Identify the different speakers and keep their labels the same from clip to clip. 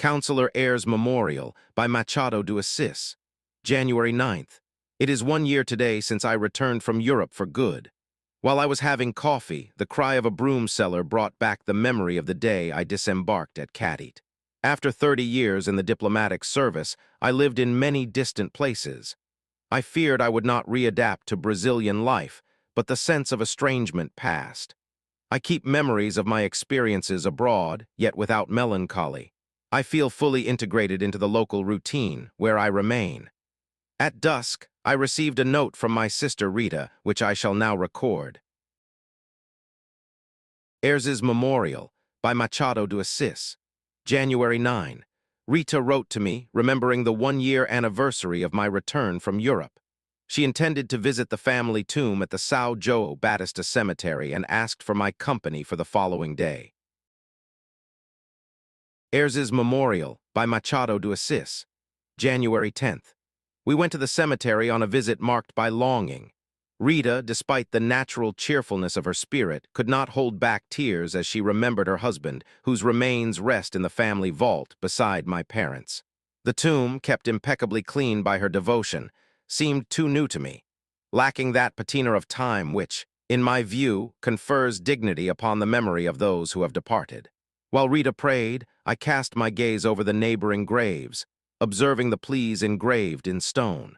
Speaker 1: Counselor Ayre's Memorial by Machado de Assis. January 9th. It is 1 year today since I returned from Europe for good. While I was having coffee, the cry of a broom seller brought back the memory of the day I disembarked at Cadiz. After 30 years in the diplomatic service, I lived in many distant places. I feared I would not readapt to Brazilian life, but the sense of estrangement passed. I keep memories of my experiences abroad, yet without melancholy. I feel fully integrated into the local routine, where I remain. At dusk, I received a note from my sister Rita, which I shall now record. Ayre's Memorial by Machado de Assis. January 9. Rita wrote to me, remembering the 1-year anniversary of my return from Europe. She intended to visit the family tomb at the São João Batista Cemetery and asked for my company for the following day. Ayre's Memorial by Machado de Assis. January 10th. We went to the cemetery on a visit marked by longing. Rita, despite the natural cheerfulness of her spirit, could not hold back tears as she remembered her husband, whose remains rest in the family vault beside my parents. The tomb, kept impeccably clean by her devotion, seemed too new to me, lacking that patina of time which, in my view, confers dignity upon the memory of those who have departed. While Rita prayed, I cast my gaze over the neighboring graves, observing the pleas engraved in stone.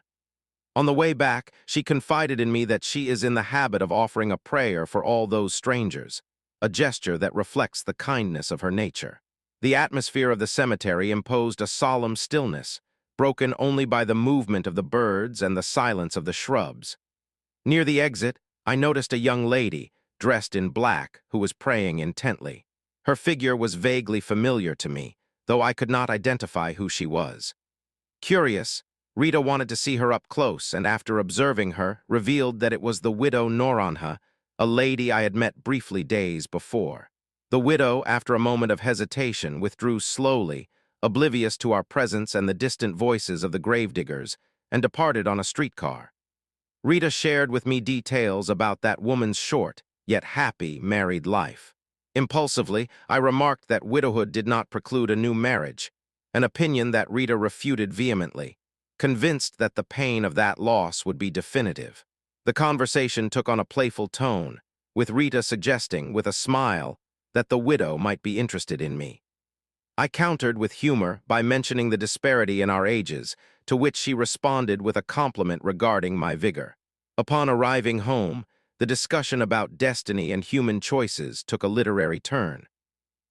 Speaker 1: On the way back, she confided in me that she is in the habit of offering a prayer for all those strangers, a gesture that reflects the kindness of her nature. The atmosphere of the cemetery imposed a solemn stillness, broken only by the movement of the birds and the silence of the shrubs. Near the exit, I noticed a young lady, dressed in black, who was praying intently. Her figure was vaguely familiar to me, though I could not identify who she was. Curious, Rita wanted to see her up close, and after observing her, revealed that it was the widow Noronha, a lady I had met briefly days before. The widow, after a moment of hesitation, withdrew slowly, oblivious to our presence and the distant voices of the gravediggers, and departed on a streetcar. Rita shared with me details about that woman's short, yet happy, married life. Impulsively, I remarked that widowhood did not preclude a new marriage, an opinion that Rita refuted vehemently, convinced that the pain of that loss would be definitive. The conversation took on a playful tone, with Rita suggesting, with a smile, that the widow might be interested in me. I countered with humor by mentioning the disparity in our ages, to which she responded with a compliment regarding my vigor. Upon arriving home, the discussion about destiny and human choices took a literary turn.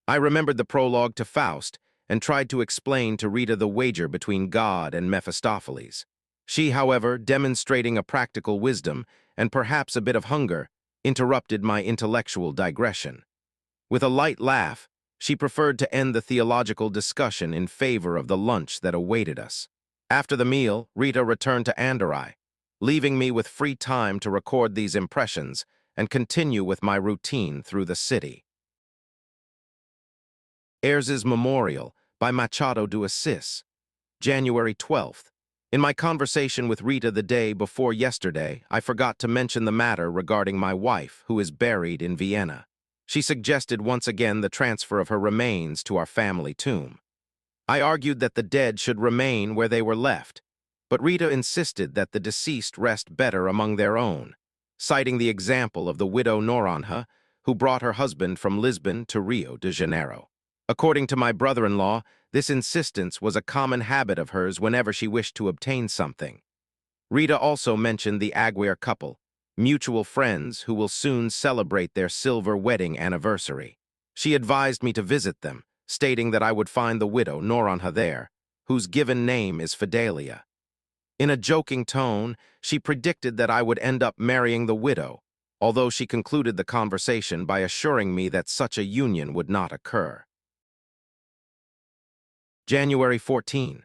Speaker 1: I remembered the prologue to Faust and tried to explain to Rita the wager between God and Mephistopheles. She, however, demonstrating a practical wisdom and perhaps a bit of hunger, interrupted my intellectual digression. With a light laugh, she preferred to end the theological discussion in favor of the lunch that awaited us. After the meal, Rita returned to Andorra, leaving me with free time to record these impressions and continue with my routine through the city. Ayre's Memorial by Machado de Assis. January 12th. In my conversation with Rita the day before yesterday, I forgot to mention the matter regarding my wife, who is buried in Vienna. She suggested once again the transfer of her remains to our family tomb. I argued that the dead should remain where they were left, but Rita insisted that the deceased rest better among their own, citing the example of the widow Noronha, who brought her husband from Lisbon to Rio de Janeiro. According to my brother-in-law, this insistence was a common habit of hers whenever she wished to obtain something. Rita also mentioned the Aguirre couple, mutual friends who will soon celebrate their silver wedding anniversary. She advised me to visit them, stating that I would find the widow Noronha there, whose given name is Fidelia. In a joking tone, she predicted that I would end up marrying the widow, although she concluded the conversation by assuring me that such a union would not occur. January 14.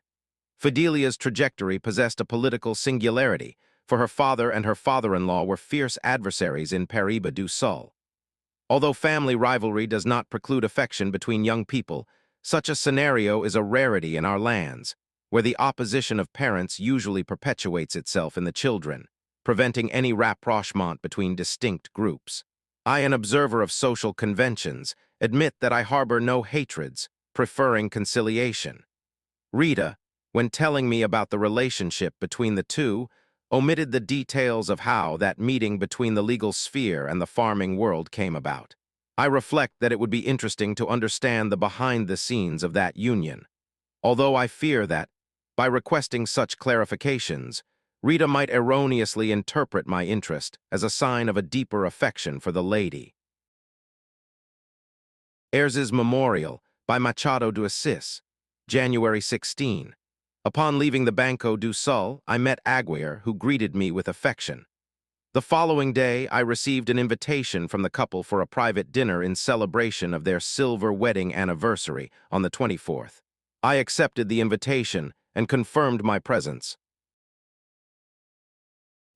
Speaker 1: Fidelia's trajectory possessed a political singularity, for her father and her father-in-law were fierce adversaries in Paraíba do Sul. Although family rivalry does not preclude affection between young people, such a scenario is a rarity in our lands, where the opposition of parents usually perpetuates itself in the children, preventing any rapprochement between distinct groups. I, an observer of social conventions, admit that I harbor no hatreds, preferring conciliation. Rita, when telling me about the relationship between the two, omitted the details of how that meeting between the legal sphere and the farming world came about. I reflect that it would be interesting to understand the behind-the-scenes of that union, although I fear that, by requesting such clarifications, Rita might erroneously interpret my interest as a sign of a deeper affection for the lady. Ayres's Memorial by Machado de Assis, January 16. Upon leaving the Banco do Sul, I met Aguirre, who greeted me with affection. The following day, I received an invitation from the couple for a private dinner in celebration of their silver wedding anniversary on the 24th. I accepted the invitation and confirmed my presence.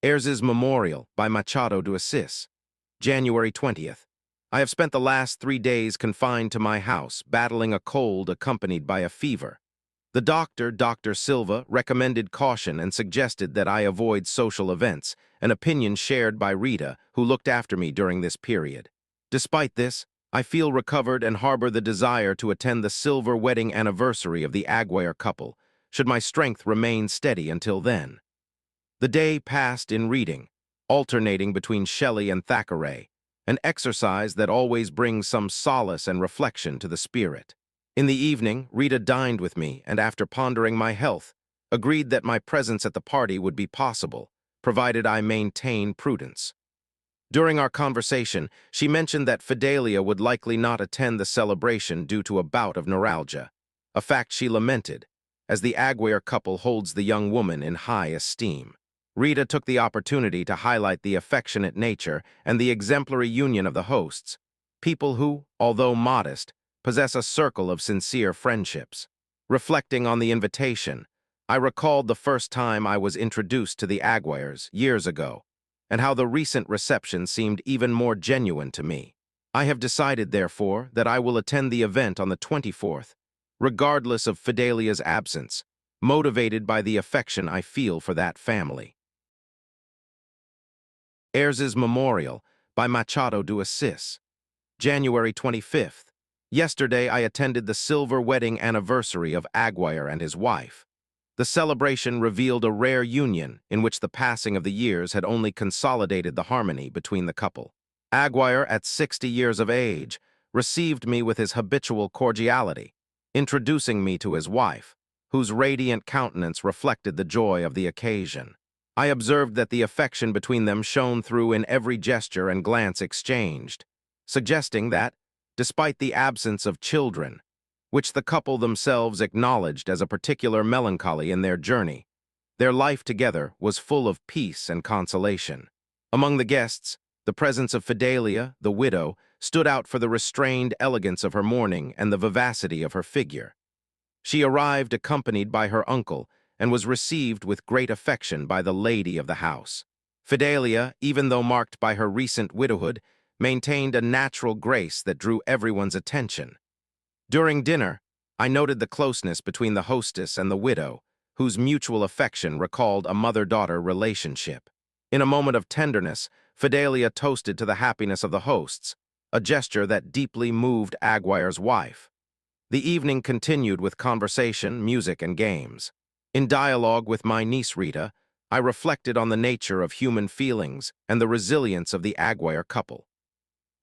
Speaker 1: Ayres's Memorial by Machado de Assis, January 20th. I have spent the last 3 days confined to my house, battling a cold accompanied by a fever. The doctor, Dr. Silva, recommended caution and suggested that I avoid social events, an opinion shared by Rita, who looked after me during this period. Despite this, I feel recovered and harbor the desire to attend the silver wedding anniversary of the Aguirre couple, should my strength remain steady until then. The day passed in reading, alternating between Shelley and Thackeray, an exercise that always brings some solace and reflection to the spirit. In the evening, Rita dined with me and, after pondering my health, agreed that my presence at the party would be possible, provided I maintain prudence. During our conversation, she mentioned that Fidelia would likely not attend the celebration due to a bout of neuralgia, a fact she lamented, as the Aguirre couple holds the young woman in high esteem. Rita took the opportunity to highlight the affectionate nature and the exemplary union of the hosts, people who, although modest, possess a circle of sincere friendships. Reflecting on the invitation, I recalled the first time I was introduced to the Aguirres years ago, and how the recent reception seemed even more genuine to me. I have decided, therefore, that I will attend the event on the 24th, regardless of Fidelia's absence, motivated by the affection I feel for that family. Ayres's Memorial by Machado de Assis, January 25th. Yesterday, I attended the silver wedding anniversary of Aguirre and his wife. The celebration revealed a rare union in which the passing of the years had only consolidated the harmony between the couple. Aguirre, at 60 years of age, received me with his habitual cordiality, introducing me to his wife, whose radiant countenance reflected the joy of the occasion. I observed that the affection between them shone through in every gesture and glance exchanged, suggesting that, despite the absence of children, which the couple themselves acknowledged as a particular melancholy in their journey, their life together was full of peace and consolation. Among the guests, the presence of Fidelia, the widow, stood out for the restrained elegance of her mourning and the vivacity of her figure. She arrived accompanied by her uncle and was received with great affection by the lady of the house. Fidelia, even though marked by her recent widowhood, maintained a natural grace that drew everyone's attention. During dinner, I noted the closeness between the hostess and the widow, whose mutual affection recalled a mother-daughter relationship. In a moment of tenderness, Fidelia toasted to the happiness of the hosts, a gesture that deeply moved Aguirre's wife. The evening continued with conversation, music, and games. In dialogue with my niece Rita, I reflected on the nature of human feelings and the resilience of the Aguirre couple.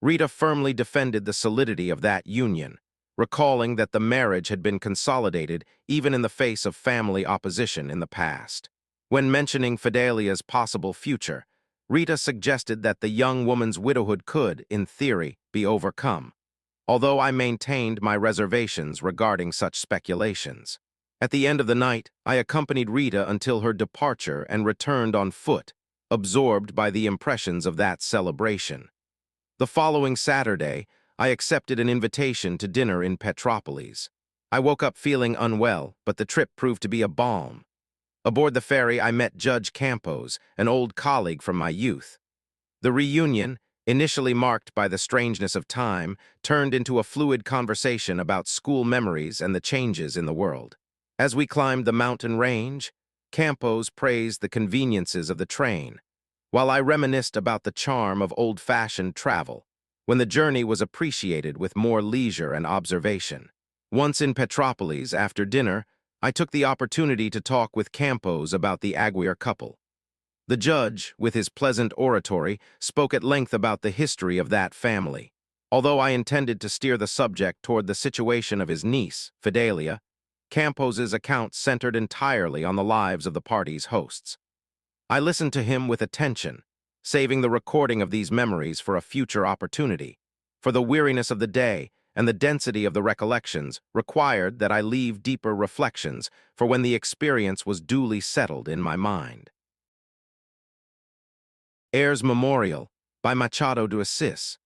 Speaker 1: Rita firmly defended the solidity of that union, recalling that the marriage had been consolidated even in the face of family opposition in the past. When mentioning Fidelia's possible future, Rita suggested that the young woman's widowhood could, in theory, be overcome, although I maintained my reservations regarding such speculations. At the end of the night, I accompanied Rita until her departure and returned on foot, absorbed by the impressions of that celebration. The following Saturday, I accepted an invitation to dinner in Petropolis. I woke up feeling unwell, but the trip proved to be a balm. Aboard the ferry, I met Judge Campos, an old colleague from my youth. The reunion, initially marked by the strangeness of time, turned into a fluid conversation about school memories and the changes in the world. As we climbed the mountain range, Campos praised the conveniences of the train, while I reminisced about the charm of old-fashioned travel, when the journey was appreciated with more leisure and observation. Once in Petropolis, after dinner, I took the opportunity to talk with Campos about the Aguirre couple. The judge, with his pleasant oratory, spoke at length about the history of that family. Although I intended to steer the subject toward the situation of his niece, Fidelia, Campos's account centered entirely on the lives of the party's hosts. I listened to him with attention, saving the recording of these memories for a future opportunity, for the weariness of the day and the density of the recollections required that I leave deeper reflections for when the experience was duly settled in my mind. Heirs Memorial by Machado de Assis,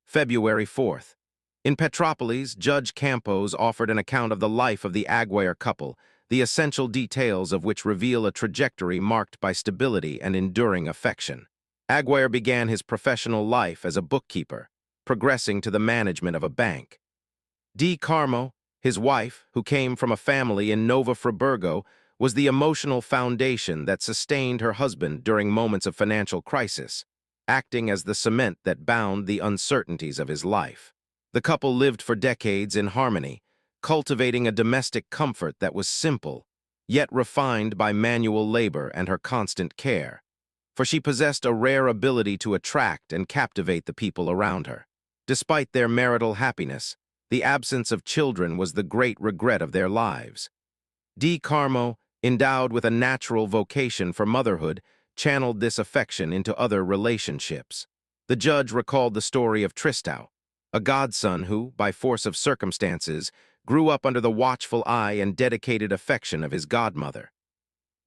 Speaker 1: February 4th. In Petropolis, Judge Campos offered an account of the life of the Aguirre couple, the essential details of which reveal a trajectory marked by stability and enduring affection. Aguirre began his professional life as a bookkeeper, progressing to the management of a bank. Di Carmo, his wife, who came from a family in Nova Friburgo, was the emotional foundation that sustained her husband during moments of financial crisis, acting as the cement that bound the uncertainties of his life. The couple lived for decades in harmony, cultivating a domestic comfort that was simple, yet refined by manual labor and her constant care, for she possessed a rare ability to attract and captivate the people around her. Despite their marital happiness, the absence of children was the great regret of their lives. Di Carmo, endowed with a natural vocation for motherhood, channeled this affection into other relationships. The judge recalled the story of Tristão, a godson who, by force of circumstances, grew up under the watchful eye and dedicated affection of his godmother.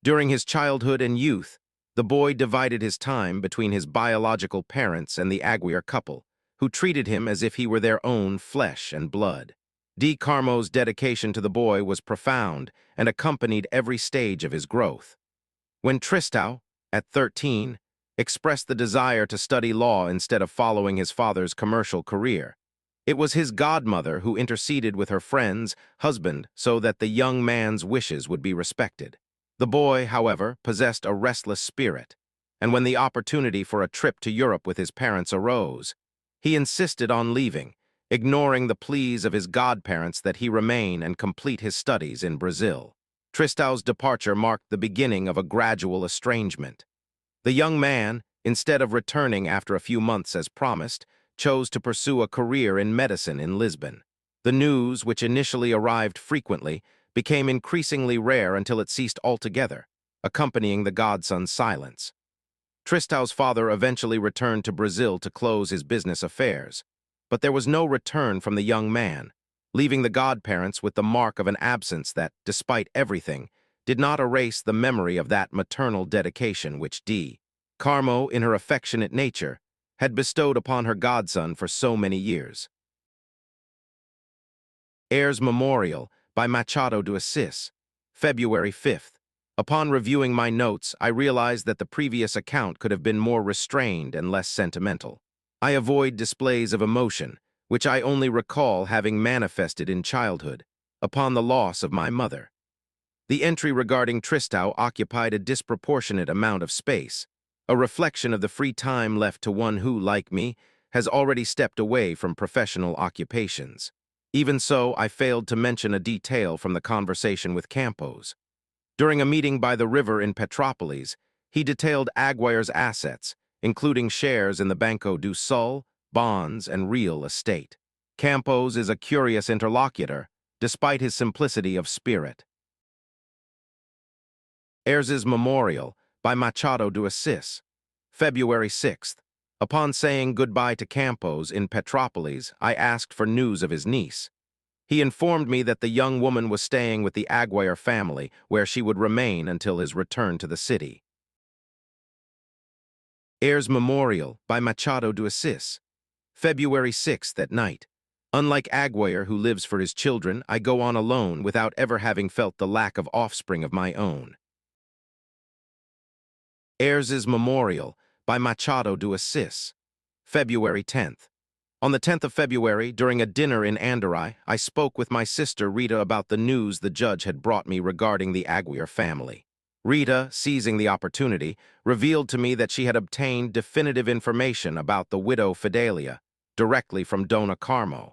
Speaker 1: During his childhood and youth, the boy divided his time between his biological parents and the Aguirre couple, who treated him as if he were their own flesh and blood. Di Carmo's dedication to the boy was profound and accompanied every stage of his growth. When Tristão, at 13, expressed the desire to study law instead of following his father's commercial career, it was his godmother who interceded with her friend's husband so that the young man's wishes would be respected. The boy, however, possessed a restless spirit, and when the opportunity for a trip to Europe with his parents arose, he insisted on leaving, ignoring the pleas of his godparents that he remain and complete his studies in Brazil. Tristão's departure marked the beginning of a gradual estrangement. The young man, instead of returning after a few months as promised, chose to pursue a career in medicine in Lisbon. The news, which initially arrived frequently, became increasingly rare until it ceased altogether, accompanying the godson's silence. Tristão's father eventually returned to Brazil to close his business affairs, but there was no return from the young man, leaving the godparents with the mark of an absence that, despite everything, did not erase the memory of that maternal dedication which Di Carmo, in her affectionate nature, had bestowed upon her godson for so many years. Heirs Memorial by Machado de Assis, February 5th. Upon reviewing my notes, I realized that the previous account could have been more restrained and less sentimental. I avoid displays of emotion, which I only recall having manifested in childhood, upon the loss of my mother. The entry regarding Tristão occupied a disproportionate amount of space, a reflection of the free time left to one who, like me, has already stepped away from professional occupations. Even so, I failed to mention a detail from the conversation with Campos. During a meeting by the river in Petropolis, he detailed Aguirre's assets, including shares in the Banco do Sul, bonds, and real estate. Campos is a curious interlocutor, despite his simplicity of spirit. Heirs' Memorial by Machado de Assis, February 6th. Upon saying goodbye to Campos in Petropolis, I asked for news of his niece. He informed me that the young woman was staying with the Aguirre family, where she would remain until his return to the city. Heirs' Memorial by Machado de Assis, February 6th at night. Unlike Aguirre, who lives for his children, I go on alone without ever having felt the lack of offspring of my own. Heirs' Memorial by Machado de Assis, February 10th. On the 10th of February, during a dinner in Andorra, I spoke with my sister Rita about the news the judge had brought me regarding the Aguirre family. Rita, seizing the opportunity, revealed to me that she had obtained definitive information about the widow Fidelia, directly from Dona Carmo.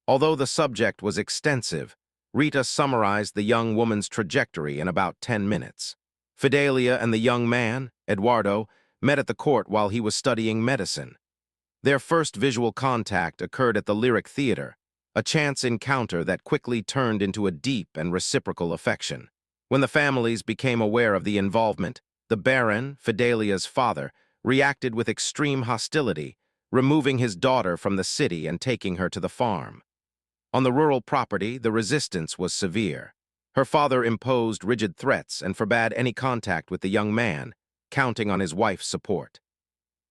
Speaker 1: Although the subject was extensive, Rita summarized the young woman's trajectory in about 10 minutes. Fidelia and the young man, Eduardo, met at the court while he was studying medicine. Their first visual contact occurred at the Lyric Theater, a chance encounter that quickly turned into a deep and reciprocal affection. When the families became aware of the involvement, the Baron, Fidelia's father, reacted with extreme hostility, removing his daughter from the city and taking her to the farm. On the rural property, the resistance was severe. Her father imposed rigid threats and forbade any contact with the young man, counting on his wife's support.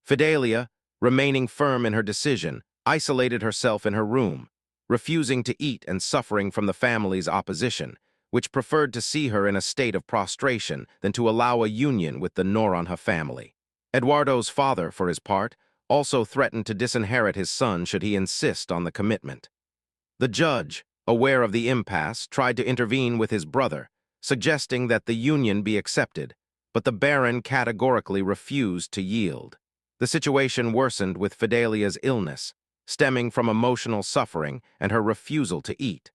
Speaker 1: Fidelia, remaining firm in her decision, isolated herself in her room, refusing to eat and suffering from the family's opposition, which preferred to see her in a state of prostration than to allow a union with the Noronha family. Eduardo's father, for his part, also threatened to disinherit his son should he insist on the commitment. The judge, aware of the impasse, tried to intervene with his brother, suggesting that the union be accepted, but the Baron categorically refused to yield. The situation worsened with Fidelia's illness, stemming from emotional suffering and her refusal to eat.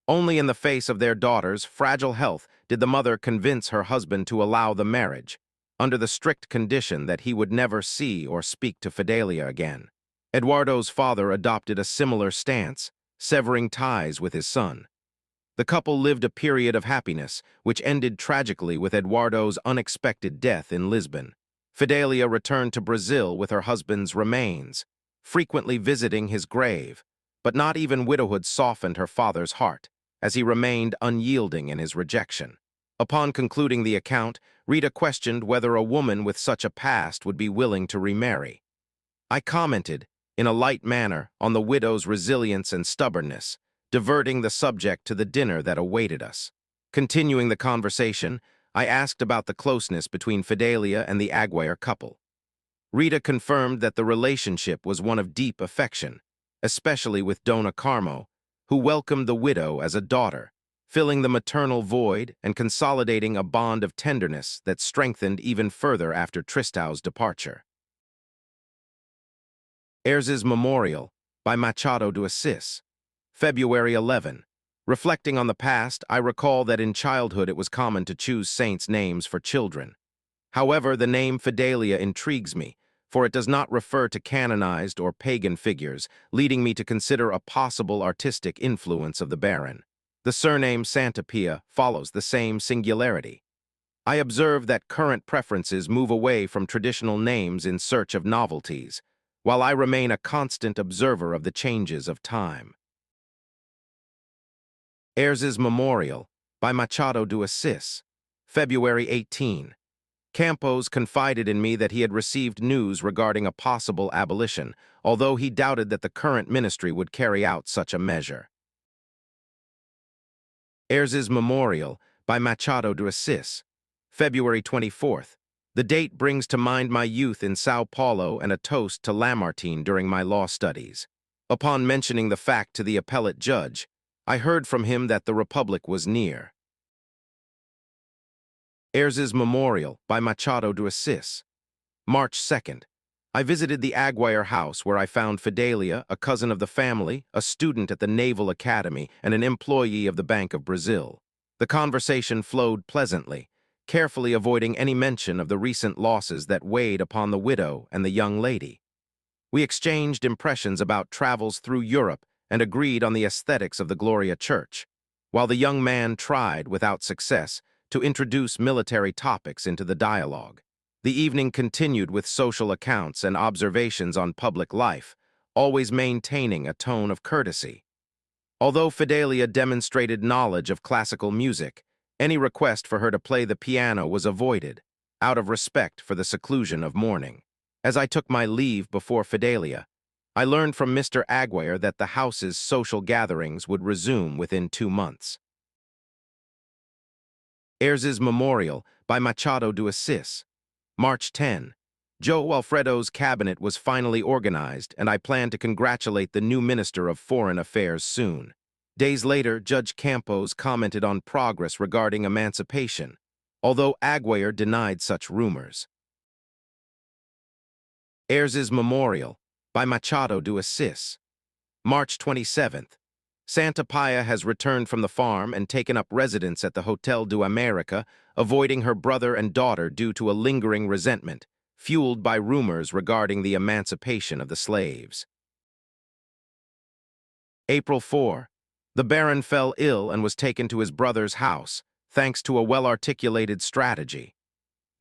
Speaker 1: Only in the face of their daughter's fragile health did the mother convince her husband to allow the marriage, under the strict condition that he would never see or speak to Fidelia again. Eduardo's father adopted a similar stance, severing ties with his son. The couple lived a period of happiness, which ended tragically with Eduardo's unexpected death in Lisbon. Fidelia returned to Brazil with her husband's remains, frequently visiting his grave, but not even widowhood softened her father's heart, as he remained unyielding in his rejection. Upon concluding the account, Rita questioned whether a woman with such a past would be willing to remarry. I commented, in a light manner, on the widow's resilience and stubbornness, diverting the subject to the dinner that awaited us. Continuing the conversation, I asked about the closeness between Fidelia and the Aguirre couple. Rita confirmed that the relationship was one of deep affection, especially with Dona Carmo, who welcomed the widow as a daughter, filling the maternal void and consolidating a bond of tenderness that strengthened even further after Tristão's departure. Ayres's Memorial by Machado de Assis, February 11. Reflecting on the past, I recall that in childhood it was common to choose saints' names for children. However, the name Fidelia intrigues me, for it does not refer to canonized or pagan figures, leading me to consider a possible artistic influence of the Baron. The surname Santa Pia follows the same singularity. I observe that current preferences move away from traditional names in search of novelties, while I remain a constant observer of the changes of time. Ayres's Memorial by Machado de Assis, February 18. Campos confided in me that he had received news regarding a possible abolition, although he doubted that the current ministry would carry out such a measure. Ayres's Memorial by Machado de Assis, February 24. The date brings to mind my youth in Sao Paulo and a toast to Lamartine during my law studies. Upon mentioning the fact to the appellate judge, I heard from him that the Republic was near. Ayres's Memorial by Machado de Assis, March 2. I visited the Aguirre house where I found Fidelia, a cousin of the family, a student at the Naval Academy, and an employee of the Bank of Brazil. The conversation flowed pleasantly, carefully avoiding any mention of the recent losses that weighed upon the widow and the young lady. We exchanged impressions about travels through Europe and agreed on the aesthetics of the Gloria Church, while the young man tried, without success, to introduce military topics into the dialogue. The evening continued with social accounts and observations on public life, always maintaining a tone of courtesy. Although Fidelia demonstrated knowledge of classical music, any request for her to play the piano was avoided, out of respect for the seclusion of mourning. As I took my leave before Fidelia, I learned from Mr. Aguirre that the house's social gatherings would resume within 2 months. Ayres's Memorial by Machado de Assis, March 10. Joe Alfredo's cabinet was finally organized, and I plan to congratulate the new Minister of Foreign Affairs soon. Days later, Judge Campos commented on progress regarding emancipation, although Aguirre denied such rumors. Ayres's Memorial by Machado de Assis, March 27. Santa Pia has returned from the farm and taken up residence at the Hotel do America, avoiding her brother and daughter due to a lingering resentment, fueled by rumors regarding the emancipation of the slaves. April 4. The Baron fell ill and was taken to his brother's house, thanks to a well-articulated strategy.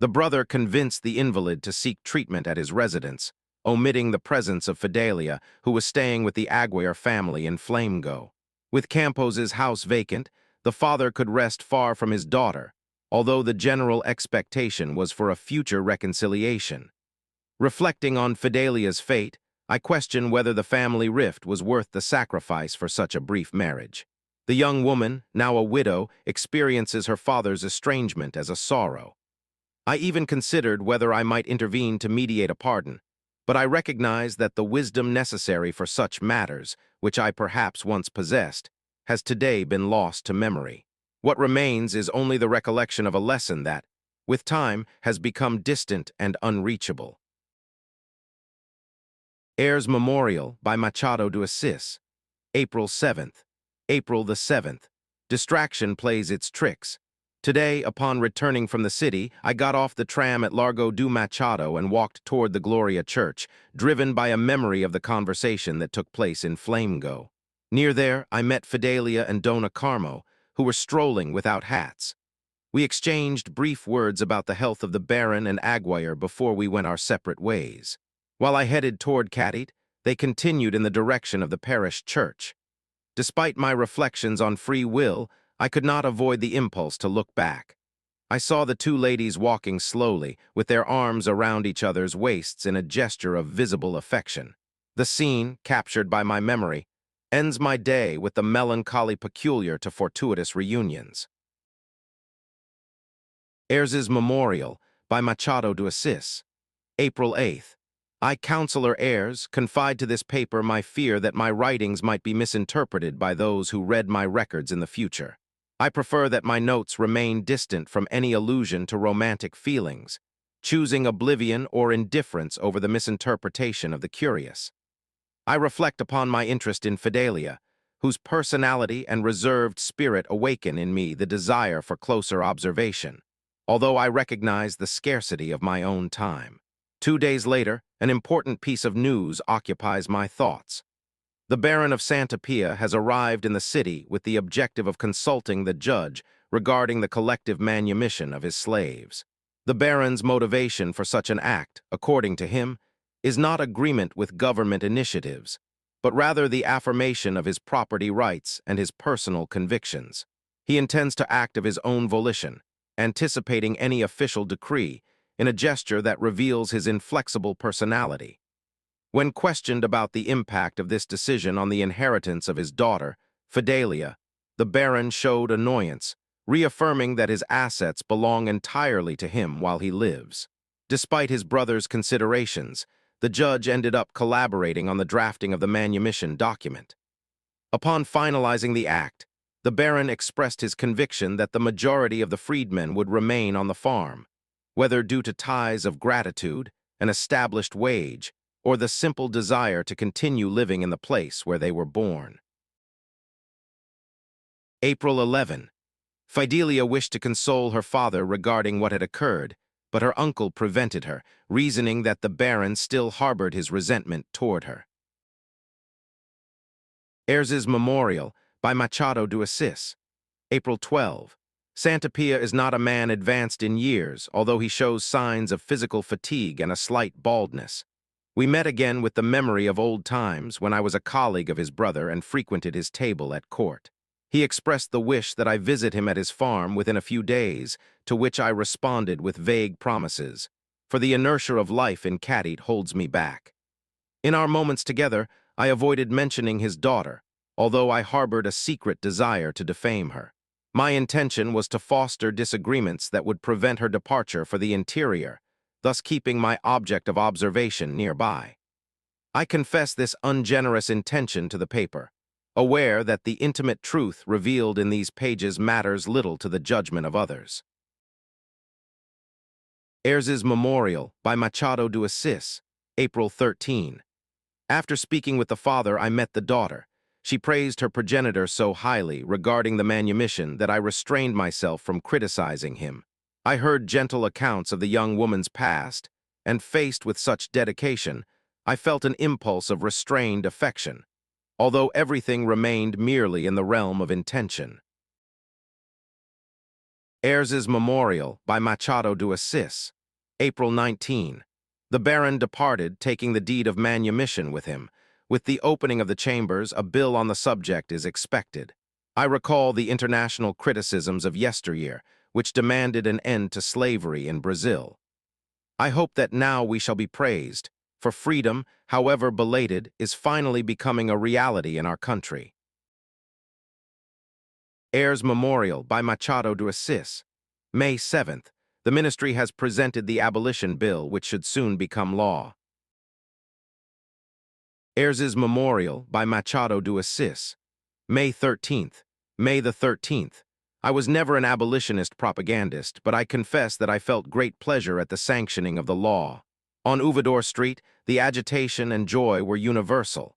Speaker 1: The brother convinced the invalid to seek treatment at his residence, omitting the presence of Fidelia, who was staying with the Aguirre family in Flamengo. With Campos's house vacant, the father could rest far from his daughter, although the general expectation was for a future reconciliation. Reflecting on Fidelia's fate, I question whether the family rift was worth the sacrifice for such a brief marriage. The young woman, now a widow, experiences her father's estrangement as a sorrow. I even considered whether I might intervene to mediate a pardon, but I recognize that the wisdom necessary for such matters, which I perhaps once possessed, has today been lost to memory. What remains is only the recollection of a lesson that, with time, has become distant and unreachable. Heirs Memorial by Machado de Assis, April 7th. April the 7th. Distraction plays its tricks. Today, upon returning from the city, I got off the tram at Largo do Machado and walked toward the Gloria Church, driven by a memory of the conversation that took place in Flamengo. Near there, I met Fidelia and Dona Carmo, who were strolling without hats. We exchanged brief words about the health of the Baron and Aguirre before we went our separate ways. While I headed toward Cadiz, they continued in the direction of the parish church. Despite my reflections on free will, I could not avoid the impulse to look back. I saw the two ladies walking slowly, with their arms around each other's waists in a gesture of visible affection. The scene, captured by my memory, ends my day with the melancholy peculiar to fortuitous reunions. Heirs Memorial by Machado de Assis, April 8th. I, Counselor Ayres, confide to this paper my fear that my writings might be misinterpreted by those who read my records in the future. I prefer that my notes remain distant from any allusion to romantic feelings, choosing oblivion or indifference over the misinterpretation of the curious. I reflect upon my interest in Fidelia, whose personality and reserved spirit awaken in me the desire for closer observation, although I recognize the scarcity of my own time. 2 days later, an important piece of news occupies my thoughts. The Baron of Santa Pia has arrived in the city with the objective of consulting the judge regarding the collective manumission of his slaves. The Baron's motivation for such an act, according to him, is not agreement with government initiatives, but rather the affirmation of his property rights and his personal convictions. He intends to act of his own volition, anticipating any official decree, in a gesture that reveals his inflexible personality. When questioned about the impact of this decision on the inheritance of his daughter, Fidelia, the Baron showed annoyance, reaffirming that his assets belong entirely to him while he lives. Despite his brother's considerations, the judge ended up collaborating on the drafting of the manumission document. Upon finalizing the act, the Baron expressed his conviction that the majority of the freedmen would remain on the farm, whether due to ties of gratitude, an established wage, or the simple desire to continue living in the place where they were born. April 11. Fidelia wished to console her father regarding what had occurred, but her uncle prevented her, reasoning that the Baron still harbored his resentment toward her. Ayres Memorial by Machado de Assis, April 12. Santa Pia is not a man advanced in years, although he shows signs of physical fatigue and a slight baldness. We met again with the memory of old times when I was a colleague of his brother and frequented his table at court. He expressed the wish that I visit him at his farm within a few days, to which I responded with vague promises, for the inertia of life in Cadiz holds me back. In our moments together, I avoided mentioning his daughter, although I harbored a secret desire to defame her. My intention was to foster disagreements that would prevent her departure for the interior, thus keeping my object of observation nearby. I confess this ungenerous intention to the paper, aware that the intimate truth revealed in these pages matters little to the judgment of others. Ayres Memorial by Machado de Assis, April 13. After speaking with the father, I met the daughter. She praised her progenitor so highly regarding the manumission that I restrained myself from criticizing him. I heard gentle accounts of the young woman's past, and faced with such dedication, I felt an impulse of restrained affection, although everything remained merely in the realm of intention. Ayres's Memorial by Machado de Assis, April 19. The Baron departed, taking the deed of manumission with him. With the opening of the chambers, a bill on the subject is expected. I recall the international criticisms of yesteryear, which demanded an end to slavery in Brazil. I hope that now we shall be praised, for freedom, however belated, is finally becoming a reality in our country. Ayres's Memorial by Machado de Assis, May 7th. The Ministry has presented the abolition bill, which should soon become law. Ayres's Memorial by Machado de Assis, May 13th. May the 13th. I was never an abolitionist propagandist, but I confess that I felt great pleasure at the sanctioning of the law. On Ouvador Street, the agitation and joy were universal.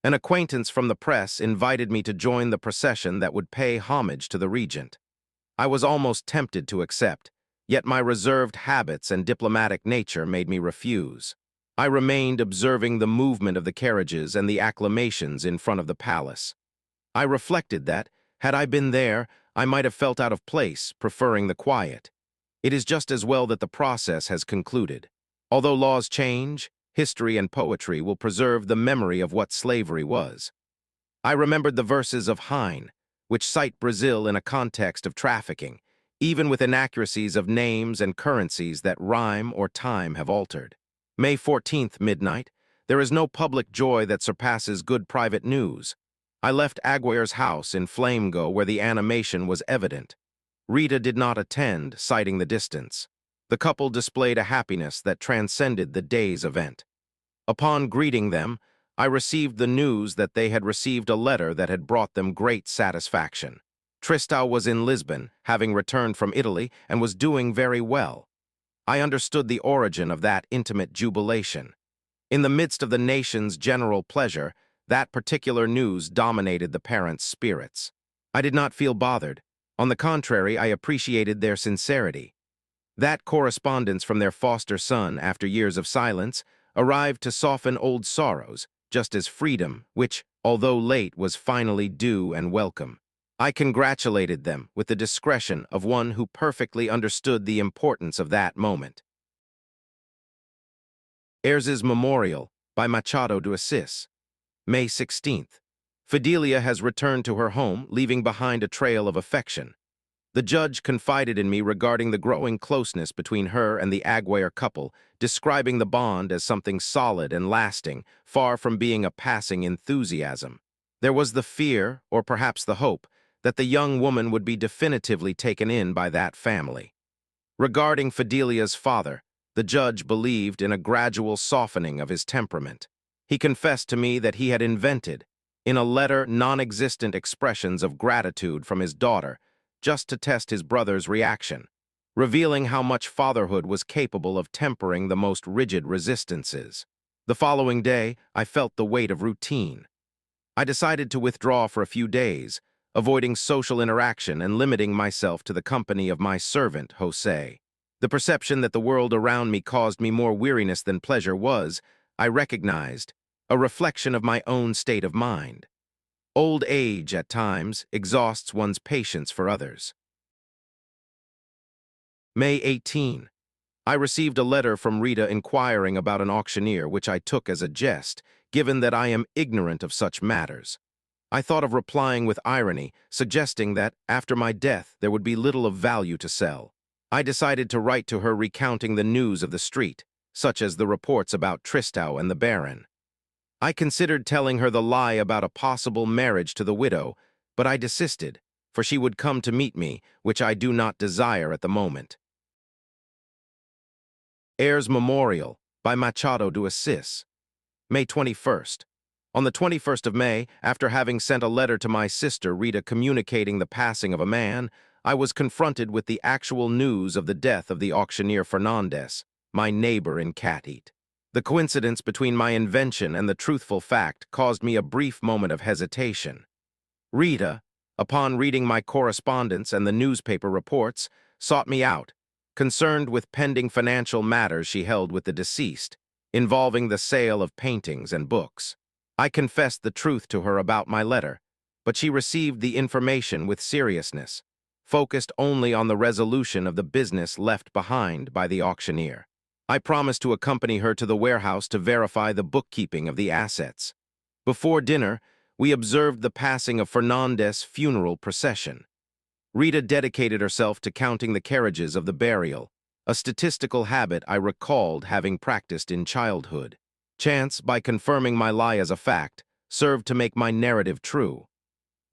Speaker 1: An acquaintance from the press invited me to join the procession that would pay homage to the regent. I was almost tempted to accept, yet my reserved habits and diplomatic nature made me refuse. I remained observing the movement of the carriages and the acclamations in front of the palace. I reflected that, had I been there, I might have felt out of place, preferring the quiet. It is just as well that the process has concluded. Although laws change, history and poetry will preserve the memory of what slavery was. I remembered the verses of Heine, which cite Brazil in a context of trafficking, even with inaccuracies of names and currencies that rhyme or time have altered. May 14th, midnight. There is no public joy that surpasses good private news. I left Aguirre's house in Flamengo where the animation was evident. Rita did not attend, citing the distance. The couple displayed a happiness that transcended the day's event. Upon greeting them, I received the news that they had received a letter that had brought them great satisfaction. Tristão was in Lisbon, having returned from Italy, and was doing very well. I understood the origin of that intimate jubilation. In the midst of the nation's general pleasure, that particular news dominated the parents' spirits. I did not feel bothered. On the contrary, I appreciated their sincerity. That correspondence from their foster son, after years of silence, arrived to soften old sorrows, just as freedom, which, although late, was finally due and welcome. I congratulated them with the discretion of one who perfectly understood the importance of that moment. Ayres's Memorial by Machado de Assis, May 16th. Fidelia has returned to her home, leaving behind a trail of affection. The judge confided in me regarding the growing closeness between her and the Aguirre couple, describing the bond as something solid and lasting, far from being a passing enthusiasm. There was the fear, or perhaps the hope, that the young woman would be definitively taken in by that family. Regarding Fidelia's father, the judge believed in a gradual softening of his temperament. He confessed to me that he had invented, in a letter, non-existent expressions of gratitude from his daughter, just to test his brother's reaction, revealing how much fatherhood was capable of tempering the most rigid resistances. The following day, I felt the weight of routine. I decided to withdraw for a few days, avoiding social interaction and limiting myself to the company of my servant, Jose. The perception that the world around me caused me more weariness than pleasure was, I recognized, a reflection of my own state of mind. Old age, at times, exhausts one's patience for others. May 18. I received a letter from Rita inquiring about an auctioneer, which I took as a jest, given that I am ignorant of such matters. I thought of replying with irony, suggesting that, after my death, there would be little of value to sell. I decided to write to her recounting the news of the street, such as the reports about Tristão and the Baron. I considered telling her the lie about a possible marriage to the widow, but I desisted, for she would come to meet me, which I do not desire at the moment. Ayres's Memorial by Machado de Assis, May 21st. On the 21st of May, after having sent a letter to my sister Rita communicating the passing of a man, I was confronted with the actual news of the death of the auctioneer Fernandez, my neighbor in Cat Eat. The coincidence between my invention and the truthful fact caused me a brief moment of hesitation. Rita, upon reading my correspondence and the newspaper reports, sought me out, concerned with pending financial matters she held with the deceased, involving the sale of paintings and books. I confessed the truth to her about my letter, but she received the information with seriousness, focused only on the resolution of the business left behind by the auctioneer. I promised to accompany her to the warehouse to verify the bookkeeping of the assets. Before dinner, we observed the passing of Fernandez's funeral procession. Rita dedicated herself to counting the carriages of the burial, a statistical habit I recalled having practiced in childhood. Chance, by confirming my lie as a fact, served to make my narrative true.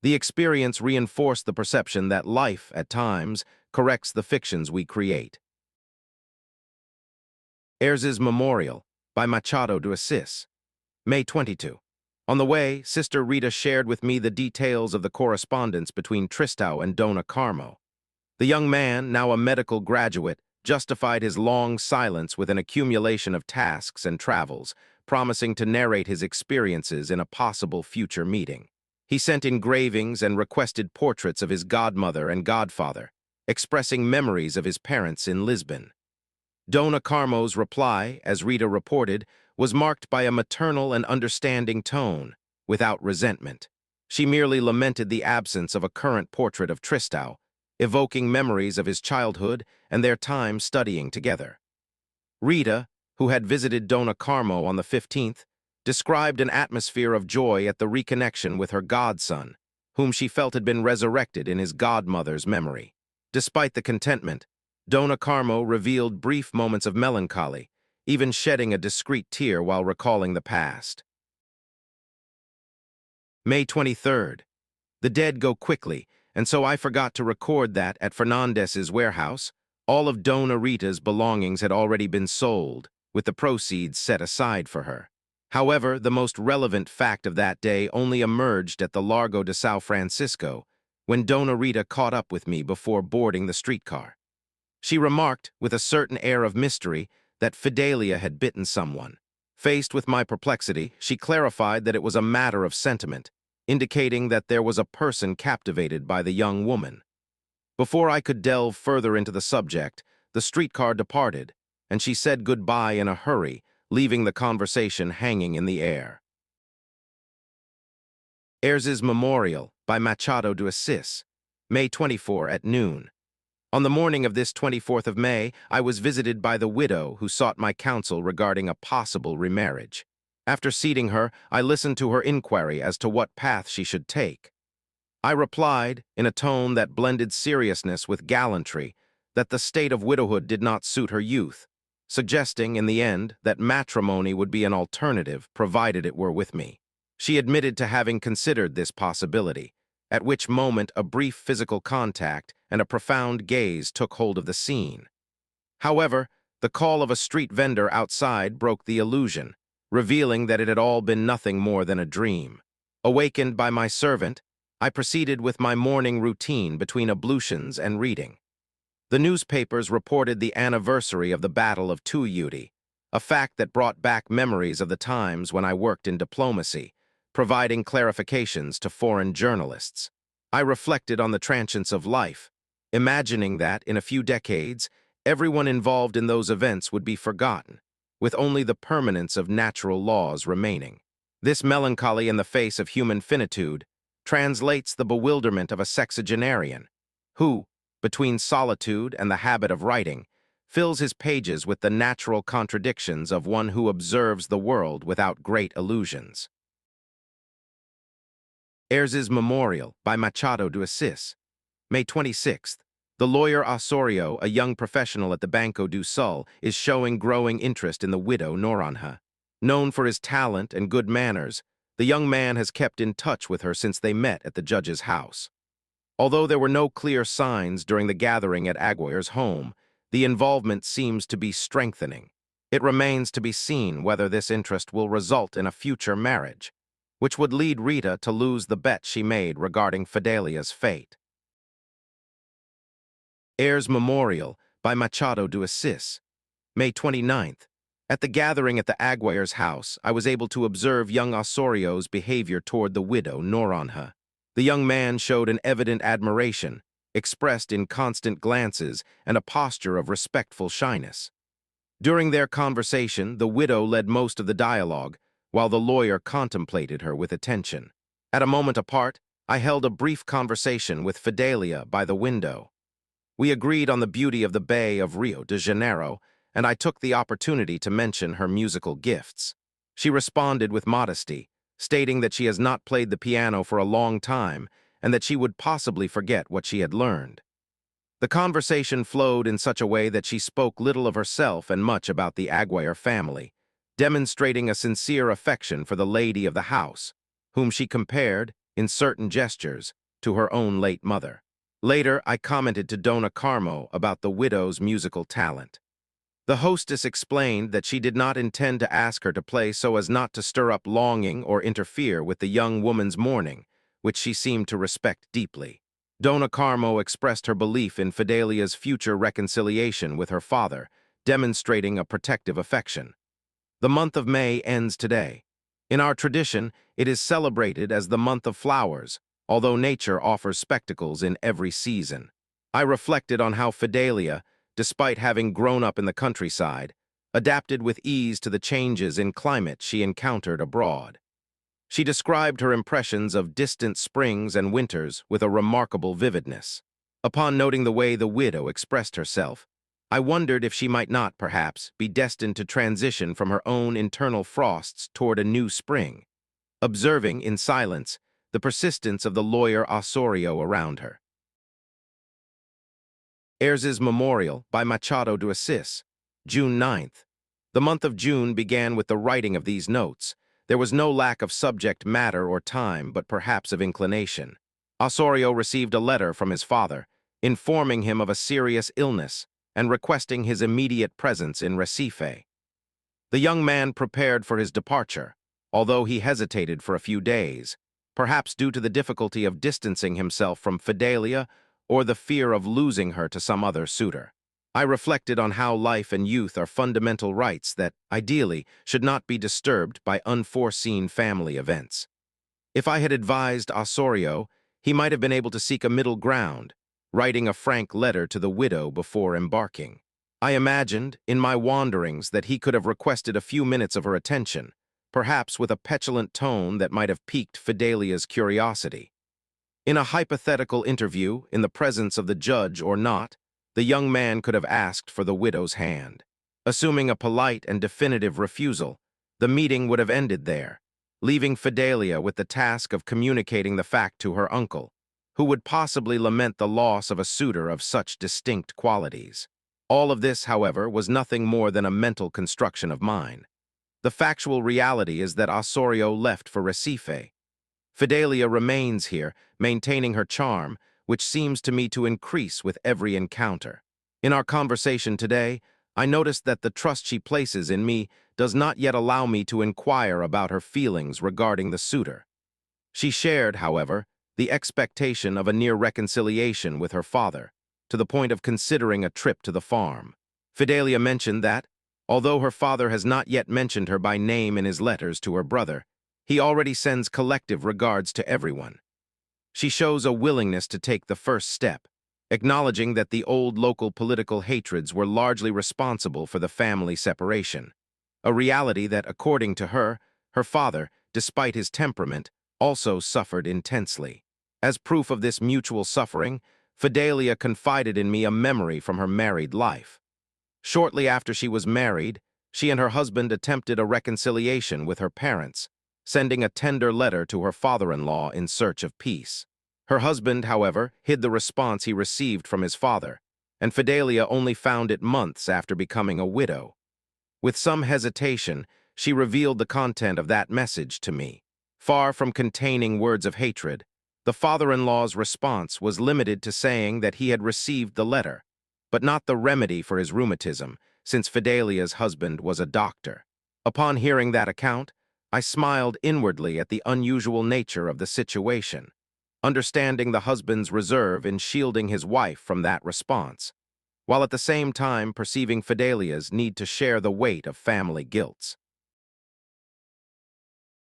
Speaker 1: The experience reinforced the perception that life, at times, corrects the fictions we create. Ayres's Memorial, by Machado de Assis. May 22. On the way, Sister Rita shared with me the details of the correspondence between Tristão and Dona Carmo. The young man, now a medical graduate, justified his long silence with an accumulation of tasks and travels, promising to narrate his experiences in a possible future meeting. He sent engravings and requested portraits of his godmother and godfather, expressing memories of his parents in Lisbon. Dona Carmo's reply, as Rita reported, was marked by a maternal and understanding tone, without resentment. She merely lamented the absence of a current portrait of Tristão, evoking memories of his childhood and their time studying together. Rita, who had visited Dona Carmo on the 15th, described an atmosphere of joy at the reconnection with her godson, whom she felt had been resurrected in his godmother's memory. Despite the contentment, Dona Carmo revealed brief moments of melancholy, even shedding a discreet tear while recalling the past. May 23rd. The dead go quickly, and so I forgot to record that, at Fernandez's warehouse, all of Dona Rita's belongings had already been sold, with the proceeds set aside for her. However, the most relevant fact of that day only emerged at the Largo de São Francisco, when Dona Rita caught up with me before boarding the streetcar. She remarked, with a certain air of mystery, that Fidelia had bitten someone. Faced with my perplexity, she clarified that it was a matter of sentiment, indicating that there was a person captivated by the young woman. Before I could delve further into the subject, the streetcar departed, and she said goodbye in a hurry, leaving the conversation hanging in the air. Ayres's Memorial, by Machado de Assis. May 24 at noon. On the morning of this 24th of May, I was visited by the widow who sought my counsel regarding a possible remarriage. After seating her, I listened to her inquiry as to what path she should take. I replied, in a tone that blended seriousness with gallantry, that the state of widowhood did not suit her youth, suggesting, in the end, that matrimony would be an alternative provided it were with me. She admitted to having considered this possibility, at which moment a brief physical contact and a profound gaze took hold of the scene. However, the call of a street vendor outside broke the illusion, revealing that it had all been nothing more than a dream. Awakened by my servant, I proceeded with my morning routine between ablutions and reading. The newspapers reported the anniversary of the Battle of Tuiuti, a fact that brought back memories of the times when I worked in diplomacy, providing clarifications to foreign journalists. I reflected on the transience of life, imagining that, in a few decades, everyone involved in those events would be forgotten, with only the permanence of natural laws remaining. This melancholy in the face of human finitude translates the bewilderment of a sexagenarian, who, between solitude and the habit of writing, fills his pages with the natural contradictions of one who observes the world without great illusions. Ayres's Memorial, by Machado de Assis. May 26th. The lawyer Osorio, a young professional at the Banco do Sul, is showing growing interest in the widow Noronha. Known for his talent and good manners, the young man has kept in touch with her since they met at the judge's house. Although there were no clear signs during the gathering at Aguirre's home, the involvement seems to be strengthening. It remains to be seen whether this interest will result in a future marriage, which would lead Rita to lose the bet she made regarding Fidelia's fate. Ayres's Memorial, by Machado de Assis. May 29th. At the gathering at the Aguirre's house, I was able to observe young Osorio's behavior toward the widow Noronha. The young man showed an evident admiration, expressed in constant glances and a posture of respectful shyness. During their conversation, the widow led most of the dialogue, while the lawyer contemplated her with attention. At a moment apart, I held a brief conversation with Fidelia by the window. We agreed on the beauty of the Bay of Rio de Janeiro, and I took the opportunity to mention her musical gifts. She responded with modesty, stating that she has not played the piano for a long time and that she would possibly forget what she had learned. The conversation flowed in such a way that she spoke little of herself and much about the Aguirre family, demonstrating a sincere affection for the lady of the house, whom she compared, in certain gestures, to her own late mother. Later, I commented to Dona Carmo about the widow's musical talent. The hostess explained that she did not intend to ask her to play so as not to stir up longing or interfere with the young woman's mourning, which she seemed to respect deeply. Dona Carmo expressed her belief in Fidelia's future reconciliation with her father, demonstrating a protective affection. The month of May ends today. In our tradition, it is celebrated as the month of flowers, although nature offers spectacles in every season. I reflected on how Fidelia, despite having grown up in the countryside, adapted with ease to the changes in climate she encountered abroad. She described her impressions of distant springs and winters with a remarkable vividness. Upon noting the way the widow expressed herself, I wondered if she might not, perhaps, be destined to transition from her own internal frosts toward a new spring, observing, in silence, the persistence of the lawyer Osorio around her. Ayres's Memorial by Machado de Assis, June 9th. The month of June began with the writing of these notes. There was no lack of subject matter or time, but perhaps of inclination. Osorio received a letter from his father, informing him of a serious illness and requesting his immediate presence in Recife. The young man prepared for his departure, although he hesitated for a few days, perhaps due to the difficulty of distancing himself from Fidelia or the fear of losing her to some other suitor. I reflected on how life and youth are fundamental rights that, ideally, should not be disturbed by unforeseen family events. If I had advised Osorio, he might have been able to seek a middle ground, writing a frank letter to the widow before embarking. I imagined, in my wanderings, that he could have requested a few minutes of her attention, perhaps with a petulant tone that might have piqued Fidelia's curiosity. In a hypothetical interview, in the presence of the judge or not, the young man could have asked for the widow's hand. Assuming a polite and definitive refusal, the meeting would have ended there, leaving Fidelia with the task of communicating the fact to her uncle, who would possibly lament the loss of a suitor of such distinct qualities. All of this, however, was nothing more than a mental construction of mine. The factual reality is that Osorio left for Recife. Fidelia remains here, maintaining her charm, which seems to me to increase with every encounter. In our conversation today, I noticed that the trust she places in me does not yet allow me to inquire about her feelings regarding the suitor. She shared, however, the expectation of a near reconciliation with her father, to the point of considering a trip to the farm. Fidelia mentioned that, although her father has not yet mentioned her by name in his letters to her brother, he already sends collective regards to everyone. She shows a willingness to take the first step, acknowledging that the old local political hatreds were largely responsible for the family separation, a reality that, according to her, her father, despite his temperament, also suffered intensely. As proof of this mutual suffering, Fidelia confided in me a memory from her married life. Shortly after she was married, she and her husband attempted a reconciliation with her parents, sending a tender letter to her father-in-law in search of peace. Her husband, however, hid the response he received from his father, and Fidelia only found it months after becoming a widow. With some hesitation, she revealed the content of that message to me. Far from containing words of hatred, the father-in-law's response was limited to saying that he had received the letter, but not the remedy for his rheumatism, since Fidelia's husband was a doctor. Upon hearing that account, I smiled inwardly at the unusual nature of the situation, understanding the husband's reserve in shielding his wife from that response. while at the same time perceiving Fidelia's need to share the weight of family guilts.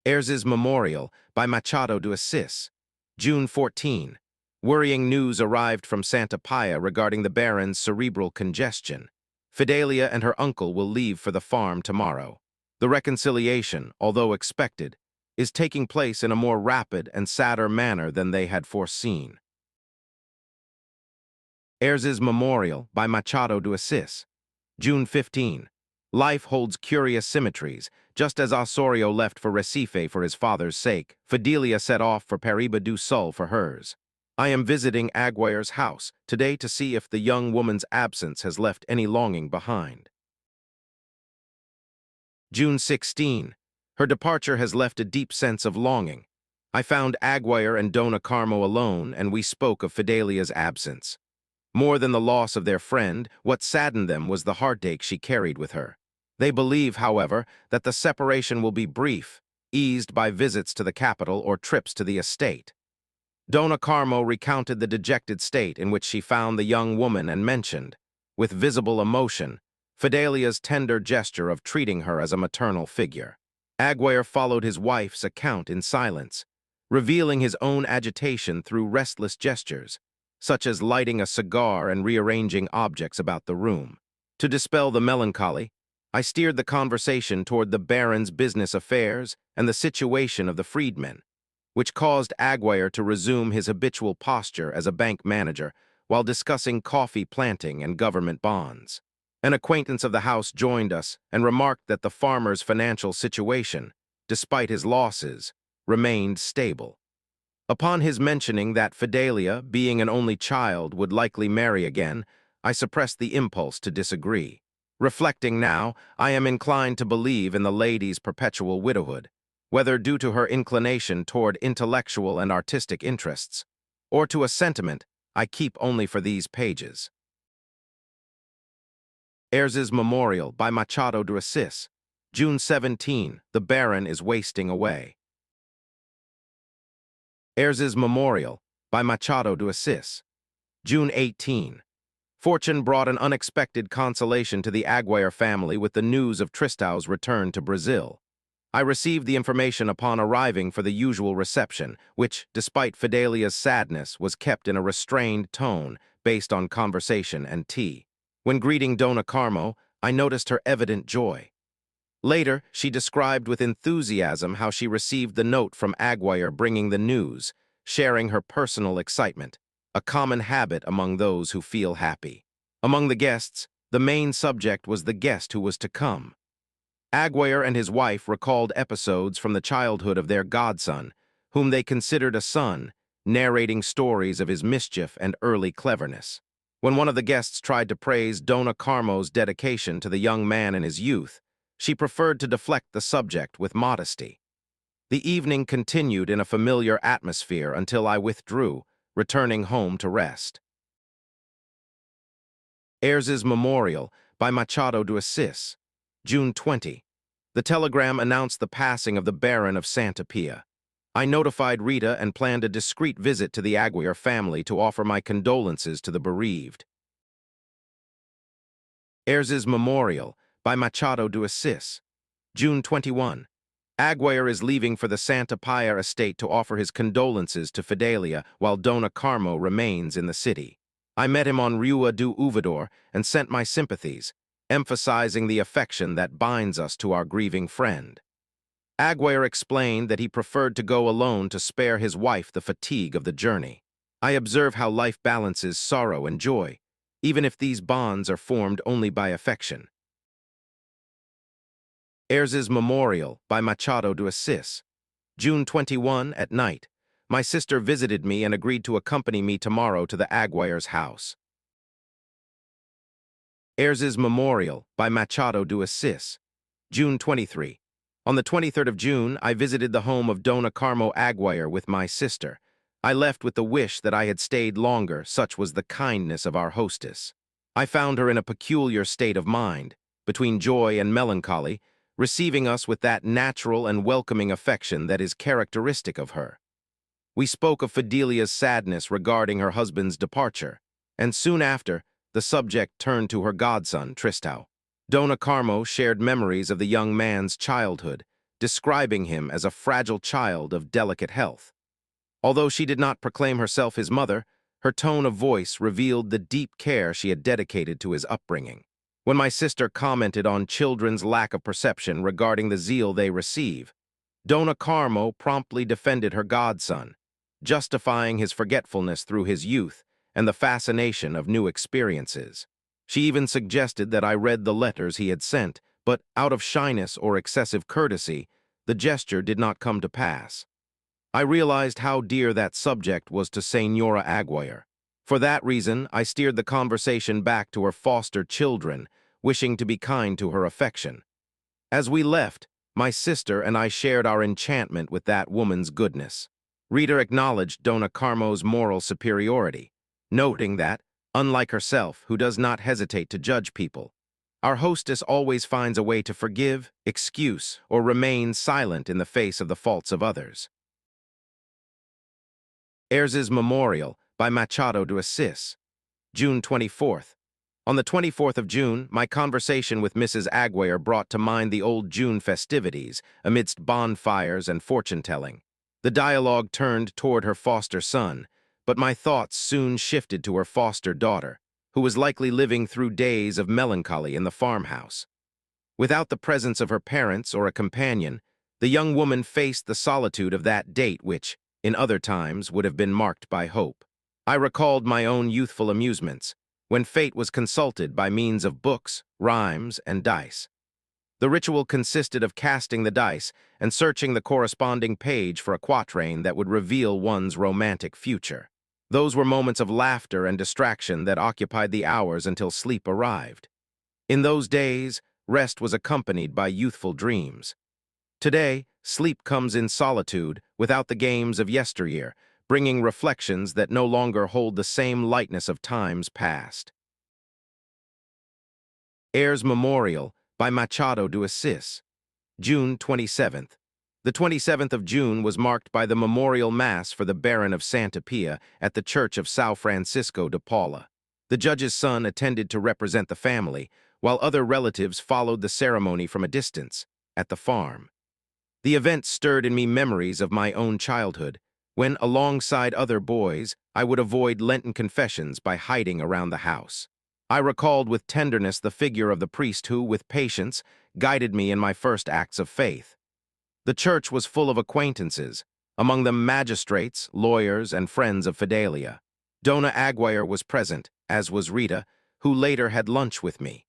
Speaker 1: Ayres's Memorial by Machado de Assis, June 14. Worrying news arrived from Santa Pia regarding the Baron's cerebral congestion. Fidelia and her uncle will leave for the farm tomorrow. The reconciliation, although expected, is taking place in a more rapid and sadder manner than they had foreseen. Ayres's Memorial by Machado de Assis, June 15. Life holds curious symmetries. Just as Osorio left for Recife for his father's sake, Fidelia set off for Paraíba do Sul for hers. I am visiting Aguirre's house today to see if the young woman's absence has left any longing behind. June 16. Her departure has left a deep sense of longing. I found Aguirre and Dona Carmo alone, and we spoke of Fidelia's absence. More than the loss of their friend, what saddened them was the heartache she carried with her. They believe, however, that the separation will be brief, eased by visits to the capital or trips to the estate. Dona Carmo recounted the dejected state in which she found the young woman and mentioned, with visible emotion, Fidelia's tender gesture of treating her as a maternal figure. Aguirre followed his wife's account in silence, revealing his own agitation through restless gestures, such as lighting a cigar and rearranging objects about the room. To dispel the melancholy, I steered the conversation toward the Baron's business affairs and the situation of the freedmen, which caused Aguirre to resume his habitual posture as a bank manager while discussing coffee planting and government bonds. An acquaintance of the house joined us and remarked that the farmer's financial situation, despite his losses, remained stable. Upon his mentioning that Fidelia, being an only child, would likely marry again, I suppressed the impulse to disagree. Reflecting now, I am inclined to believe in the lady's perpetual widowhood, whether due to her inclination toward intellectual and artistic interests, or to a sentiment I keep only for these pages. Ayres's Memorial by Machado de Assis, June 17. The Baron is wasting away. Ayres's Memorial by Machado de Assis, June 18. Fortune brought an unexpected consolation to the Aguirre family with the news of Tristão's return to Brazil. I received the information upon arriving for the usual reception, which, despite Fidelia's sadness, was kept in a restrained tone based on conversation and tea. When greeting Dona Carmo, I noticed her evident joy. Later, she described with enthusiasm how she received the note from Aguirre bringing the news, sharing her personal excitement, a common habit among those who feel happy. Among the guests, the main subject was the guest who was to come. Aguirre and his wife recalled episodes from the childhood of their godson, whom they considered a son, narrating stories of his mischief and early cleverness. When one of the guests tried to praise Dona Carmo's dedication to the young man in his youth, she preferred to deflect the subject with modesty. The evening continued in a familiar atmosphere until I withdrew, returning home to rest. Ayres's Memorial by Machado de Assis, June 20. The telegram announced the passing of the Baron of Santa Pia. I notified Rita and planned a discreet visit to the Aguirre family to offer my condolences to the bereaved. Ayres's Memorial by Machado de Assis, June 21. Aguirre is leaving for the Santa Pia estate to offer his condolences to Fidelia while Dona Carmo remains in the city. I met him on Rua do Ouvidor and sent my sympathies, emphasizing the affection that binds us to our grieving friend. Aguirre explained that he preferred to go alone to spare his wife the fatigue of the journey. I observe how life balances sorrow and joy, even if these bonds are formed only by affection. Ayres's Memorial by Machado de Assis, June 21 at night. My sister visited me and agreed to accompany me tomorrow to the Aguirre's house. Ayres's Memorial by Machado de Assis, June 23. On the 23rd of June, I visited the home of Dona Carmo Aguirre with my sister. I left with the wish that I had stayed longer, such was the kindness of our hostess. I found her in a peculiar state of mind, between joy and melancholy, receiving us with that natural and welcoming affection that is characteristic of her. We spoke of Fidelia's sadness regarding her husband's departure, and soon after, the subject turned to her godson, Tristão. Dona Carmo shared memories of the young man's childhood, describing him as a fragile child of delicate health. Although she did not proclaim herself his mother, her tone of voice revealed the deep care she had dedicated to his upbringing. When my sister commented on children's lack of perception regarding the zeal they receive, Dona Carmo promptly defended her godson, justifying his forgetfulness through his youth and the fascination of new experiences. She even suggested that I read the letters he had sent, but out of shyness or excessive courtesy, the gesture did not come to pass. I realized how dear that subject was to Señora Aguirre. For that reason, I steered the conversation back to her foster children, wishing to be kind to her affection. As we left, my sister and I shared our enchantment with that woman's goodness. Rita acknowledged Dona Carmo's moral superiority, noting that, unlike herself, who does not hesitate to judge people, our hostess always finds a way to forgive, excuse, or remain silent in the face of the faults of others. Ayres's Memorial by Machado de Assis, June 24th. On the 24th of June, my conversation with Mrs. Aguirre brought to mind the old June festivities amidst bonfires and fortune-telling. The dialogue turned toward her foster son, but my thoughts soon shifted to her foster daughter, who was likely living through days of melancholy in the farmhouse. Without the presence of her parents or a companion, the young woman faced the solitude of that date which, in other times, would have been marked by hope. I recalled my own youthful amusements, when fate was consulted by means of books, rhymes, and dice. The ritual consisted of casting the dice and searching the corresponding page for a quatrain that would reveal one's romantic future. Those were moments of laughter and distraction that occupied the hours until sleep arrived. In those days, rest was accompanied by youthful dreams. Today, sleep comes in solitude without the games of yesteryear, bringing reflections that no longer hold the same lightness of times past. Ayres's Memorial by Machado de Assis, June 27th. The 27th of June was marked by the memorial mass for the Baron of Santa Pia at the Church of São Francisco de Paula. The judge's son attended to represent the family, while other relatives followed the ceremony from a distance, at the farm. The event stirred in me memories of my own childhood, when, alongside other boys, I would avoid Lenten confessions by hiding around the house. I recalled with tenderness the figure of the priest who, with patience, guided me in my first acts of faith. The church was full of acquaintances, among them magistrates, lawyers, and friends of Fidelia. Dona Aguirre was present, as was Rita, who later had lunch with me.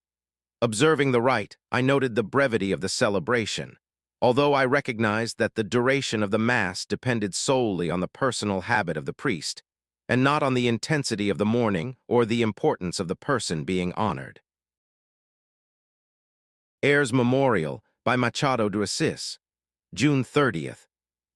Speaker 1: Observing the rite, I noted the brevity of the celebration, although I recognized that the duration of the Mass depended solely on the personal habit of the priest, and not on the intensity of the mourning or the importance of the person being honored. Ayres's Memorial by Machado de Assis, June 30th.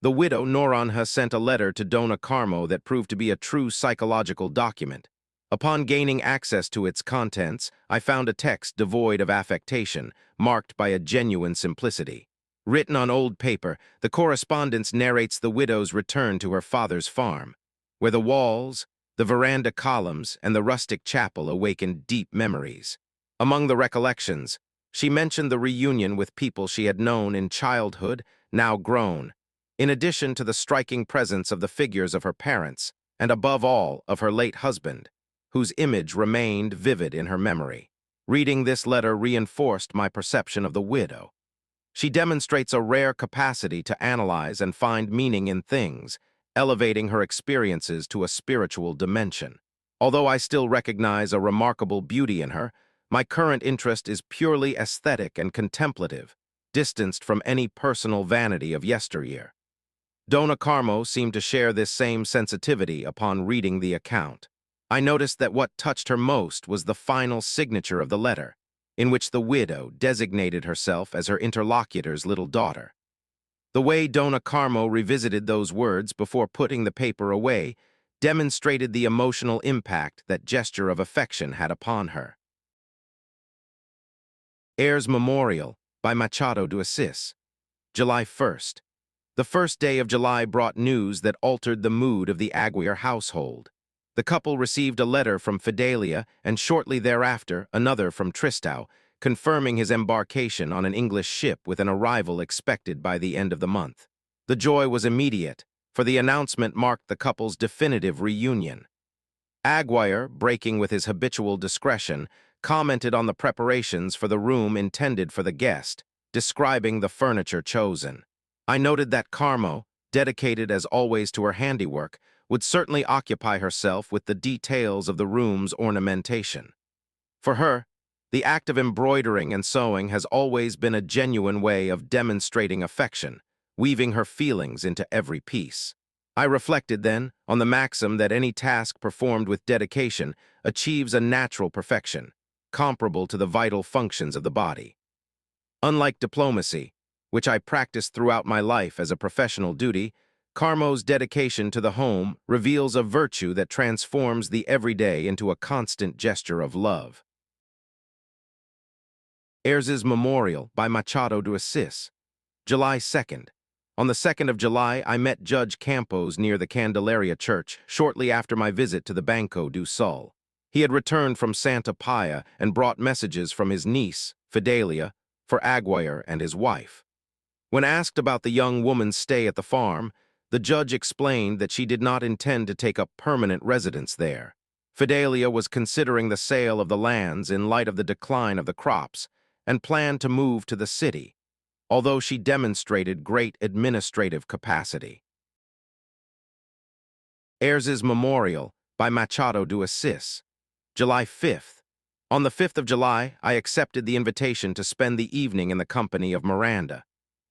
Speaker 1: The widow Noronha sent a letter to Dona Carmo that proved to be a true psychological document. Upon gaining access to its contents, I found a text devoid of affectation, marked by a genuine simplicity. Written on old paper, the correspondence narrates the widow's return to her father's farm, where the walls, the veranda columns, and the rustic chapel awakened deep memories. Among the recollections, she mentioned the reunion with people she had known in childhood, now grown, in addition to the striking presence of the figures of her parents, and above all, of her late husband, whose image remained vivid in her memory. Reading this letter reinforced my perception of the widow. She demonstrates a rare capacity to analyze and find meaning in things, elevating her experiences to a spiritual dimension. Although I still recognize a remarkable beauty in her, my current interest is purely aesthetic and contemplative, distanced from any personal vanity of yesteryear. Dona Carmo seemed to share this same sensitivity upon reading the account. I noticed that what touched her most was the final signature of the letter, in which the widow designated herself as her interlocutor's little daughter. The way Dona Carmo revisited those words before putting the paper away demonstrated the emotional impact that gesture of affection had upon her. Ayres's Memorial by Machado de Assis, July 1st. The first day of July brought news that altered the mood of the Aguirre household. The couple received a letter from Fidelia and shortly thereafter another from Tristão, confirming his embarkation on an English ship with an arrival expected by the end of the month. The joy was immediate, for the announcement marked the couple's definitive reunion. Aguirre, breaking with his habitual discretion, commented on the preparations for the room intended for the guest, describing the furniture chosen. I noted that Carmo, dedicated as always to her handiwork, would certainly occupy herself with the details of the room's ornamentation. For her, the act of embroidering and sewing has always been a genuine way of demonstrating affection, weaving her feelings into every piece. I reflected then on the maxim that any task performed with dedication achieves a natural perfection, comparable to the vital functions of the body. Unlike diplomacy, which I practiced throughout my life as a professional duty, Carmo's dedication to the home reveals a virtue that transforms the everyday into a constant gesture of love. Ayres's Memorial by Machado de Assis, July 2nd. On the 2nd of July, I met Judge Campos near the Candelaria Church shortly after my visit to the Banco do Sol. He had returned from Santa Paia and brought messages from his niece, Fidelia, for Aguirre and his wife. When asked about the young woman's stay at the farm, the judge explained that she did not intend to take up permanent residence there. Fidelia was considering the sale of the lands in light of the decline of the crops and planned to move to the city, although she demonstrated great administrative capacity. Ayres's Memorial by Machado de Assis, July 5th. On the 5th of July, I accepted the invitation to spend the evening in the company of Miranda.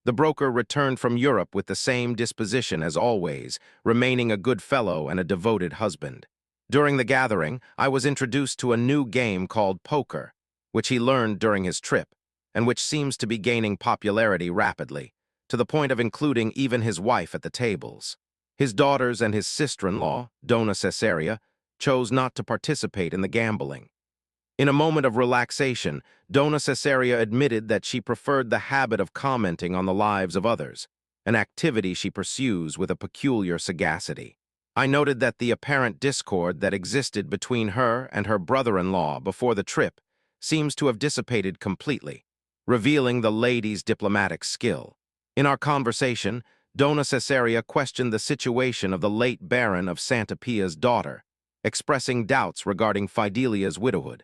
Speaker 1: The broker returned from Europe with the same disposition as always, remaining a good fellow and a devoted husband. During the gathering, I was introduced to a new game called poker, which he learned during his trip, and which seems to be gaining popularity rapidly, to the point of including even his wife at the tables. His daughters and his sister-in-law, Dona Cesaria, chose not to participate in the gambling. In a moment of relaxation, Dona Cesaria admitted that she preferred the habit of commenting on the lives of others, an activity she pursues with a peculiar sagacity. I noted that the apparent discord that existed between her and her brother-in-law before the trip seems to have dissipated completely, revealing the lady's diplomatic skill. In our conversation, Dona Cesaria questioned the situation of the late Baron of Santa Pia's daughter, expressing doubts regarding Fidelia's widowhood.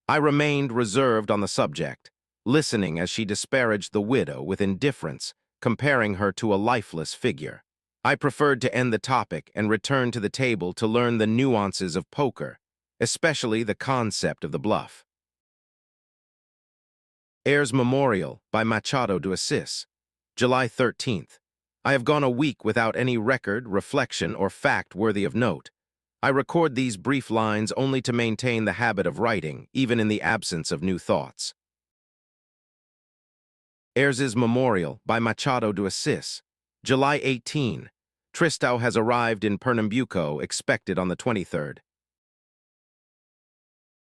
Speaker 1: I remained reserved on the subject, listening as she disparaged the widow with indifference, comparing her to a lifeless figure. I preferred to end the topic and return to the table to learn the nuances of poker, especially the concept of the bluff. Ayres's Memorial by Machado de Assis, July 13th. I have gone a week without any record, reflection, or fact worthy of note. I record these brief lines only to maintain the habit of writing, even in the absence of new thoughts. Ayres's Memorial by Machado de Assis, July 18. Tristão has arrived in Pernambuco, expected on the 23rd.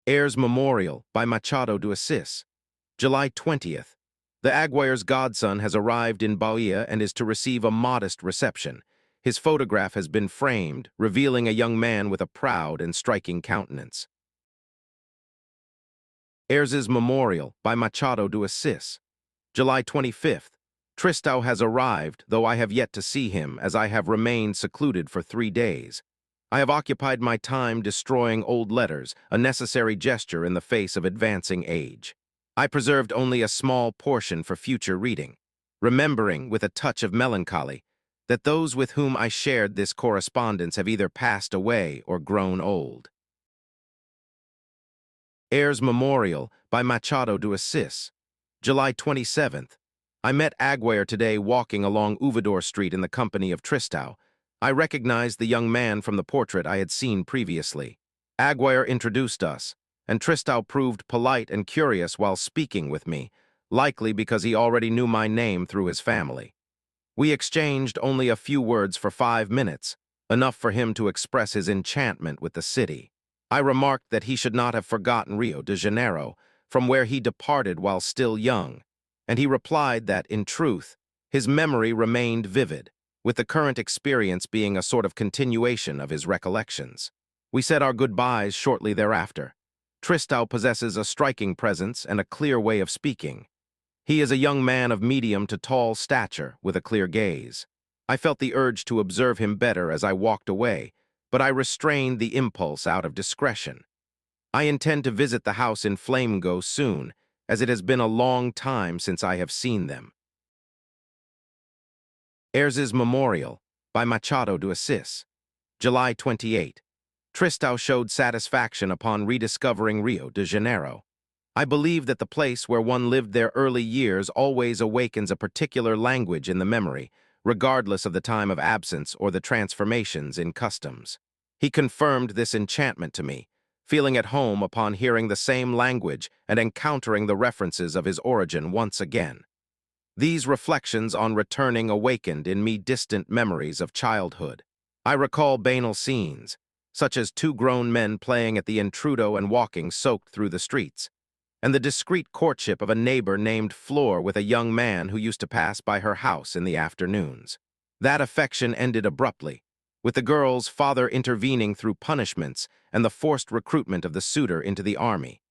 Speaker 1: Ayres's Memorial by Machado de Assis, July 20th. The Aguirre's godson has arrived in Bahia and is to receive a modest reception. His photograph has been framed, revealing a young man with a proud and striking countenance. Ayres's Memorial by Machado de Assis, July 25th. Tristão has arrived, though I have yet to see him, as I have remained secluded for 3 days. I have occupied my time destroying old letters, a necessary gesture in the face of advancing age. I preserved only a small portion for future reading, remembering, with a touch of melancholy, that those with whom I shared this correspondence have either passed away or grown old. Ayres's Memorial by Machado de Assis, July 27th. I met Aguirre today walking along Ouvidor Street in the company of Tristão. I recognized the young man from the portrait I had seen previously. Aguirre introduced us, and Tristão proved polite and curious while speaking with me, likely because he already knew my name through his family. We exchanged only a few words for 5 minutes, enough for him to express his enchantment with the city. I remarked that he should not have forgotten Rio de Janeiro, from where he departed while still young, and he replied that, in truth, his memory remained vivid, with the current experience being a sort of continuation of his recollections. We said our goodbyes shortly thereafter. Tristão possesses a striking presence and a clear way of speaking. He is a young man of medium to tall stature with a clear gaze. I felt the urge to observe him better as I walked away, but I restrained the impulse out of discretion. I intend to visit the house in Flamengo soon, as it has been a long time since I have seen them. Ayres's Memorial by Machado de Assis, July 28. Tristão showed satisfaction upon rediscovering Rio de Janeiro. I believe that the place where one lived their early years always awakens a particular language in the memory, regardless of the time of absence or the transformations in customs. He confirmed this enchantment to me, feeling at home upon hearing the same language and encountering the references of his origin once again. These reflections on returning awakened in me distant memories of childhood. I recall banal scenes, such as two grown men playing at the intrudo and walking soaked through the streets, and the discreet courtship of a neighbor named Flor with a young man who used to pass by her house in the afternoons. That affection ended abruptly, with the girl's father intervening through punishments and the forced recruitment of the suitor into the army.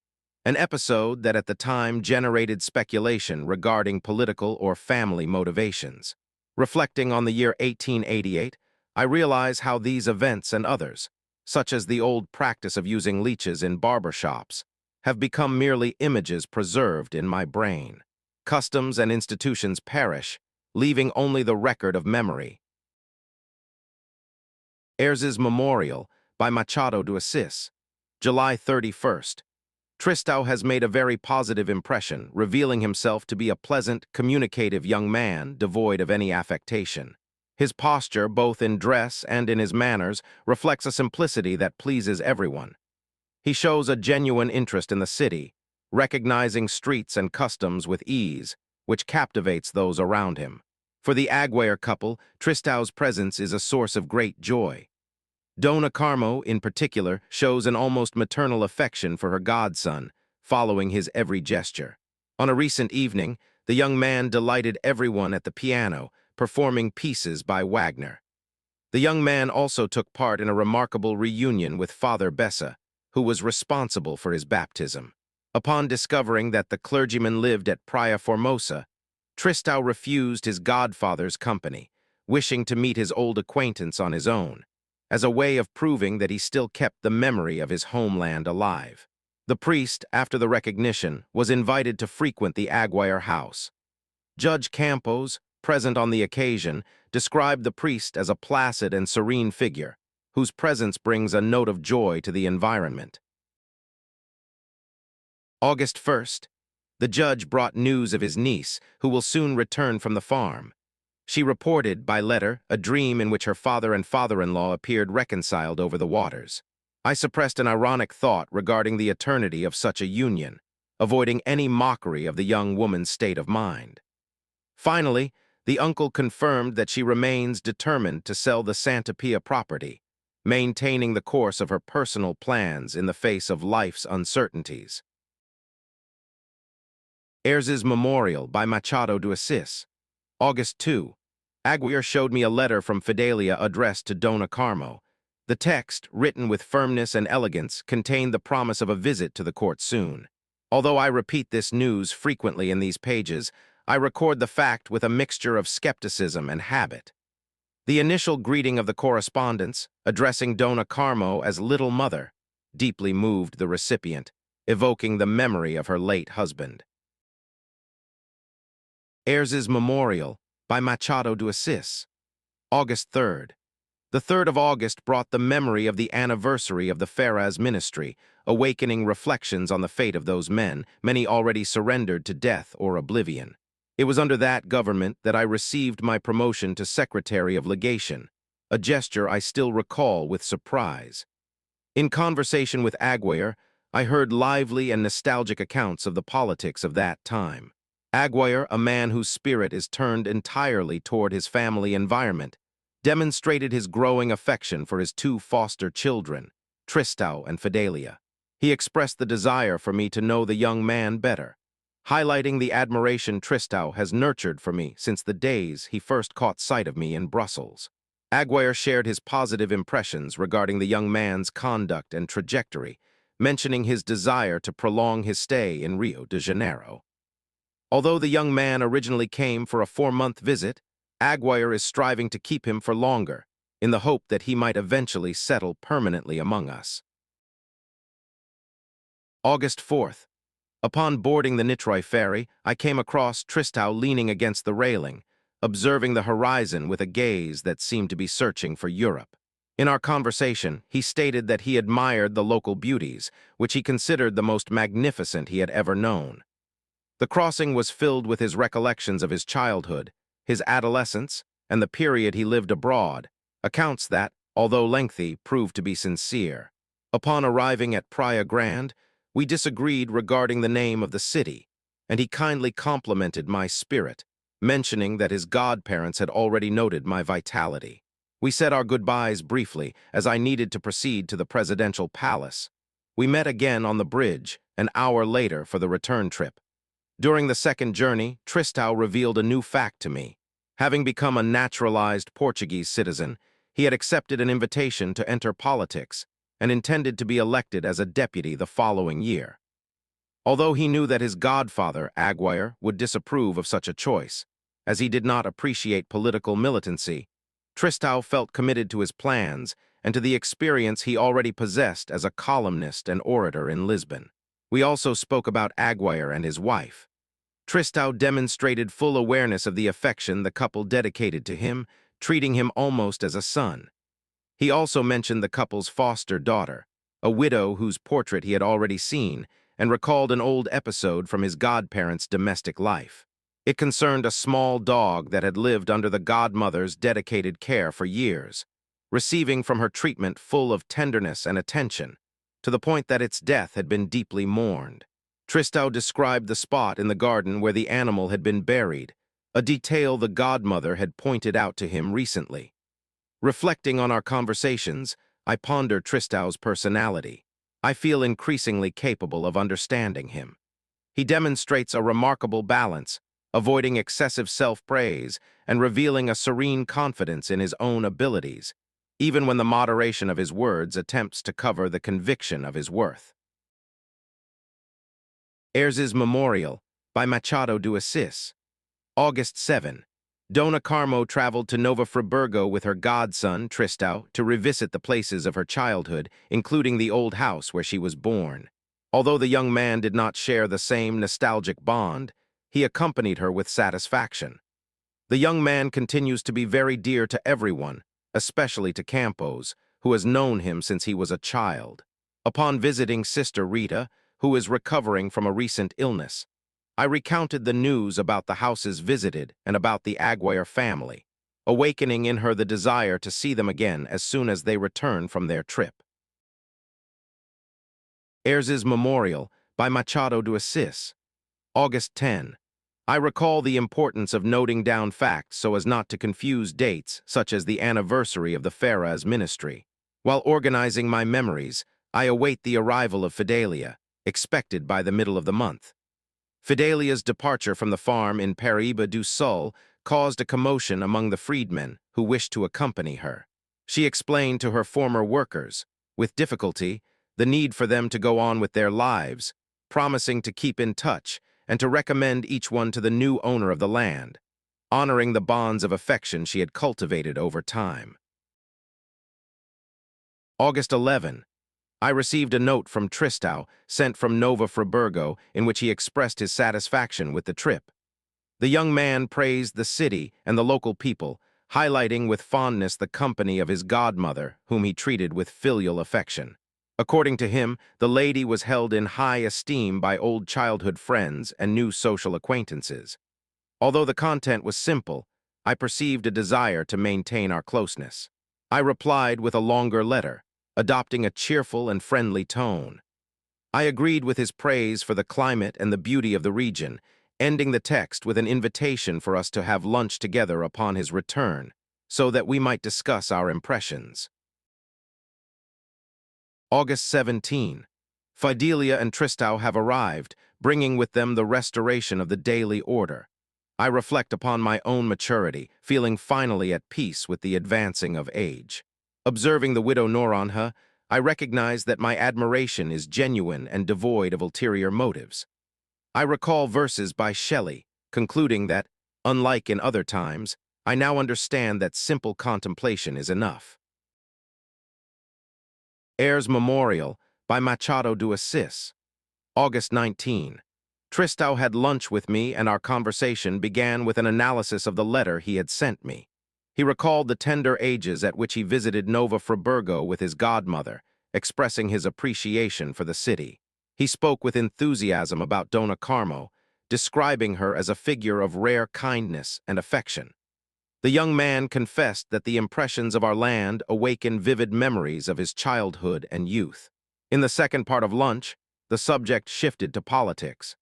Speaker 1: An episode that at the time generated speculation regarding political or family motivations. Reflecting on the year 1888, I realize how these events and others, such as the old practice of using leeches in barber shops, have become merely images preserved in my brain. Customs and institutions perish, leaving only the record of memory. Ayres's Memorial by Machado de Assis, July 31st. Tristão has made a very positive impression, revealing himself to be a pleasant, communicative young man devoid of any affectation. His posture, both in dress and in his manners, reflects a simplicity that pleases everyone. He shows a genuine interest in the city, recognizing streets and customs with ease, which captivates those around him. For the Aguirre couple, Tristão's presence is a source of great joy. Dona Carmo, in particular, shows an almost maternal affection for her godson, following his every gesture. On a recent evening, the young man delighted everyone at the piano, performing pieces by Wagner. The young man also took part in a remarkable reunion with Father Bessa, who was responsible for his baptism. Upon discovering that the clergyman lived at Praia Formosa, Tristão refused his godfather's company, wishing to meet his old acquaintance on his own, as a way of proving that he still kept the memory of his homeland alive. The priest, after the recognition, was invited to frequent the Aguirre house. Judge Campos, present on the occasion, described the priest as a placid and serene figure, whose presence brings a note of joy to the environment. August 1st. The judge brought news of his niece, who will soon return from the farm. She reported, by letter, a dream in which her father and father-in-law appeared reconciled over the waters. I suppressed an ironic thought regarding the eternity of such a union, avoiding any mockery of the young woman's state of mind. Finally, the uncle confirmed that she remains determined to sell the Santa Pia property, maintaining the course of her personal plans in the face of life's uncertainties. Ayres's Memorial by Machado de Assis, August 2. Aguirre showed me a letter from Fidelia addressed to Dona Carmo. The text, written with firmness and elegance, contained the promise of a visit to the court soon. Although I repeat this news frequently in these pages, I record the fact with a mixture of skepticism and habit. The initial greeting of the correspondence, addressing Dona Carmo as Little Mother, deeply moved the recipient, evoking the memory of her late husband. Ayres's Memorial by Machado de Assis, August 3rd. The 3rd of August brought the memory of the anniversary of the Ferraz ministry, awakening reflections on the fate of those men, many already surrendered to death or oblivion. It was under that government that I received my promotion to Secretary of Legation, a gesture I still recall with surprise. In conversation with Aguirre, I heard lively and nostalgic accounts of the politics of that time. Aguirre, a man whose spirit is turned entirely toward his family environment, demonstrated his growing affection for his two foster children, Tristão and Fidelia. He expressed the desire for me to know the young man better, highlighting the admiration Tristão has nurtured for me since the days he first caught sight of me in Brussels. Aguirre shared his positive impressions regarding the young man's conduct and trajectory, mentioning his desire to prolong his stay in Rio de Janeiro. Although the young man originally came for a 4-month visit, Aguirre is striving to keep him for longer, in the hope that he might eventually settle permanently among us. August 4th. Upon boarding the Nitroy ferry, I came across Tristão leaning against the railing, observing the horizon with a gaze that seemed to be searching for Europe. In our conversation, he stated that he admired the local beauties, which he considered the most magnificent he had ever known. The crossing was filled with his recollections of his childhood, his adolescence, and the period he lived abroad, accounts that, although lengthy, proved to be sincere. Upon arriving at Praia Grande, we disagreed regarding the name of the city, and he kindly complimented my spirit, mentioning that his godparents had already noted my vitality. We said our goodbyes briefly, as I needed to proceed to the presidential palace. We met again on the bridge, an hour later for the return trip. During the second journey, Tristão revealed a new fact to me. Having become a naturalized Portuguese citizen, he had accepted an invitation to enter politics and intended to be elected as a deputy the following year. Although he knew that his godfather, Aguirre, would disapprove of such a choice, as he did not appreciate political militancy, Tristão felt committed to his plans and to the experience he already possessed as a columnist and orator in Lisbon. We also spoke about Aguirre and his wife. Tristão demonstrated full awareness of the affection the couple dedicated to him, treating him almost as a son. He also mentioned the couple's foster daughter, a widow whose portrait he had already seen, and recalled an old episode from his godparents' domestic life. It concerned a small dog that had lived under the godmother's dedicated care for years, receiving from her treatment full of tenderness and attention, to the point that its death had been deeply mourned. Tristão described the spot in the garden where the animal had been buried, a detail the godmother had pointed out to him recently. Reflecting on our conversations, I ponder Tristão's personality. I feel increasingly capable of understanding him. He demonstrates a remarkable balance, avoiding excessive self-praise and revealing a serene confidence in his own abilities, even when the moderation of his words attempts to cover the conviction of his worth. Ayres's Memorial by Machado de Assis. August 7. Dona Carmo traveled to Nova Friburgo with her godson, Tristão, to revisit the places of her childhood, including the old house where she was born. Although the young man did not share the same nostalgic bond, he accompanied her with satisfaction. The young man continues to be very dear to everyone, especially to Campos, who has known him since he was a child. Upon visiting Sister Rita, who is recovering from a recent illness, I recounted the news about the houses visited and about the Aguirre family, awakening in her the desire to see them again as soon as they return from their trip. Ayres's Memorial by Machado de Assis. August 10. I recall the importance of noting down facts so as not to confuse dates, such as the anniversary of the Pharaoh's ministry. While organizing my memories, I await the arrival of Fidelia, expected by the middle of the month. Fidelia's departure from the farm in Paraíba do Sul caused a commotion among the freedmen who wished to accompany her. She explained to her former workers, with difficulty, the need for them to go on with their lives, promising to keep in touch and to recommend each one to the new owner of the land, honoring the bonds of affection she had cultivated over time. August 11. I received a note from Tristão, sent from Nova Friburgo, in which he expressed his satisfaction with the trip. The young man praised the city and the local people, highlighting with fondness the company of his godmother, whom he treated with filial affection. According to him, the lady was held in high esteem by old childhood friends and new social acquaintances. Although the content was simple, I perceived a desire to maintain our closeness. I replied with a longer letter, adopting a cheerful and friendly tone. I agreed with his praise for the climate and the beauty of the region, ending the text with an invitation for us to have lunch together upon his return, so that we might discuss our impressions. August 17. Fidelia and Tristão have arrived, bringing with them the restoration of the daily order. I reflect upon my own maturity, feeling finally at peace with the advancing of age. Observing the widow Noronha, I recognize that my admiration is genuine and devoid of ulterior motives. I recall verses by Shelley, concluding that, unlike in other times, I now understand that simple contemplation is enough. Heirs Memorial by Machado de Assis. August 19. Tristão had lunch with me and our conversation began with an analysis of the letter he had sent me. He recalled the tender ages at which he visited Nova Friburgo with his godmother, expressing his appreciation for the city. He spoke with enthusiasm about Dona Carmo, describing her as a figure of rare kindness and affection. The young man confessed that the impressions of our land awaken vivid memories of his childhood and youth. In the second part of lunch, the subject shifted to politics.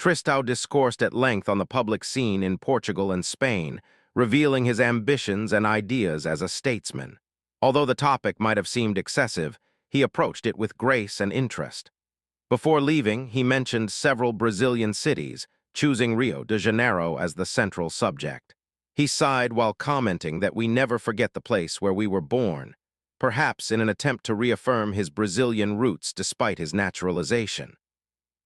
Speaker 1: Tristão discoursed at length on the public scene in Portugal and Spain, revealing his ambitions and ideas as a statesman. Although the topic might have seemed excessive, he approached it with grace and interest. Before leaving, he mentioned several Brazilian cities, choosing Rio de Janeiro as the central subject. He sighed while commenting that we never forget the place where we were born, perhaps in an attempt to reaffirm his Brazilian roots despite his naturalization.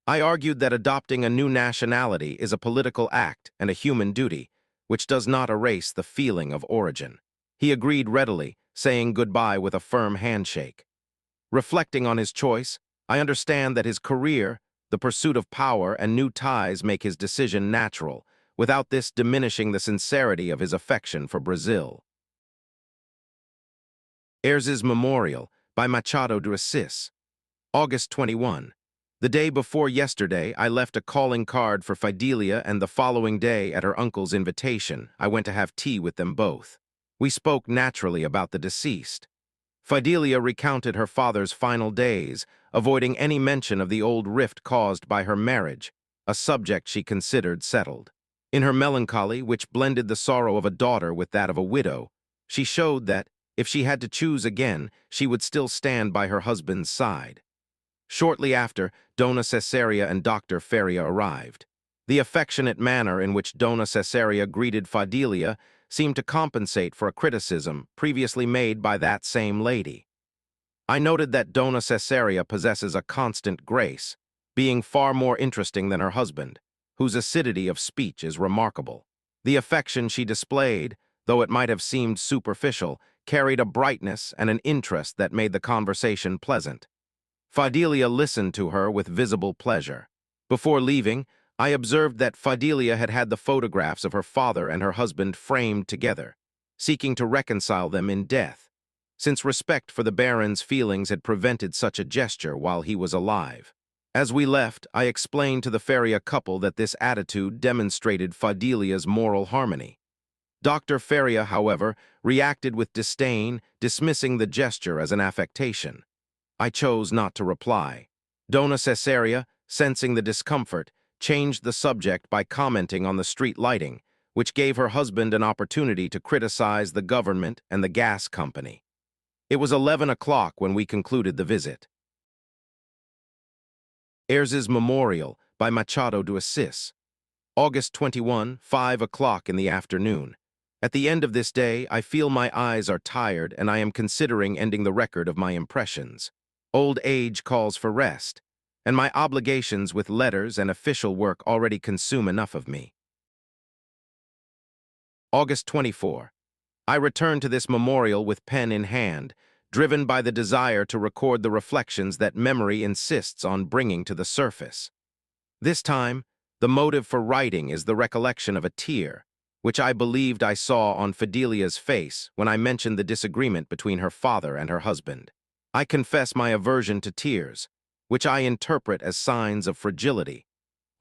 Speaker 1: I argued that adopting a new nationality is a political act and a human duty, which does not erase the feeling of origin. He agreed readily, saying goodbye with a firm handshake. Reflecting on his choice, I understand that his career, the pursuit of power, and new ties make his decision natural, without this diminishing the sincerity of his affection for Brazil. Heirs Memorial by Machado de Assis. August 21. The day before yesterday, I left a calling card for Fidelia, and the following day, at her uncle's invitation, I went to have tea with them both. We spoke naturally about the deceased. Fidelia recounted her father's final days, avoiding any mention of the old rift caused by her marriage, a subject she considered settled. In her melancholy, which blended the sorrow of a daughter with that of a widow, she showed that, if she had to choose again, she would still stand by her husband's side. Shortly after, Dona Cesaria and Dr. Feria arrived. The affectionate manner in which Dona Cesaria greeted Fidelia seemed to compensate for a criticism previously made by that same lady. I noted that Dona Cesaria possesses a constant grace, being far more interesting than her husband, whose acidity of speech is remarkable. The affection she displayed, though it might have seemed superficial, carried a brightness and an interest that made the conversation pleasant. Fidelia listened to her with visible pleasure. Before leaving, I observed that Fidelia had had the photographs of her father and her husband framed together, seeking to reconcile them in death, since respect for the Baron's feelings had prevented such a gesture while he was alive. As we left, I explained to the Feria couple that this attitude demonstrated Fidelia's moral harmony. Dr. Feria, however, reacted with disdain, dismissing the gesture as an affectation. I chose not to reply. Dona Cesaria, sensing the discomfort, changed the subject by commenting on the street lighting, which gave her husband an opportunity to criticize the government and the gas company. It was 11 o'clock when we concluded the visit. Heirs Memorial by Machado de Assis. August 21, 5 o'clock in the afternoon. At the end of this day, I feel my eyes are tired and I am considering ending the record of my impressions. Old age calls for rest, and my obligations with letters and official work already consume enough of me. August 24. I return to this memorial with pen in hand, driven by the desire to record the reflections that memory insists on bringing to the surface. This time, the motive for writing is the recollection of a tear, which I believed I saw on Fidelia's face when I mentioned the disagreement between her father and her husband. I confess my aversion to tears, which I interpret as signs of fragility,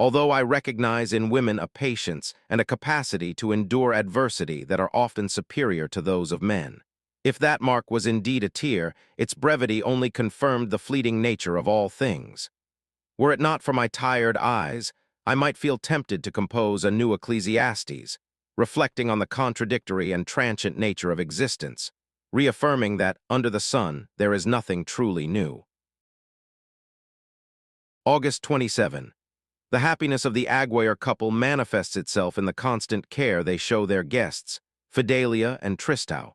Speaker 1: although I recognize in women a patience and a capacity to endure adversity that are often superior to those of men. If that mark was indeed a tear, its brevity only confirmed the fleeting nature of all things. Were it not for my tired eyes, I might feel tempted to compose a new Ecclesiastes, reflecting on the contradictory and transient nature of existence, reaffirming that, under the sun, there is nothing truly new. August 27. The happiness of the Aguirre couple manifests itself in the constant care they show their guests, Fidelia and Tristão.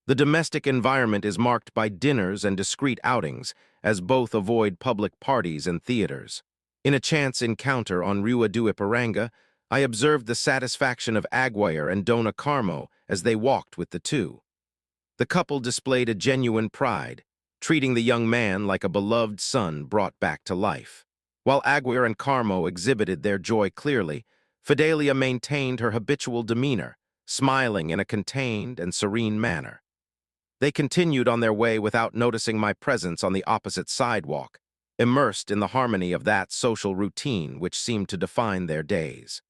Speaker 1: The domestic environment is marked by dinners and discreet outings, as both avoid public parties and theaters. In a chance encounter on Rua do Ipiranga, I observed the satisfaction of Aguirre and Dona Carmo as they walked with the two. The couple displayed a genuine pride, treating the young man like a beloved son brought back to life. While Aguirre and Carmo exhibited their joy clearly, Fidelia maintained her habitual demeanor, smiling in a contained and serene manner. They continued on their way without noticing my presence on the opposite sidewalk, immersed in the harmony of that social routine which seemed to define their days.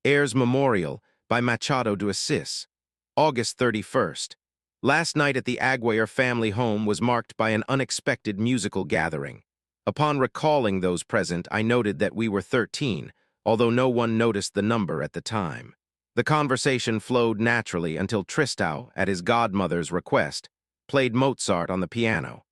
Speaker 1: Heirs Memorial by Machado de Assis, August 31st. Last night at the Aguirre family home was marked by an unexpected musical gathering. Upon recalling those present, I noted that we were 13, although no one noticed the number at the time. The conversation flowed naturally until Tristão, at his godmother's request, played Mozart on the piano.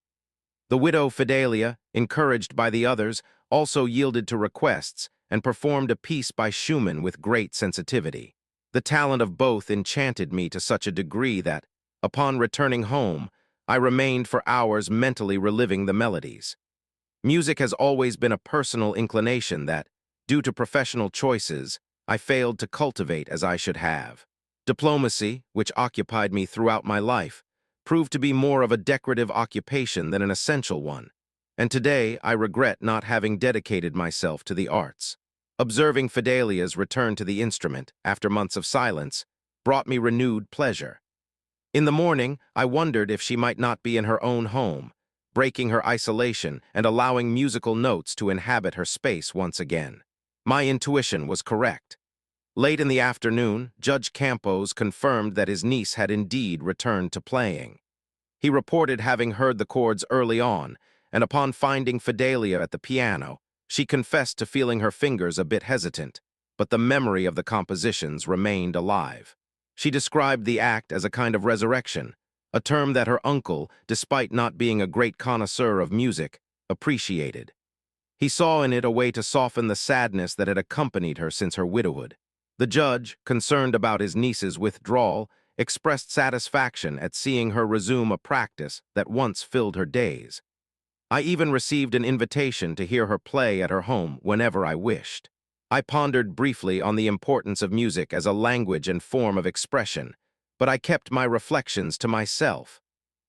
Speaker 1: The widow Fidelia, encouraged by the others, also yielded to requests and performed a piece by Schumann with great sensitivity. The talent of both enchanted me to such a degree that, upon returning home, I remained for hours mentally reliving the melodies. Music has always been a personal inclination that, due to professional choices, I failed to cultivate as I should have. Diplomacy, which occupied me throughout my life, proved to be more of a decorative occupation than an essential one, and today I regret not having dedicated myself to the arts. Observing Fidelia's return to the instrument, after months of silence, brought me renewed pleasure. In the morning, I wondered if she might not be in her own home, breaking her isolation and allowing musical notes to inhabit her space once again. My intuition was correct. Late in the afternoon, Judge Campos confirmed that his niece had indeed returned to playing. He reported having heard the chords early on, and upon finding Fidelia at the piano, she confessed to feeling her fingers a bit hesitant, but the memory of the compositions remained alive. She described the act as a kind of resurrection, a term that her uncle, despite not being a great connoisseur of music, appreciated. He saw in it a way to soften the sadness that had accompanied her since her widowhood. The judge, concerned about his niece's withdrawal, expressed satisfaction at seeing her resume a practice that once filled her days. I even received an invitation to hear her play at her home whenever I wished. I pondered briefly on the importance of music as a language and form of expression, but I kept my reflections to myself.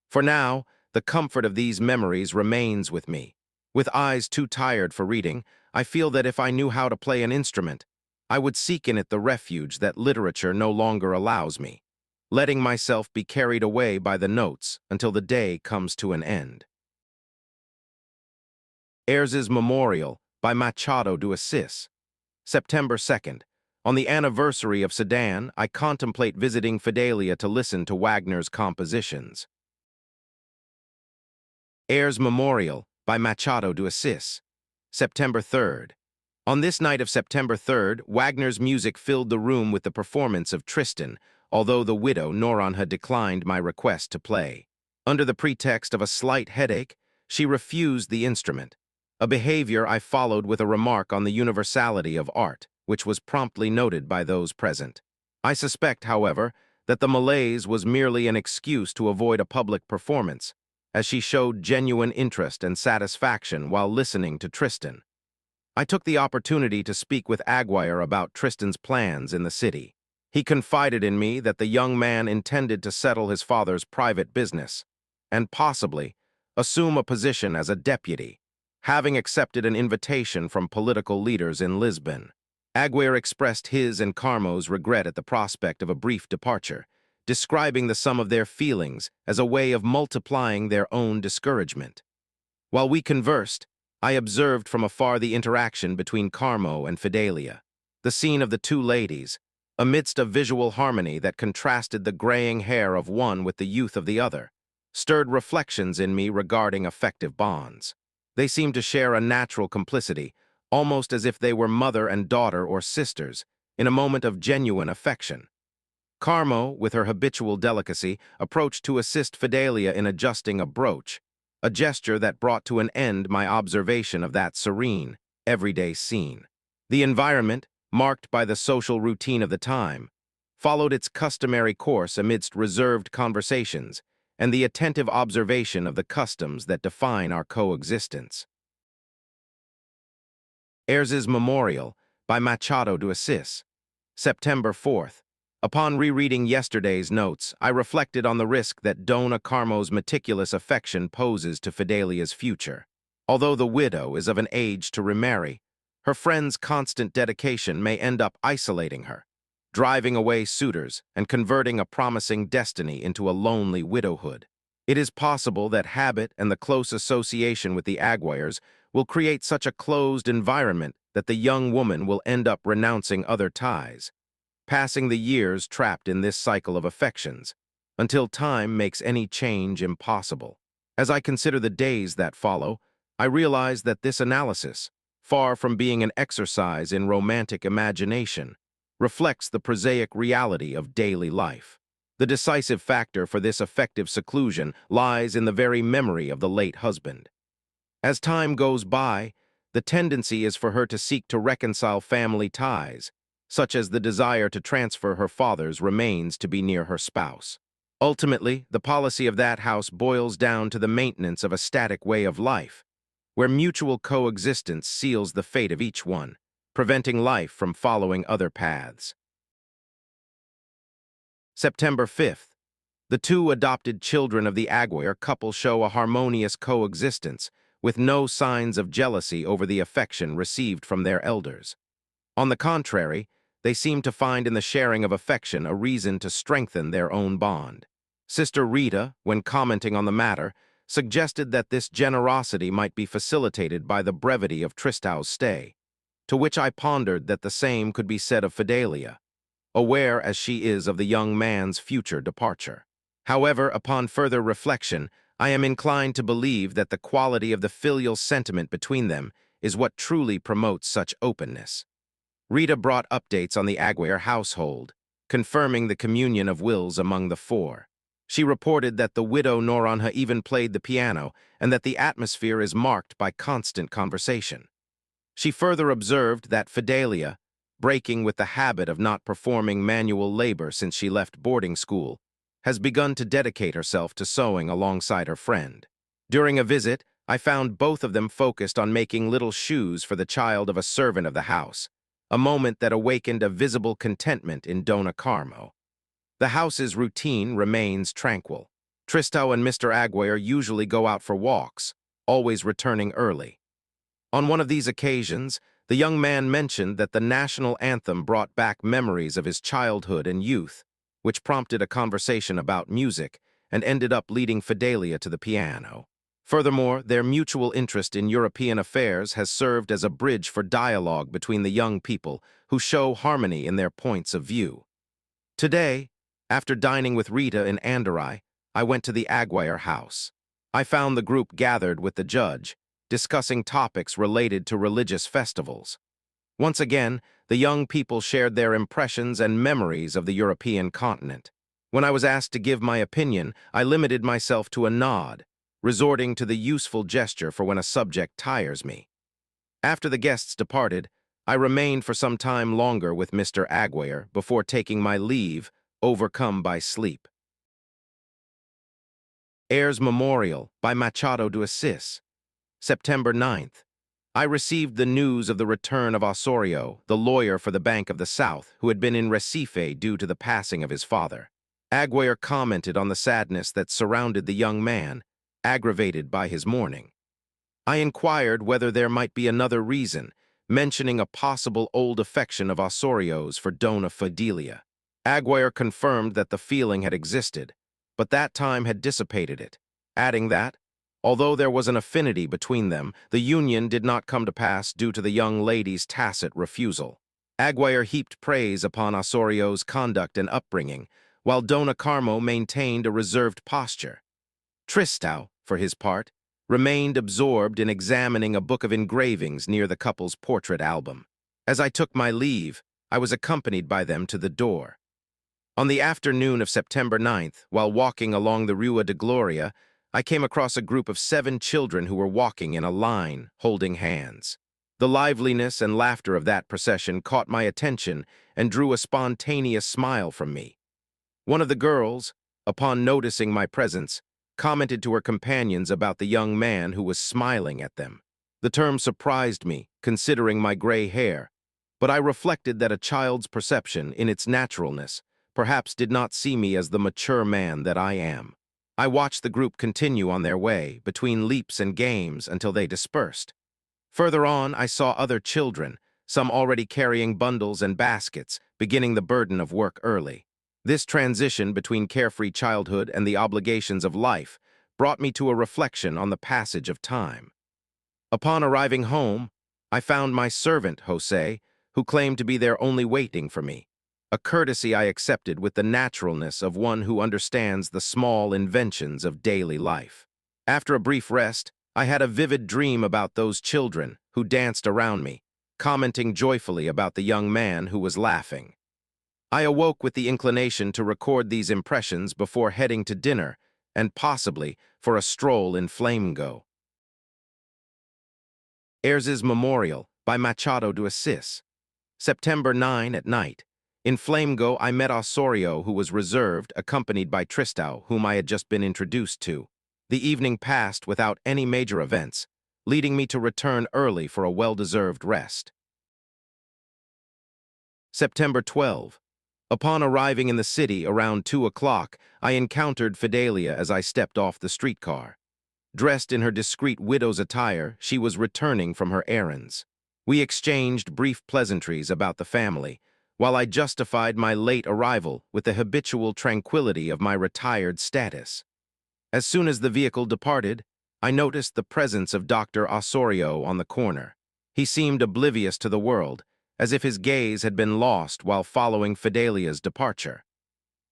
Speaker 1: For now, the comfort of these memories remains with me. With eyes too tired for reading, I feel that if I knew how to play an instrument, I would seek in it the refuge that literature no longer allows me, letting myself be carried away by the notes until the day comes to an end. Heirs Memorial by Machado de Assis, September 2nd. On the anniversary of Sedan, I contemplate visiting Fidelia to listen to Wagner's compositions. Heirs Memorial by Machado de Assis, September 3rd. On this night of September 3rd, Wagner's music filled the room with the performance of Tristan, although the widow Noron had declined my request to play. Under the pretext of a slight headache, she refused the instrument, a behavior I followed with a remark on the universality of art, which was promptly noted by those present. I suspect, however, that the malaise was merely an excuse to avoid a public performance, as she showed genuine interest and satisfaction while listening to Tristan. I took the opportunity to speak with Aguirre about Tristan's plans in the city. He confided in me that the young man intended to settle his father's private business, and possibly assume a position as a deputy, having accepted an invitation from political leaders in Lisbon. Aguirre expressed his and Carmo's regret at the prospect of a brief departure, describing the sum of their feelings as a way of multiplying their own discouragement. While we conversed, I observed from afar the interaction between Carmo and Fidelia. The scene of the two ladies, amidst a visual harmony that contrasted the graying hair of one with the youth of the other, stirred reflections in me regarding affective bonds. They seemed to share a natural complicity, almost as if they were mother and daughter or sisters, in a moment of genuine affection. Carmo, with her habitual delicacy, approached to assist Fidelia in adjusting a brooch, a gesture that brought to an end my observation of that serene, everyday scene. The environment, marked by the social routine of the time, followed its customary course amidst reserved conversations and the attentive observation of the customs that define our coexistence. Ayres's Memorial by Machado de Assis, September 4th. Upon rereading yesterday's notes, I reflected on the risk that Dona Carmo's meticulous affection poses to Fidelia's future. Although the widow is of an age to remarry, her friend's constant dedication may end up isolating her, driving away suitors and converting a promising destiny into a lonely widowhood. It is possible that habit and the close association with the Aguirres will create such a closed environment that the young woman will end up renouncing other ties, passing the years trapped in this cycle of affections, until time makes any change impossible. As I consider the days that follow, I realize that this analysis, far from being an exercise in romantic imagination, reflects the prosaic reality of daily life. The decisive factor for this effective seclusion lies in the very memory of the late husband. As time goes by, the tendency is for her to seek to reconcile family ties, such as the desire to transfer her father's remains to be near her spouse. Ultimately, the policy of that house boils down to the maintenance of a static way of life, where mutual coexistence seals the fate of each one, preventing life from following other paths. September 5th. The two adopted children of the Aguirre couple show a harmonious coexistence, with no signs of jealousy over the affection received from their elders. On the contrary, they seem to find in the sharing of affection a reason to strengthen their own bond. Sister Rita, when commenting on the matter, suggested that this generosity might be facilitated by the brevity of Tristão's stay, to which I pondered that the same could be said of Fidelia, aware as she is of the young man's future departure. However, upon further reflection, I am inclined to believe that the quality of the filial sentiment between them is what truly promotes such openness. Rita brought updates on the Aguirre household, confirming the communion of wills among the four. She reported that the widow Noronha even played the piano and that the atmosphere is marked by constant conversation. She further observed that Fidelia, breaking with the habit of not performing manual labor since she left boarding school, has begun to dedicate herself to sewing alongside her friend. During a visit, I found both of them focused on making little shoes for the child of a servant of the house, a moment that awakened a visible contentment in Dona Carmo. The house's routine remains tranquil. Tristão and Mr. Aguirre usually go out for walks, always returning early. On one of these occasions, the young man mentioned that the national anthem brought back memories of his childhood and youth, which prompted a conversation about music and ended up leading Fidelia to the piano. Furthermore, their mutual interest in European affairs has served as a bridge for dialogue between the young people who show harmony in their points of view. Today, after dining with Rita in Andorra, I went to the Aguirre house. I found the group gathered with the judge, discussing topics related to religious festivals. Once again, the young people shared their impressions and memories of the European continent. When I was asked to give my opinion, I limited myself to a nod, resorting to the useful gesture for when a subject tires me. After the guests departed, I remained for some time longer with Mr. Aguirre before taking my leave, overcome by sleep. Ayres's Memorial by Machado de Assis, September 9th. I received the news of the return of Osorio, the lawyer for the Bank of the South, who had been in Recife due to the passing of his father. Aguirre commented on the sadness that surrounded the young man, aggravated by his mourning. I inquired whether there might be another reason, mentioning a possible old affection of Osorio's for Dona Fidelia. Aguirre confirmed that the feeling had existed, but that time had dissipated it, adding that, although there was an affinity between them, the union did not come to pass due to the young lady's tacit refusal. Aguirre heaped praise upon Osorio's conduct and upbringing, while Dona Carmo maintained a reserved posture. Tristão, for his part, remained absorbed in examining a book of engravings near the couple's portrait album. As I took my leave, I was accompanied by them to the door. On the afternoon of September 9th, while walking along the Rua de Gloria, I came across a group of 7 children who were walking in a line, holding hands. The liveliness and laughter of that procession caught my attention and drew a spontaneous smile from me. One of the girls, upon noticing my presence, commented to her companions about the young man who was smiling at them. The term surprised me, considering my gray hair, but I reflected that a child's perception, in its naturalness, perhaps did not see me as the mature man that I am. I watched the group continue on their way, between leaps and games, until they dispersed. Further on, I saw other children, some already carrying bundles and baskets, beginning the burden of work early. This transition between carefree childhood and the obligations of life brought me to a reflection on the passage of time. Upon arriving home, I found my servant, Jose, who claimed to be there only waiting for me, a courtesy I accepted with the naturalness of one who understands the small inventions of daily life. After a brief rest, I had a vivid dream about those children who danced around me, commenting joyfully about the young man who was laughing. I awoke with the inclination to record these impressions before heading to dinner and possibly for a stroll in Flamengo. Ayres's Memorial by Machado de Assis. September 9 at night. In Flamengo, I met Osorio, who was reserved, accompanied by Tristão, whom I had just been introduced to. The evening passed without any major events, leading me to return early for a well-deserved rest. September 12. Upon arriving in the city around 2 o'clock, I encountered Fidelia as I stepped off the streetcar. Dressed in her discreet widow's attire, she was returning from her errands. We exchanged brief pleasantries about the family, while I justified my late arrival with the habitual tranquility of my retired status. As soon as the vehicle departed, I noticed the presence of Dr. Osorio on the corner. He seemed oblivious to the world, as if his gaze had been lost while following Fidelia's departure.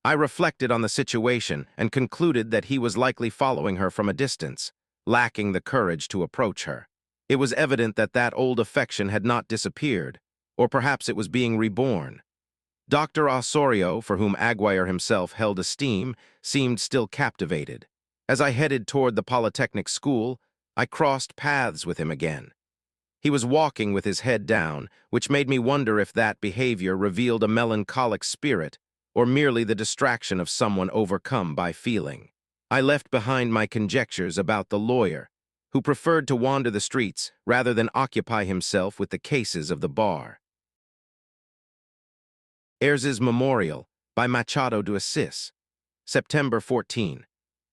Speaker 1: I reflected on the situation and concluded that he was likely following her from a distance, lacking the courage to approach her. It was evident that that old affection had not disappeared, or perhaps it was being reborn. Dr. Osorio, for whom Aguirre himself held esteem, seemed still captivated. As I headed toward the Polytechnic school, I crossed paths with him again. He was walking with his head down, which made me wonder if that behavior revealed a melancholic spirit or merely the distraction of someone overcome by feeling. I left behind my conjectures about the lawyer, who preferred to wander the streets rather than occupy himself with the cases of the bar. Ayres's Memorial by Machado de Assis. September 14.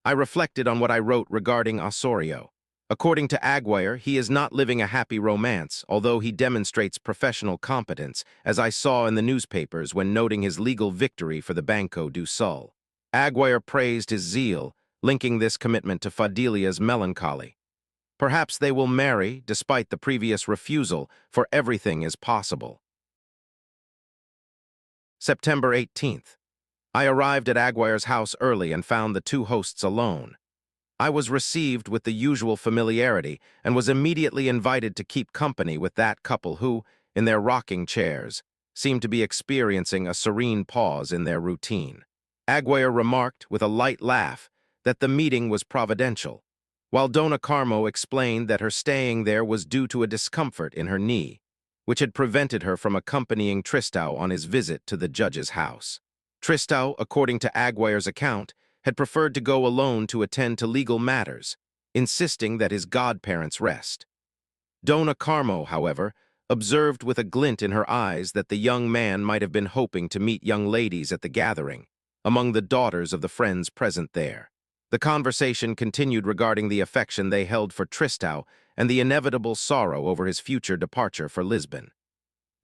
Speaker 1: I reflected on what I wrote regarding Osorio. According to Aguirre, he is not living a happy romance, although he demonstrates professional competence, as I saw in the newspapers when noting his legal victory for the Banco do Sul. Aguirre praised his zeal, linking this commitment to Fidelia's melancholy. Perhaps they will marry, despite the previous refusal, for everything is possible. September 18th. I arrived at Aguirre's house early and found the two hosts alone. I was received with the usual familiarity and was immediately invited to keep company with that couple who, in their rocking chairs, seemed to be experiencing a serene pause in their routine. Aguirre remarked, with a light laugh, that the meeting was providential, while Dona Carmo explained that her staying there was due to a discomfort in her knee, which had prevented her from accompanying Tristão on his visit to the judge's house. Tristão, according to Aguirre's account, had preferred to go alone to attend to legal matters, insisting that his godparents rest. Dona Carmo, however, observed with a glint in her eyes that the young man might have been hoping to meet young ladies at the gathering, among the daughters of the friends present there. The conversation continued regarding the affection they held for Tristão and the inevitable sorrow over his future departure for Lisbon.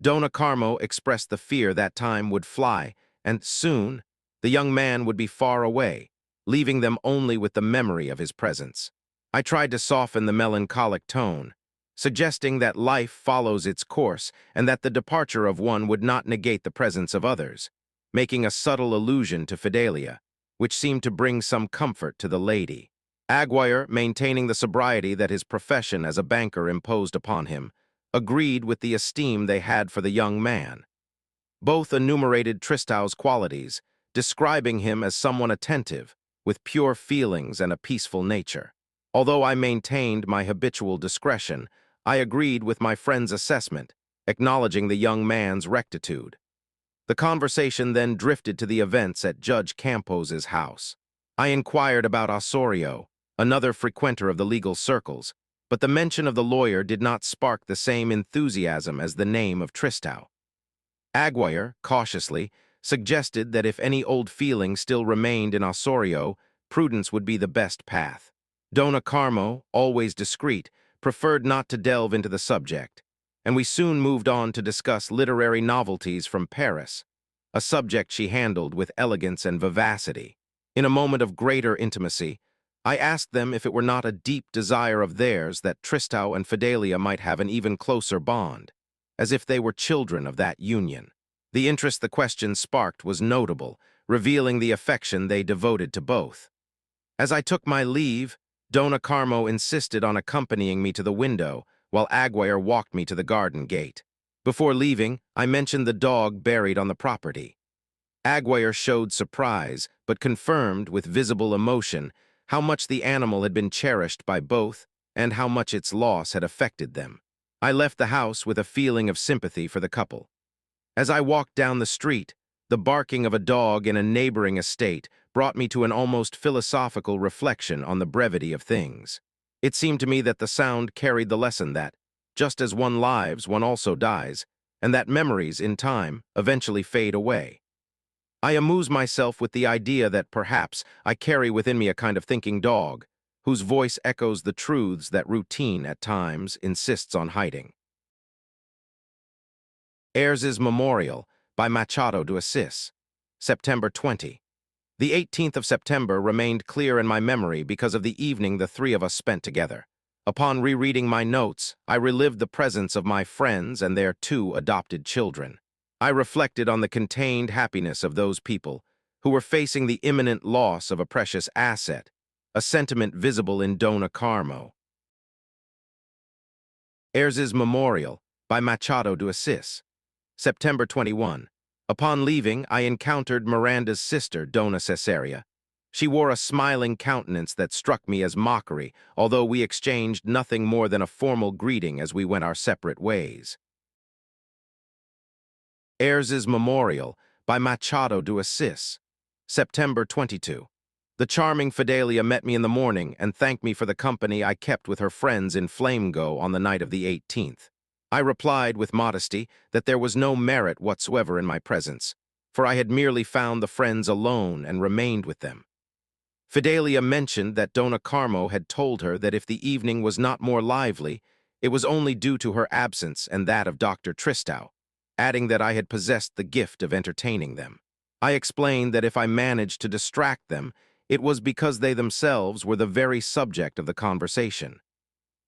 Speaker 1: Dona Carmo expressed the fear that time would fly, and soon the young man would be far away, leaving them only with the memory of his presence. I tried to soften the melancholic tone, suggesting that life follows its course and that the departure of one would not negate the presence of others, making a subtle allusion to Fidelia, which seemed to bring some comfort to the lady. Aguirre, maintaining the sobriety that his profession as a banker imposed upon him, agreed with the esteem they had for the young man. Both enumerated Tristão's qualities, describing him as someone attentive, with pure feelings and a peaceful nature. Although I maintained my habitual discretion, I agreed with my friend's assessment, acknowledging the young man's rectitude. The conversation then drifted to the events at Judge Campos's house. I inquired about Osorio, another frequenter of the legal circles, but the mention of the lawyer did not spark the same enthusiasm as the name of Tristão. Aguirre, cautiously, suggested that if any old feeling still remained in Osorio, prudence would be the best path. Dona Carmo, always discreet, preferred not to delve into the subject, and we soon moved on to discuss literary novelties from Paris, a subject she handled with elegance and vivacity. In a moment of greater intimacy, I asked them if it were not a deep desire of theirs that Tristão and Fidelia might have an even closer bond, as if they were children of that union. The interest the question sparked was notable, revealing the affection they devoted to both. As I took my leave, Dona Carmo insisted on accompanying me to the window, while Aguirre walked me to the garden gate. Before leaving, I mentioned the dog buried on the property. Aguirre showed surprise, but confirmed with visible emotion how much the animal had been cherished by both and how much its loss had affected them. I left the house with a feeling of sympathy for the couple. As I walked down the street, the barking of a dog in a neighboring estate brought me to an almost philosophical reflection on the brevity of things. It seemed to me that the sound carried the lesson that, just as one lives, one also dies, and that memories, in time, eventually fade away. I amuse myself with the idea that perhaps I carry within me a kind of thinking dog, whose voice echoes the truths that routine, at times, insists on hiding. Ayres's Memorial by Machado de Assis, September 20. The 18th of September remained clear in my memory because of the evening the three of us spent together. Upon rereading my notes, I relived the presence of my friends and their 2 adopted children. I reflected on the contained happiness of those people who were facing the imminent loss of a precious asset, a sentiment visible in Dona Carmo. Ayres's Memorial by Machado de Assis, September 21. Upon leaving, I encountered Miranda's sister, Dona Cesaria. She wore a smiling countenance that struck me as mockery, although we exchanged nothing more than a formal greeting as we went our separate ways. Ayres's Memorial by Machado de Assis, September 22. The charming Fidelia met me in the morning and thanked me for the company I kept with her friends in Flamengo on the night of the 18th. I replied with modesty that there was no merit whatsoever in my presence, for I had merely found the friends alone and remained with them. Fidelia mentioned that Dona Carmo had told her that if the evening was not more lively, it was only due to her absence and that of Dr. Tristão, adding that I had possessed the gift of entertaining them. I explained that if I managed to distract them, it was because they themselves were the very subject of the conversation.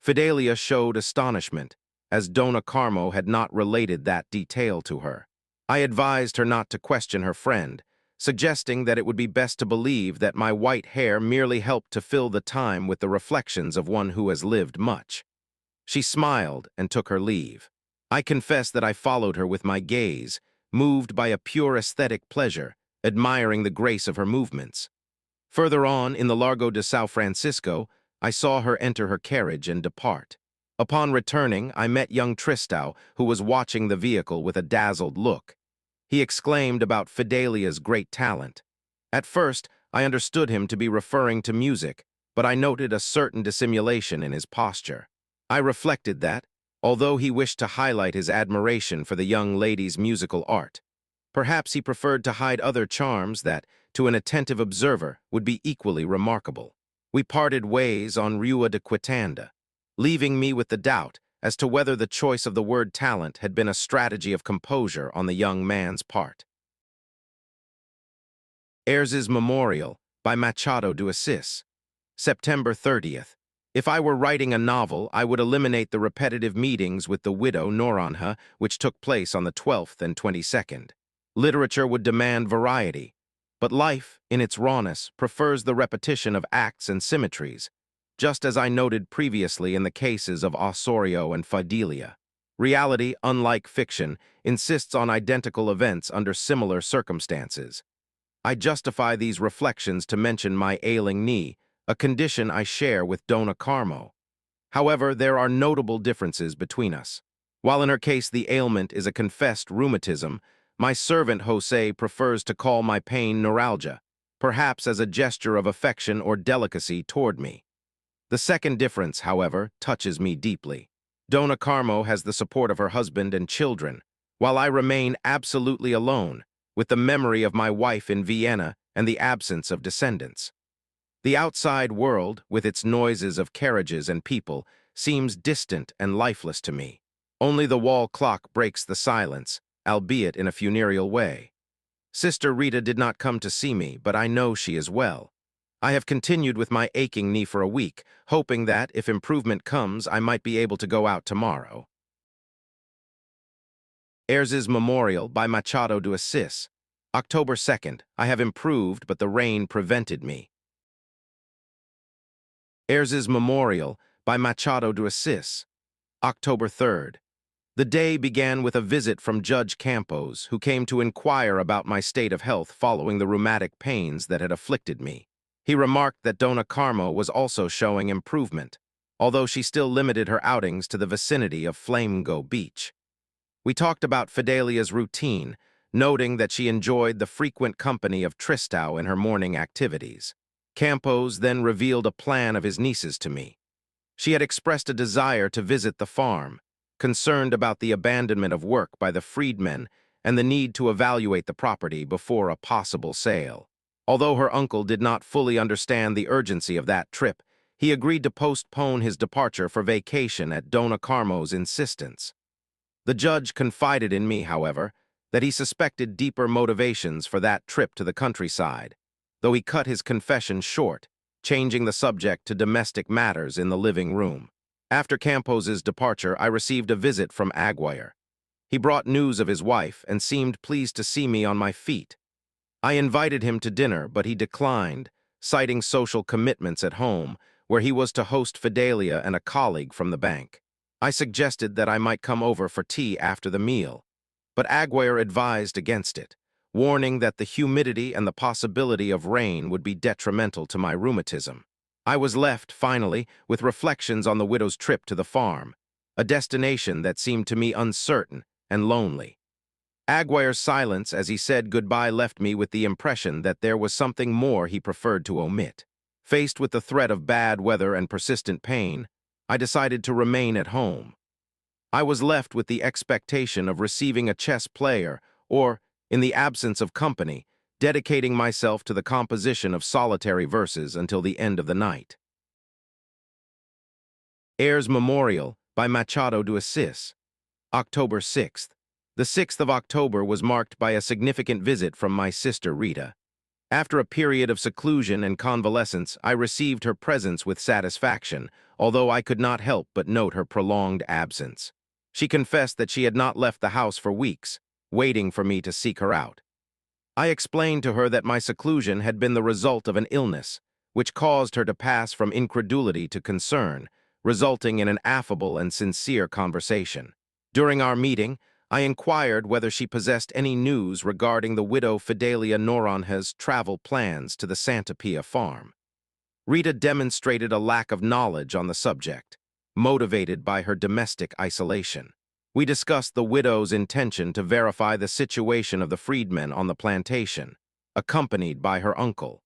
Speaker 1: Fidelia showed astonishment, as Dona Carmo had not related that detail to her. I advised her not to question her friend, suggesting that it would be best to believe that my white hair merely helped to fill the time with the reflections of one who has lived much. She smiled and took her leave. I confess that I followed her with my gaze, moved by a pure aesthetic pleasure, admiring the grace of her movements. Further on, in the Largo de São Francisco, I saw her enter her carriage and depart. Upon returning, I met young Tristão, who was watching the vehicle with a dazzled look. He exclaimed about Fidelia's great talent. At first, I understood him to be referring to music, but I noted a certain dissimulation in his posture. I reflected that, although he wished to highlight his admiration for the young lady's musical art, perhaps he preferred to hide other charms that, to an attentive observer, would be equally remarkable. We parted ways on Rua de Quitanda, leaving me with the doubt as to whether the choice of the word talent had been a strategy of composure on the young man's part. Ayres's Memorial by Machado de Assis, September 30th. If I were writing a novel, I would eliminate the repetitive meetings with the widow Noronha, which took place on the 12th and 22nd. Literature would demand variety, but life, in its rawness, prefers the repetition of acts and symmetries, just as I noted previously in the cases of Osorio and Fidelia. Reality, unlike fiction, insists on identical events under similar circumstances. I justify these reflections to mention my ailing knee, a condition I share with Dona Carmo. However, there are notable differences between us. While in her case the ailment is a confessed rheumatism, my servant Jose prefers to call my pain neuralgia, perhaps as a gesture of affection or delicacy toward me. The second difference, however, touches me deeply. Dona Carmo has the support of her husband and children, while I remain absolutely alone, with the memory of my wife in Vienna and the absence of descendants. The outside world, with its noises of carriages and people, seems distant and lifeless to me. Only the wall clock breaks the silence, albeit in a funereal way. Sister Rita did not come to see me, but I know she is well. I have continued with my aching knee for a week, hoping that, if improvement comes, I might be able to go out tomorrow. Ayres's Memorial by Machado de Assis. October 2nd. I have improved, but the rain prevented me. Ayres's Memorial by Machado de Assis. October 3rd. The day began with a visit from Judge Campos, who came to inquire about my state of health following the rheumatic pains that had afflicted me. He remarked that Dona Carmo was also showing improvement, although she still limited her outings to the vicinity of Flamengo Beach. We talked about Fidelia's routine, noting that she enjoyed the frequent company of Tristão in her morning activities. Campos then revealed a plan of his niece's to me. She had expressed a desire to visit the farm, concerned about the abandonment of work by the freedmen and the need to evaluate the property before a possible sale. Although her uncle did not fully understand the urgency of that trip, he agreed to postpone his departure for vacation at Dona Carmo's insistence. The judge confided in me, however, that he suspected deeper motivations for that trip to the countryside, though he cut his confession short, changing the subject to domestic matters in the living room. After Campos's departure, I received a visit from Aguirre. He brought news of his wife and seemed pleased to see me on my feet. I invited him to dinner, but he declined, citing social commitments at home, where he was to host Fidelia and a colleague from the bank. I suggested that I might come over for tea after the meal, but Aguirre advised against it, warning that the humidity and the possibility of rain would be detrimental to my rheumatism. I was left, finally, with reflections on the widow's trip to the farm, a destination that seemed to me uncertain and lonely. Aguirre's silence as he said goodbye left me with the impression that there was something more he preferred to omit. Faced with the threat of bad weather and persistent pain, I decided to remain at home. I was left with the expectation of receiving a chess player or, in the absence of company, dedicating myself to the composition of solitary verses until the end of the night. Ayres's Memorial by Machado de Assis. October 6th. The 6th of October was marked by a significant visit from my sister Rita. After a period of seclusion and convalescence, I received her presence with satisfaction, although I could not help but note her prolonged absence. She confessed that she had not left the house for weeks, waiting for me to seek her out. I explained to her that my seclusion had been the result of an illness, which caused her to pass from incredulity to concern, resulting in an affable and sincere conversation. During our meeting, I inquired whether she possessed any news regarding the widow Fidelia Noronha's travel plans to the Santa Pia farm. Rita demonstrated a lack of knowledge on the subject, motivated by her domestic isolation. We discussed the widow's intention to verify the situation of the freedmen on the plantation, accompanied by her uncle.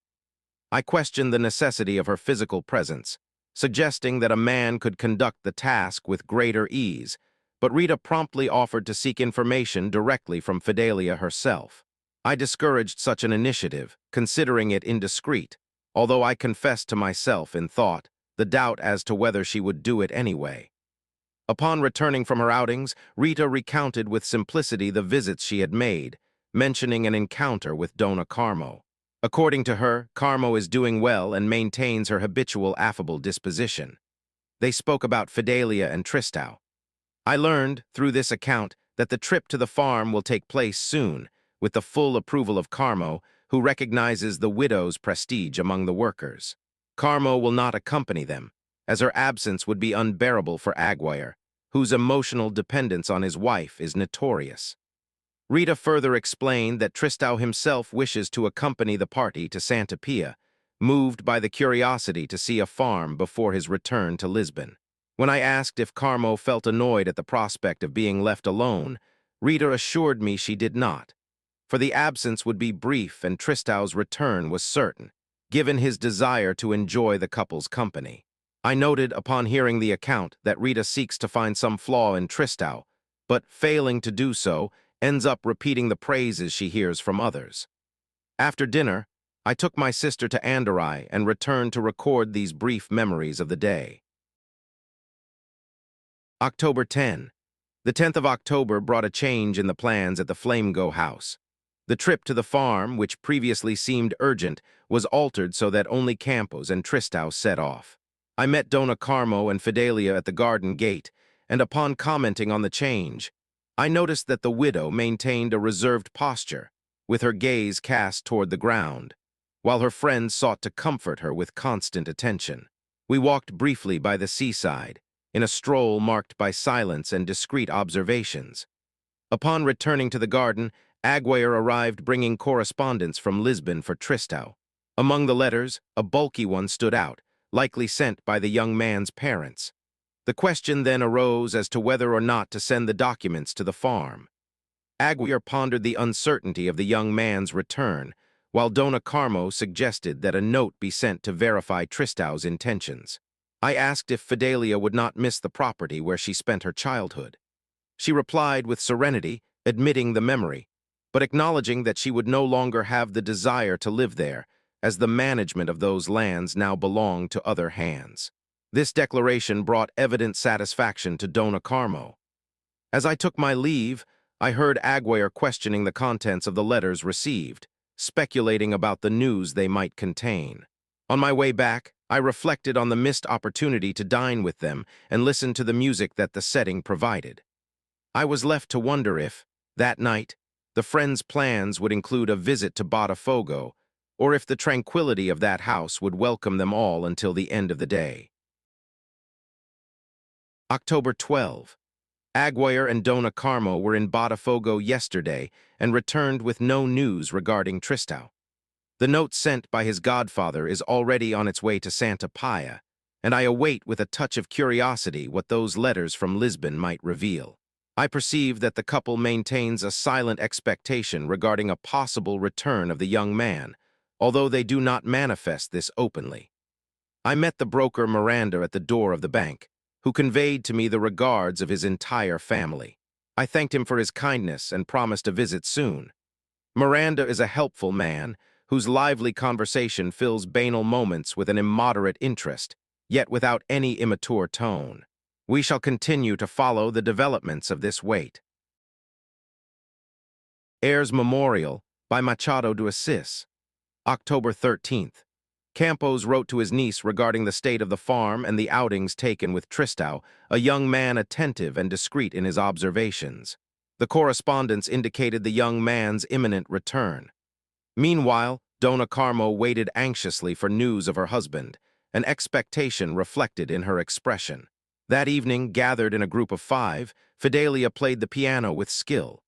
Speaker 1: I questioned the necessity of her physical presence, suggesting that a man could conduct the task with greater ease, but Rita promptly offered to seek information directly from Fidelia herself. I discouraged such an initiative, considering it indiscreet, although I confessed to myself in thought the doubt as to whether she would do it anyway. Upon returning from her outings, Rita recounted with simplicity the visits she had made, mentioning an encounter with Dona Carmo. According to her, Carmo is doing well and maintains her habitual affable disposition. They spoke about Fidelia and Tristão. I learned, through this account, that the trip to the farm will take place soon, with the full approval of Carmo, who recognizes the widow's prestige among the workers. Carmo will not accompany them, as her absence would be unbearable for Aguirre, whose emotional dependence on his wife is notorious. Rita further explained that Tristão himself wishes to accompany the party to Santa Pia, moved by the curiosity to see a farm before his return to Lisbon. When I asked if Carmo felt annoyed at the prospect of being left alone, Rita assured me she did not, for the absence would be brief and Tristão's return was certain, given his desire to enjoy the couple's company. I noted upon hearing the account that Rita seeks to find some flaw in Tristão, but failing to do so, ends up repeating the praises she hears from others. After dinner, I took my sister to Andorra and returned to record these brief memories of the day. October 10. The 10th of October brought a change in the plans at the Flamengo house. The trip to the farm, which previously seemed urgent, was altered so that only Campos and Tristão set off. I met Dona Carmo and Fidelia at the garden gate, and upon commenting on the change, I noticed that the widow maintained a reserved posture, with her gaze cast toward the ground, while her friends sought to comfort her with constant attention. We walked briefly by the seaside, in a stroll marked by silence and discreet observations. Upon returning to the garden, Aguirre arrived bringing correspondence from Lisbon for Tristão. Among the letters, a bulky one stood out, likely sent by the young man's parents. The question then arose as to whether or not to send the documents to the farm. Aguirre pondered the uncertainty of the young man's return, while Dona Carmo suggested that a note be sent to verify Tristão's intentions. I asked if Fidelia would not miss the property where she spent her childhood. She replied with serenity, admitting the memory, but acknowledging that she would no longer have the desire to live there, as the management of those lands now belonged to other hands. This declaration brought evident satisfaction to Dona Carmo. As I took my leave, I heard Aguirre questioning the contents of the letters received, speculating about the news they might contain. On my way back, I reflected on the missed opportunity to dine with them and listen to the music that the setting provided. I was left to wonder if, that night, the friends' plans would include a visit to Botafogo, or if the tranquility of that house would welcome them all until the end of the day. October 12. Aguirre and Dona Carmo were in Botafogo yesterday and returned with no news regarding Tristão. The note sent by his godfather is already on its way to Santa Pia, and I await with a touch of curiosity what those letters from Lisbon might reveal. I perceive that the couple maintains a silent expectation regarding a possible return of the young man, although they do not manifest this openly. I met the broker Miranda at the door of the bank, who conveyed to me the regards of his entire family. I thanked him for his kindness and promised a visit soon. Miranda is a helpful man, whose lively conversation fills banal moments with an immoderate interest, yet without any immature tone. We shall continue to follow the developments of this wait. Heir's Memorial by Machado de Assis. October 13th. Campos wrote to his niece regarding the state of the farm and the outings taken with Tristão, a young man attentive and discreet in his observations. The correspondence indicated the young man's imminent return. Meanwhile, Dona Carmo waited anxiously for news of her husband, an expectation reflected in her expression. That evening, gathered in a group of 5, Fidelia played the piano with skill.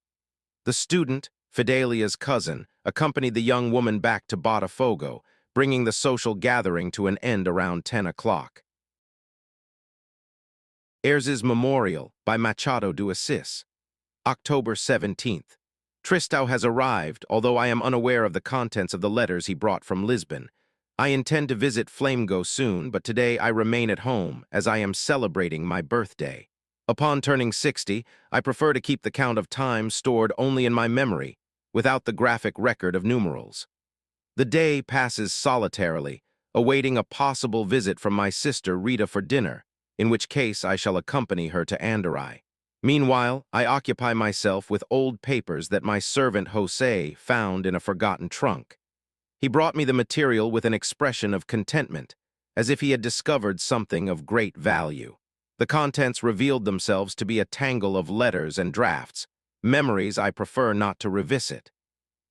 Speaker 1: The student, Fidelia's cousin, accompanied the young woman back to Botafogo, bringing the social gathering to an end around 10 o'clock. Heir's Memorial by Machado de Assis. October 17th. Tristão has arrived, although I am unaware of the contents of the letters he brought from Lisbon. I intend to visit Flamengo soon, but today I remain at home, as I am celebrating my birthday. Upon turning 60, I prefer to keep the count of time stored only in my memory, without the graphic record of numerals. The day passes solitarily, awaiting a possible visit from my sister Rita for dinner, in which case I shall accompany her to Andorra. Meanwhile, I occupy myself with old papers that my servant José found in a forgotten trunk. He brought me the material with an expression of contentment, as if he had discovered something of great value. The contents revealed themselves to be a tangle of letters and drafts, memories I prefer not to revisit.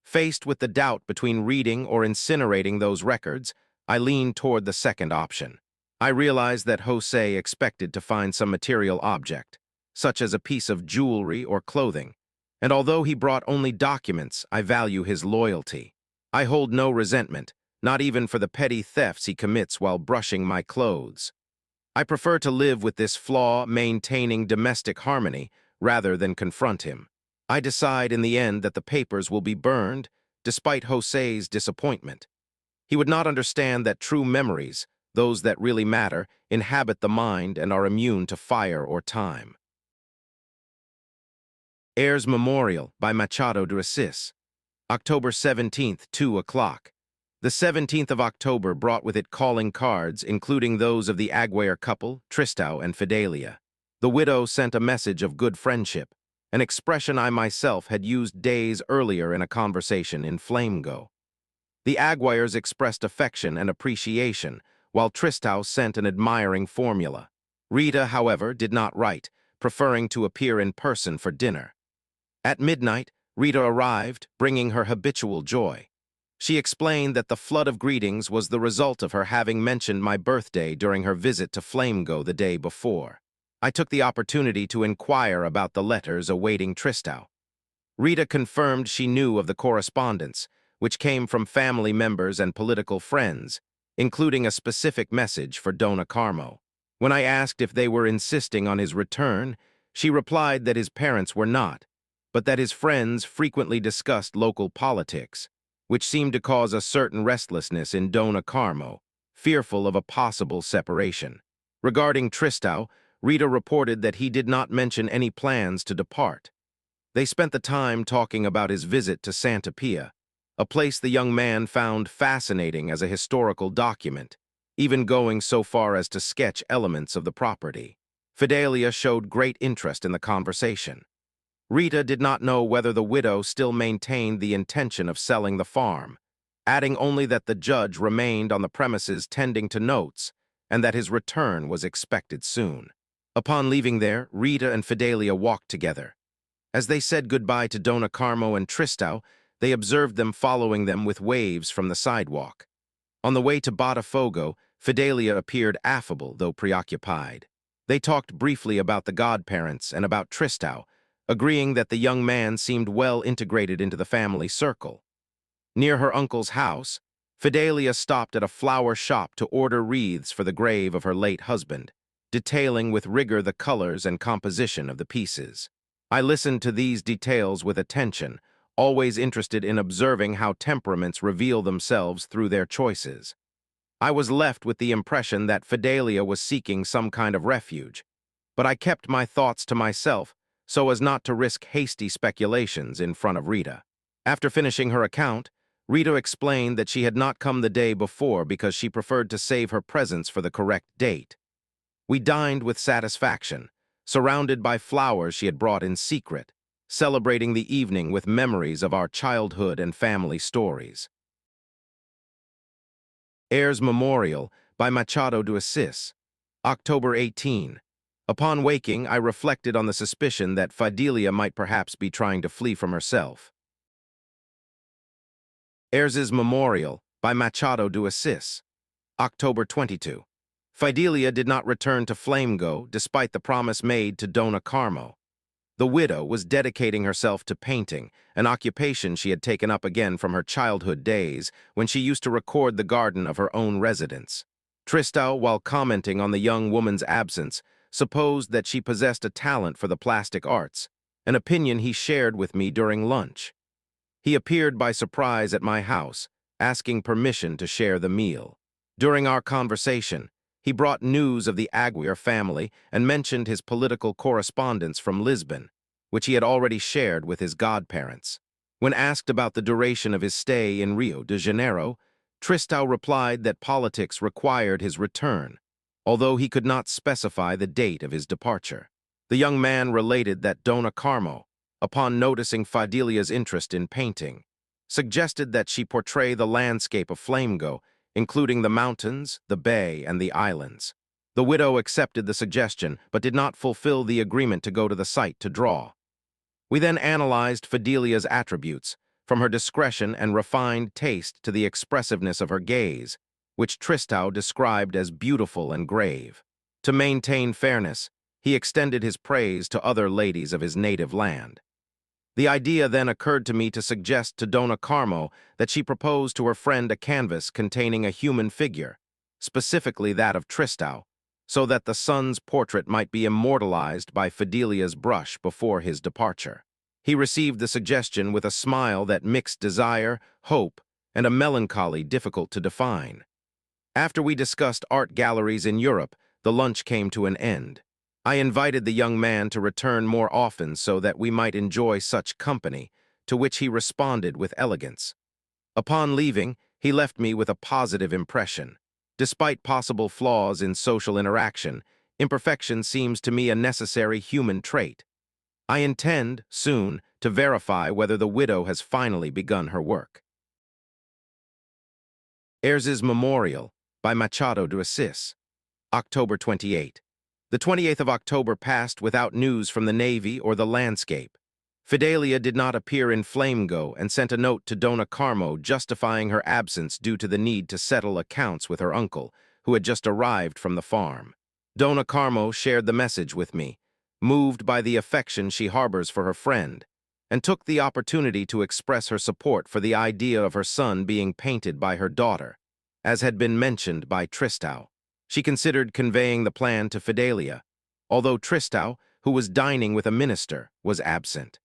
Speaker 1: Faced with the doubt between reading or incinerating those records, I leaned toward the second option. I realized that José expected to find some material object, such as a piece of jewelry or clothing, And although he brought only documents, I value his loyalty. I hold no resentment, not even for the petty thefts he commits while brushing my clothes. I prefer to live with this flaw, maintaining domestic harmony, rather than confront him. I decide in the end that the papers will be burned, despite Jose's disappointment. He would not understand that true memories, those that really matter, inhabit the mind and are immune to fire or time. Heirs Memorial by Machado de Assis. October 17th, 2 o'clock. The 17th of October brought with it calling cards, including those of the Aguirre couple, Tristão and Fidelia. The widow sent a message of good friendship, an expression I myself had used days earlier in a conversation in Flamengo. The Aguirres expressed affection and appreciation, while Tristão sent an admiring formula. Rita, however, did not write, preferring to appear in person for dinner. At midnight, Rita arrived, bringing her habitual joy. She explained that the flood of greetings was the result of her having mentioned my birthday during her visit to Flamengo the day before. I took the opportunity to inquire about the letters awaiting Tristão. Rita confirmed she knew of the correspondence, which came from family members and political friends, including a specific message for Dona Carmo. When I asked if they were insisting on his return, she replied that his parents were not, but that his friends frequently discussed local politics, which seemed to cause a certain restlessness in Dona Carmo, fearful of a possible separation. Regarding Tristão, Rita reported that he did not mention any plans to depart. They spent the time talking about his visit to Santa Pia, a place the young man found fascinating as a historical document, even going so far as to sketch elements of the property. Fidelia showed great interest in the conversation. Rita did not know whether the widow still maintained the intention of selling the farm, adding only that the judge remained on the premises tending to notes and that his return was expected soon. Upon leaving there, Rita and Fidelia walked together. As they said goodbye to Dona Carmo and Tristão, they observed them following them with waves from the sidewalk. On the way to Botafogo, Fidelia appeared affable, though preoccupied. They talked briefly about the godparents and about Tristão, agreeing that the young man seemed well integrated into the family circle. Near her uncle's house, Fidelia stopped at a flower shop to order wreaths for the grave of her late husband, detailing with rigor the colors and composition of the pieces. I listened to these details with attention, always interested in observing how temperaments reveal themselves through their choices. I was left with the impression that Fidelia was seeking some kind of refuge, but I kept my thoughts to myself so as not to risk hasty speculations in front of Rita. After finishing her account, Rita explained that she had not come the day before because she preferred to save her presence for the correct date. We dined with satisfaction, surrounded by flowers she had brought in secret, celebrating the evening with memories of our childhood and family stories. Heirs Memorial by Machado de Assis. October 18. Upon waking, I reflected on the suspicion that Fidelia might perhaps be trying to flee from herself. Heirs' Memorial by Machado de Assis. October 22. Fidelia did not return to Flamengo despite the promise made to Dona Carmo. The widow was dedicating herself to painting, an occupation she had taken up again from her childhood days when she used to record the garden of her own residence. Tristão, while commenting on the young woman's absence, supposed that she possessed a talent for the plastic arts, an opinion he shared with me during lunch. He appeared by surprise at my house, asking permission to share the meal. During our conversation, he brought news of the Aguirre family and mentioned his political correspondence from Lisbon, which he had already shared with his godparents. When asked about the duration of his stay in Rio de Janeiro, Tristão replied that politics required his return, although he could not specify the date of his departure. The young man related that Dona Carmo, upon noticing Fidelia's interest in painting, suggested that she portray the landscape of Flamengo, including the mountains, the bay, and the islands. The widow accepted the suggestion, but did not fulfill the agreement to go to the site to draw. We then analyzed Fidelia's attributes, from her discretion and refined taste to the expressiveness of her gaze, which Tristão described as beautiful and grave. To maintain fairness, he extended his praise to other ladies of his native land. The idea then occurred to me to suggest to Dona Carmo that she propose to her friend a canvas containing a human figure, specifically that of Tristão, so that the son's portrait might be immortalized by Fidelia's brush before his departure. He received the suggestion with a smile that mixed desire, hope, and a melancholy difficult to define. After we discussed art galleries in Europe, the lunch came to an end. I invited the young man to return more often so that we might enjoy such company, to which he responded with elegance. Upon leaving, he left me with a positive impression. Despite possible flaws in social interaction, imperfection seems to me a necessary human trait. I intend, soon, to verify whether the widow has finally begun her work. Ayres's Memorial by Machado de Assis, October 28. The 28th of October passed without news from the Navy or the landscape. Fidelia did not appear in Flamengo and sent a note to Dona Carmo justifying her absence due to the need to settle accounts with her uncle, who had just arrived from the farm. Dona Carmo shared the message with me, moved by the affection she harbors for her friend, and took the opportunity to express her support for the idea of her son being painted by her daughter, as had been mentioned by Tristão. She considered conveying the plan to Fidelia, although Tristão, who was dining with a minister, was absent.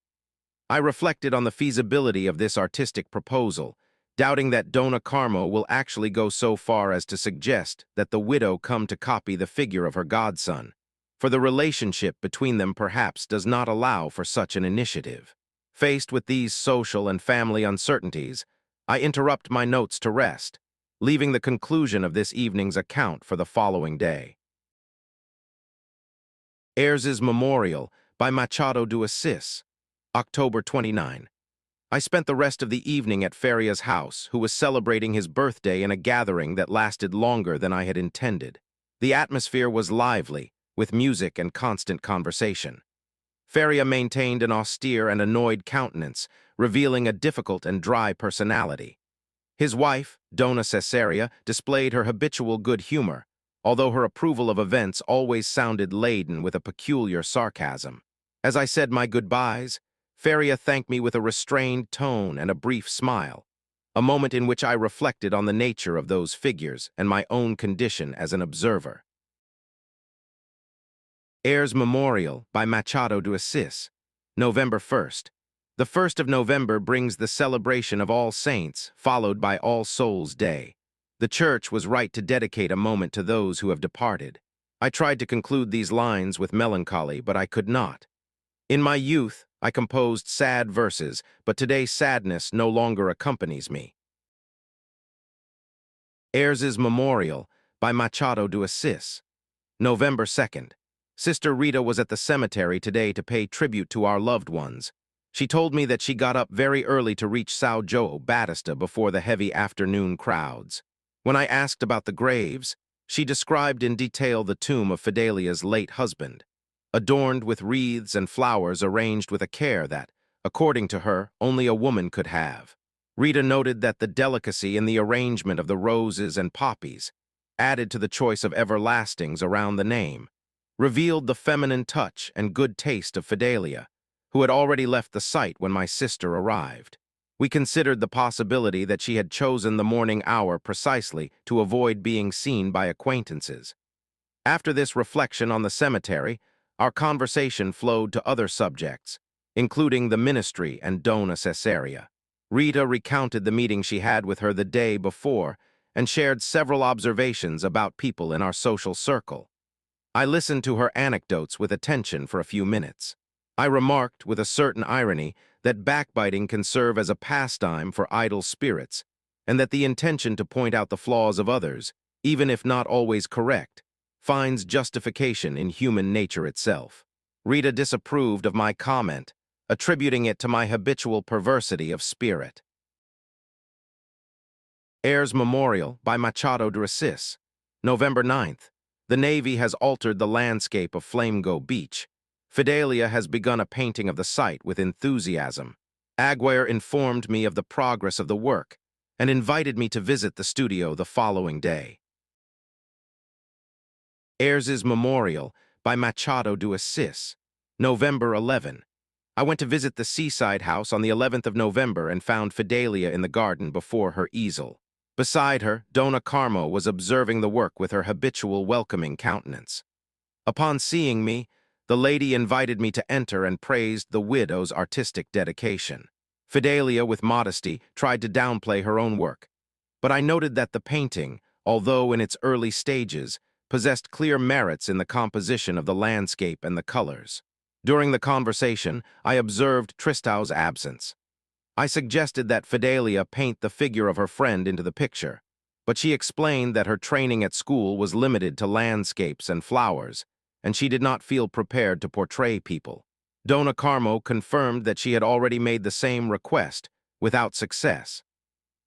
Speaker 1: I reflected on the feasibility of this artistic proposal, doubting that Dona Carmo will actually go so far as to suggest that the widow come to copy the figure of her godson, for the relationship between them perhaps does not allow for such an initiative. Faced with these social and family uncertainties, I interrupt my notes to rest, leaving the conclusion of this evening's account for the following day. Ayres's Memorial by Machado de Assis, October 29. I spent the rest of the evening at Faria's house, who was celebrating his birthday in a gathering that lasted longer than I had intended. The atmosphere was lively, with music and constant conversation. Faria maintained an austere and annoyed countenance, revealing a difficult and dry personality. His wife, Dona Cesaria, displayed her habitual good humor, although her approval of events always sounded laden with a peculiar sarcasm. As I said my goodbyes, Faria thanked me with a restrained tone and a brief smile, a moment in which I reflected on the nature of those figures and my own condition as an observer. Ayres's Memorial by Machado de Assis, November 1st. The 1st of November brings the celebration of All Saints, followed by All Souls' Day. The Church was right to dedicate a moment to those who have departed. I tried to conclude these lines with melancholy, but I could not. In my youth, I composed sad verses, but today sadness no longer accompanies me. Ayres's Memorial by Machado de Assis, November 2nd. Sister Rita was at the cemetery today to pay tribute to our loved ones. She told me that she got up very early to reach São João Batista before the heavy afternoon crowds. When I asked about the graves, she described in detail the tomb of Fidelia's late husband, adorned with wreaths and flowers arranged with a care that, according to her, only a woman could have. Rita noted that the delicacy in the arrangement of the roses and poppies, added to the choice of everlastings around the name, revealed the feminine touch and good taste of Fidelia, who had already left the site when my sister arrived. We considered the possibility that she had chosen the morning hour precisely to avoid being seen by acquaintances. After this reflection on the cemetery, our conversation flowed to other subjects, including the ministry and Dona Cesaria. Rita recounted the meeting she had with her the day before and shared several observations about people in our social circle. I listened to her anecdotes with attention for a few minutes. I remarked with a certain irony that backbiting can serve as a pastime for idle spirits, and that the intention to point out the flaws of others, even if not always correct, finds justification in human nature itself. Rita disapproved of my comment, attributing it to my habitual perversity of spirit. Ayres's Memorial by Machado de Assis, November 9th. The Navy has altered the landscape of Flamengo Beach. Fidelia has begun a painting of the site with enthusiasm. Aguirre informed me of the progress of the work and invited me to visit the studio the following day. Ayres's Memorial by Machado de Assis, November 11. I went to visit the seaside house on the 11th of November and found Fidelia in the garden before her easel. Beside her, Dona Carmo was observing the work with her habitual welcoming countenance. Upon seeing me, the lady invited me to enter and praised the widow's artistic dedication. Fidelia, with modesty, tried to downplay her own work, but I noted that the painting, although in its early stages, possessed clear merits in the composition of the landscape and the colors. During the conversation, I observed Tristau's absence. I suggested that Fidelia paint the figure of her friend into the picture, but she explained that her training at school was limited to landscapes and flowers, and she did not feel prepared to portray people. Dona Carmo confirmed that she had already made the same request, without success.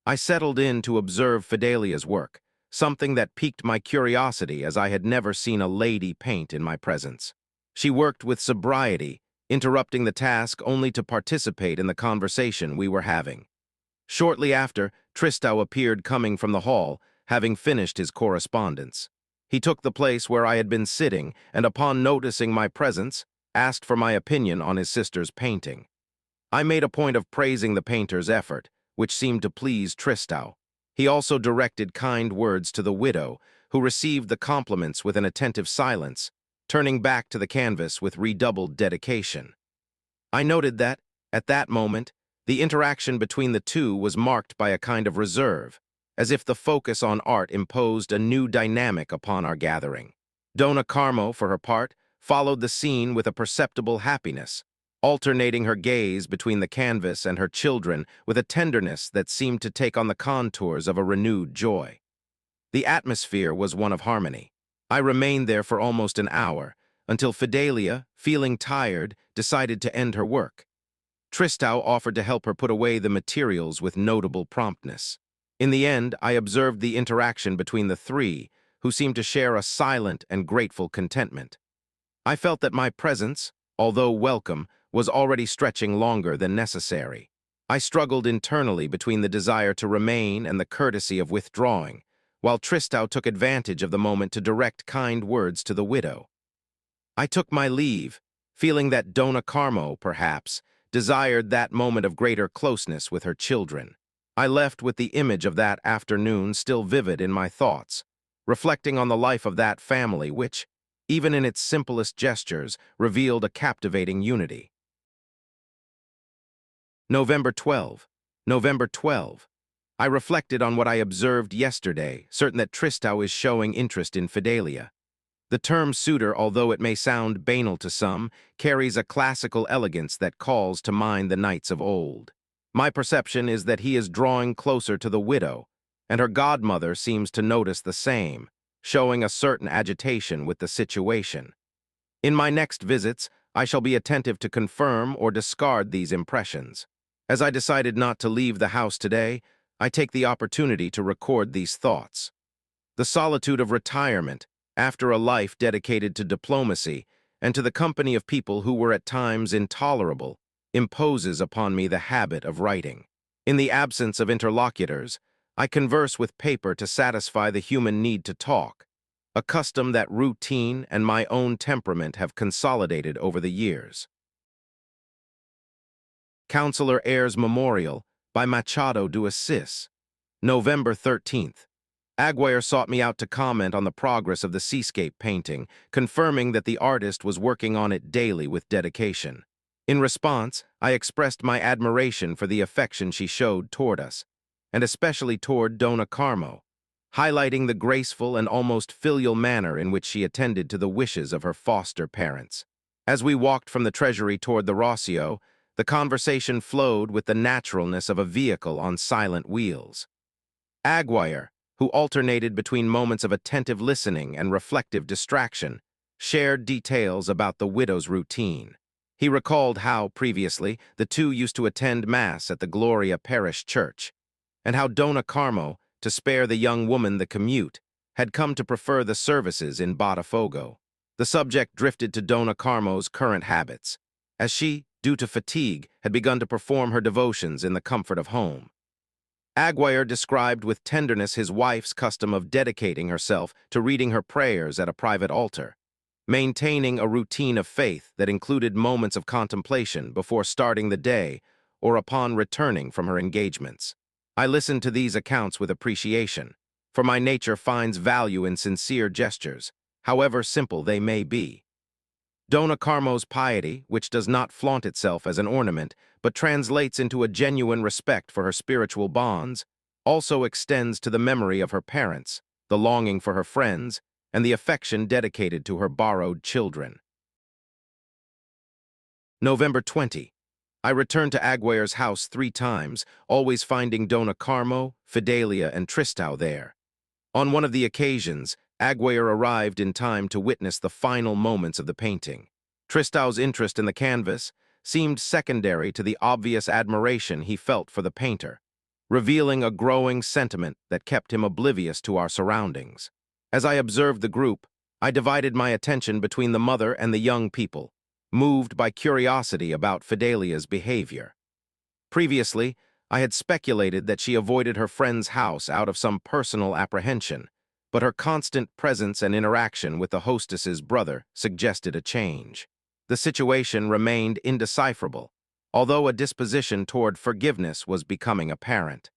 Speaker 1: I settled in to observe Fidelia's work, something that piqued my curiosity as I had never seen a lady paint in my presence. She worked with sobriety, interrupting the task only to participate in the conversation we were having. Shortly after, Tristau appeared coming from the hall, having finished his correspondence. He took the place where I had been sitting, and upon noticing my presence, asked for my opinion on his sister's painting. I made a point of praising the painter's effort, which seemed to please Tristau. He also directed kind words to the widow, who received the compliments with an attentive silence, turning back to the canvas with redoubled dedication. I noted that, at that moment, the interaction between the two was marked by a kind of reserve, as if the focus on art imposed a new dynamic upon our gathering. Dona Carmo, for her part, followed the scene with a perceptible happiness, alternating her gaze between the canvas and her children with a tenderness that seemed to take on the contours of a renewed joy. The atmosphere was one of harmony. I remained there for almost an hour, until Fidelia, feeling tired, decided to end her work. Tristau offered to help her put away the materials with notable promptness. In the end, I observed the interaction between the three, who seemed to share a silent and grateful contentment. I felt that my presence, although welcome, was already stretching longer than necessary. I struggled internally between the desire to remain and the courtesy of withdrawing, while Tristau took advantage of the moment to direct kind words to the widow. I took my leave, feeling that Dona Carmo, perhaps, desired that moment of greater closeness with her children. I left with the image of that afternoon still vivid in my thoughts, reflecting on the life of that family which, even in its simplest gestures, revealed a captivating unity. November 12. November 12. I reflected on what I observed yesterday, certain that Tristau is showing interest in Fidelia. The term suitor, although it may sound banal to some, carries a classical elegance that calls to mind the knights of old. My perception is that he is drawing closer to the widow, and her godmother seems to notice the same, showing a certain agitation with the situation. In my next visits, I shall be attentive to confirm or discard these impressions. As I decided not to leave the house today, I take the opportunity to record these thoughts. The solitude of retirement, after a life dedicated to diplomacy and to the company of people who were at times intolerable, imposes upon me the habit of writing. In the absence of interlocutors, I converse with paper to satisfy the human need to talk, a custom that routine and my own temperament have consolidated over the years. Counselor Ayre's Memorial by Machado de Assis. November 13th. Aguirre sought me out to comment on the progress of the seascape painting, confirming that the artist was working on it daily with dedication. In response, I expressed my admiration for the affection she showed toward us, and especially toward Dona Carmo, highlighting the graceful and almost filial manner in which she attended to the wishes of her foster parents. As we walked from the treasury toward the Rossio, the conversation flowed with the naturalness of a vehicle on silent wheels. Aguirre, who alternated between moments of attentive listening and reflective distraction, shared details about the widow's routine. He recalled how, previously, the two used to attend Mass at the Gloria Parish Church, and how Dona Carmo, to spare the young woman the commute, had come to prefer the services in Botafogo. The subject drifted to Dona Carmo's current habits, as she, due to fatigue, had begun to perform her devotions in the comfort of home. Aguirre described with tenderness his wife's custom of dedicating herself to reading her prayers at a private altar. maintaining a routine of faith that included moments of contemplation before starting the day or upon returning from her engagements. I listened to these accounts with appreciation, for my nature finds value in sincere gestures, however simple they may be. Donna Carmo's piety, which does not flaunt itself as an ornament, but translates into a genuine respect for her spiritual bonds, also extends to the memory of her parents, the longing for her friends, and the affection dedicated to her borrowed children. November 20. I returned to Aguirre's house 3 times, always finding Donna Carmo, Fidelia, and Tristão there. On one of the occasions, Aguirre arrived in time to witness the final moments of the painting. Tristão's interest in the canvas seemed secondary to the obvious admiration he felt for the painter, revealing a growing sentiment that kept him oblivious to our surroundings. As I observed the group, I divided my attention between the mother and the young people, moved by curiosity about Fidelia's behavior. Previously, I had speculated that she avoided her friend's house out of some personal apprehension, but her constant presence and interaction with the hostess's brother suggested a change. The situation remained indecipherable, although a disposition toward forgiveness was becoming apparent.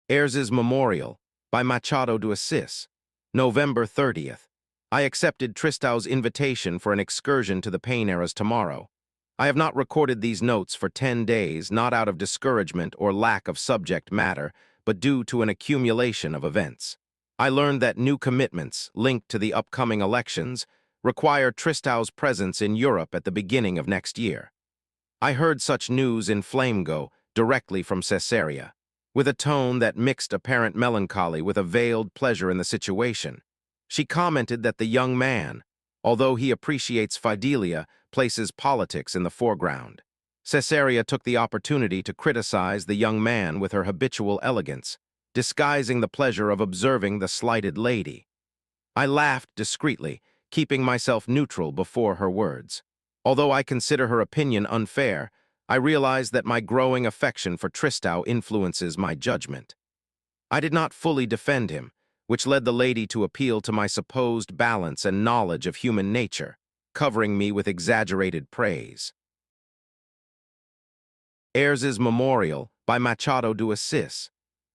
Speaker 1: Ayres's Memorial by Machado de Assis, November 30th. I accepted Tristão's invitation for an excursion to the Paineiras tomorrow. I have not recorded these notes for 10 days, not out of discouragement or lack of subject matter, but due to an accumulation of events. I learned that new commitments, linked to the upcoming elections, require Tristão's presence in Europe at the beginning of next year. I heard such news in Flamengo, directly from Caesarea, with a tone that mixed apparent melancholy with a veiled pleasure in the situation. She commented that the young man, although he appreciates Fidelia, places politics in the foreground. Caesarea took the opportunity to criticize the young man with her habitual elegance, disguising the pleasure of observing the slighted lady. I laughed discreetly, keeping myself neutral before her words. Although I consider her opinion unfair, I realize that my growing affection for Tristão influences my judgment. I did not fully defend him, which led the lady to appeal to my supposed balance and knowledge of human nature, covering me with exaggerated praise. Ayres's Memorial by Machado de Assis,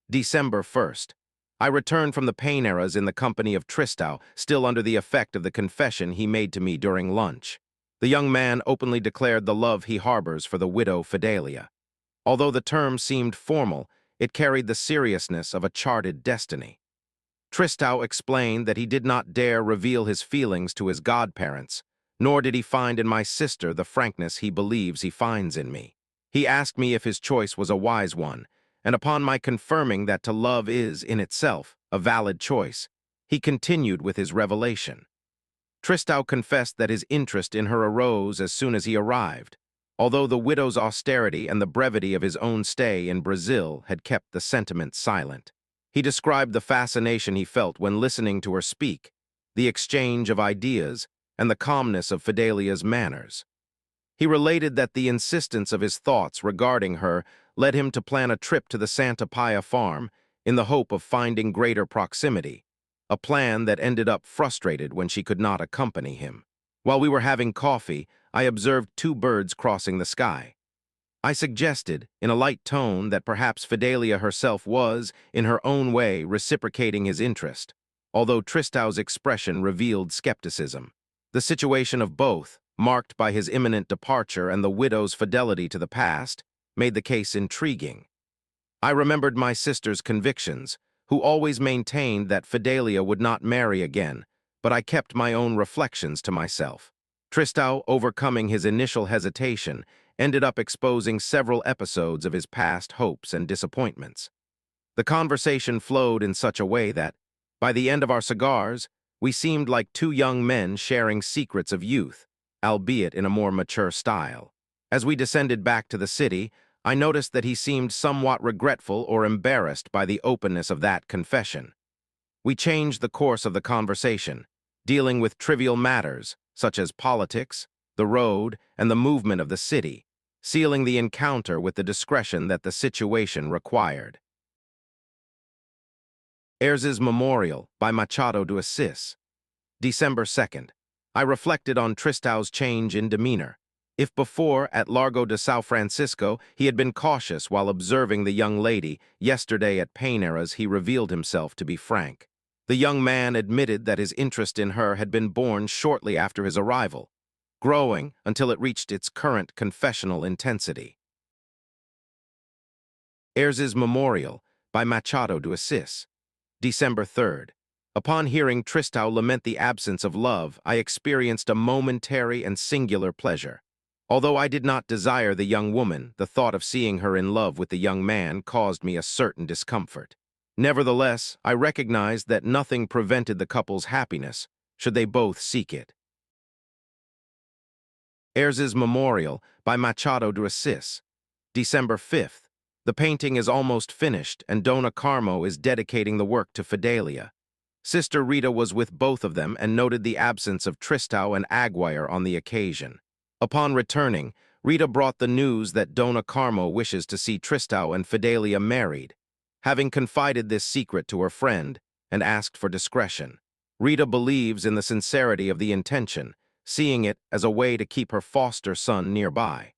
Speaker 1: December 1st. I returned from the Paineiras in the company of Tristão, still under the effect of the confession he made to me during lunch. The young man openly declared the love he harbors for the widow Fidelia. Although the term seemed formal, it carried the seriousness of a charted destiny. Tristão explained that he did not dare reveal his feelings to his godparents, nor did he find in my sister the frankness he believes he finds in me. He asked me if his choice was a wise one, and upon my confirming that to love is, in itself, a valid choice, he continued with his revelation. Tristão confessed that his interest in her arose as soon as he arrived, although the widow's austerity and the brevity of his own stay in Brazil had kept the sentiment silent. He described the fascination he felt when listening to her speak, the exchange of ideas, and the calmness of Fidelia's manners. He related that the insistence of his thoughts regarding her led him to plan a trip to the Santa Pia farm in the hope of finding greater proximity, a plan that ended up frustrated when she could not accompany him. While we were having coffee, I observed 2 birds crossing the sky. I suggested, in a light tone, that perhaps Fidelia herself was, in her own way, reciprocating his interest, although Tristão's expression revealed skepticism. The situation of both, marked by his imminent departure and the widow's fidelity to the past, made the case intriguing. I remembered my sister's convictions, who always maintained that Fidelia would not marry again, but I kept my own reflections to myself. Tristão, overcoming his initial hesitation, ended up exposing several episodes of his past hopes and disappointments. The conversation flowed in such a way that, by the end of our cigars, we seemed like 2 young men sharing secrets of youth, albeit in a more mature style. As we descended back to the city, I noticed that he seemed somewhat regretful or embarrassed by the openness of that confession. We changed the course of the conversation, dealing with trivial matters, such as politics, the road, and the movement of the city, sealing the encounter with the discretion that the situation required. Ayres's Memorial by Machado de Assis, December 2nd. I reflected on Tristão's change in demeanor. If before, at Largo de São Francisco, he had been cautious while observing the young lady, yesterday at Paineiras he revealed himself to be frank. The young man admitted that his interest in her had been born shortly after his arrival, growing until it reached its current confessional intensity. Ayres's Memorial by Machado de Assis. December 3rd. Upon hearing Tristão lament the absence of love, I experienced a momentary and singular pleasure. Although I did not desire the young woman, the thought of seeing her in love with the young man caused me a certain discomfort. Nevertheless, I recognized that nothing prevented the couple's happiness, should they both seek it. Ayres's Memorial by Machado de Assis. December 5th. The painting is almost finished, and Dona Carmo is dedicating the work to Fidelia. Sister Rita was with both of them and noted the absence of Tristão and Aguirre on the occasion. Upon returning, Rita brought the news that Dona Carmo wishes to see Tristão and Fidelia married. Having confided this secret to her friend and asked for discretion, Rita believes in the sincerity of the intention, seeing it as a way to keep her foster son nearby.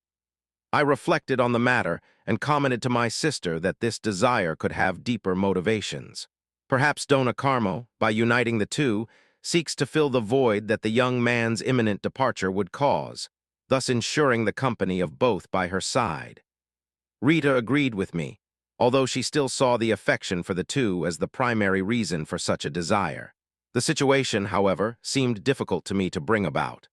Speaker 1: I reflected on the matter and commented to my sister that this desire could have deeper motivations. Perhaps Dona Carmo, by uniting the two, seeks to fill the void that the young man's imminent departure would cause, thus ensuring the company of both by her side. Rita agreed with me, although she still saw the affection for the two as the primary reason for such a desire. The situation, however, seemed difficult to me to bring about.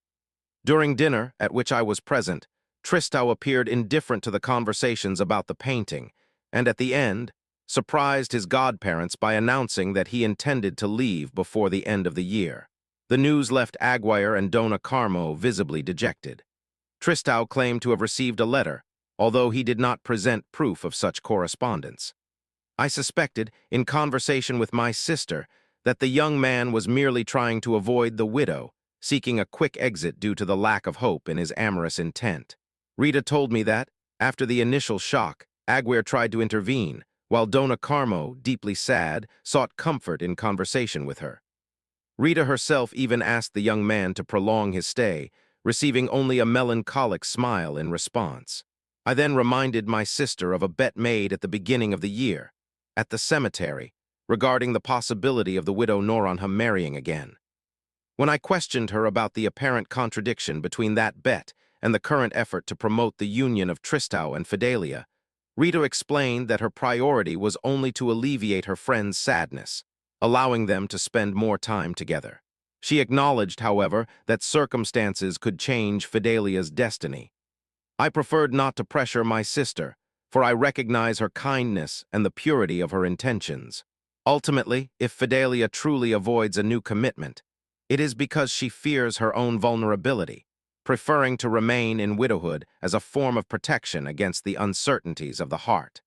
Speaker 1: During dinner, at which I was present, Tristão appeared indifferent to the conversations about the painting, and at the end, surprised his godparents by announcing that he intended to leave before the end of the year. The news left Aguirre and Dona Carmo visibly dejected. Tristão claimed to have received a letter, although he did not present proof of such correspondence. I suspected, in conversation with my sister, that the young man was merely trying to avoid the widow, seeking a quick exit due to the lack of hope in his amorous intent. Rita told me that, after the initial shock, Aguirre tried to intervene, while Dona Carmo, deeply sad, sought comfort in conversation with her. Rita herself even asked the young man to prolong his stay, receiving only a melancholic smile in response. I then reminded my sister of a bet made at the beginning of the year, at the cemetery, regarding the possibility of the widow Noronha marrying again. When I questioned her about the apparent contradiction between that bet and the current effort to promote the union of Tristão and Fidelia, Rita explained that her priority was only to alleviate her friend's sadness, allowing them to spend more time together. She acknowledged, however, that circumstances could change Fidelia's destiny. I preferred not to pressure my sister, for I recognize her kindness and the purity of her intentions. Ultimately, if Fidelia truly avoids a new commitment, it is because she fears her own vulnerability, preferring to remain in widowhood as a form of protection against the uncertainties of the heart.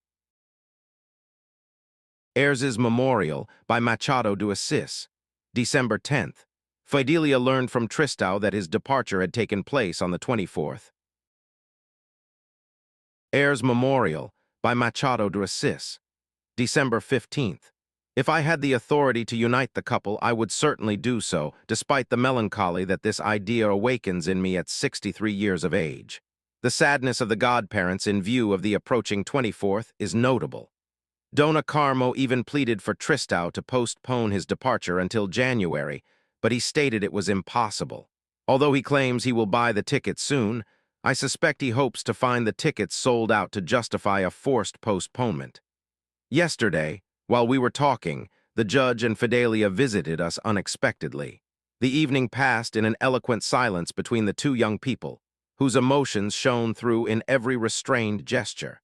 Speaker 1: Ayres's Memorial by Machado de Assis. December 10th. Fidelia learned from Tristão that his departure had taken place on the 24th. Ayres's Memorial by Machado de Assis. December 15th. If I had the authority to unite the couple, I would certainly do so, despite the melancholy that this idea awakens in me at 63 years of age. The sadness of the godparents in view of the approaching 24th is notable. Dona Carmo even pleaded for Tristão to postpone his departure until January, but he stated it was impossible. Although he claims he will buy the tickets soon, I suspect he hopes to find the tickets sold out to justify a forced postponement. Yesterday, while we were talking, the judge and Fidelia visited us unexpectedly. The evening passed in an eloquent silence between the two young people, whose emotions shone through in every restrained gesture.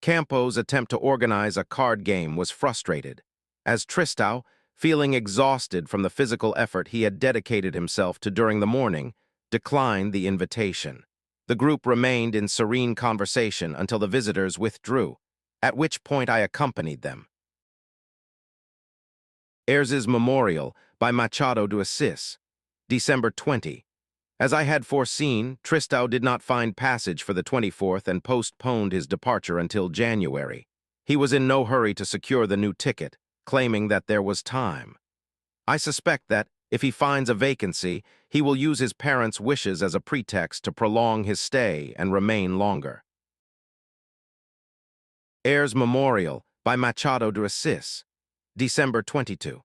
Speaker 1: Campo's attempt to organize a card game was frustrated, as Tristão, feeling exhausted from the physical effort he had dedicated himself to during the morning, declined the invitation. The group remained in serene conversation until the visitors withdrew, at which point I accompanied them. Ayres's Memorial by Machado de Assis. December 20. As I had foreseen, Tristão did not find passage for the 24th and postponed his departure until January. He was in no hurry to secure the new ticket, claiming that there was time. I suspect that, If he finds a vacancy, he will use his parents' wishes as a pretext to prolong his stay and remain longer. Heirs Memorial by Machado de Assis, December 22.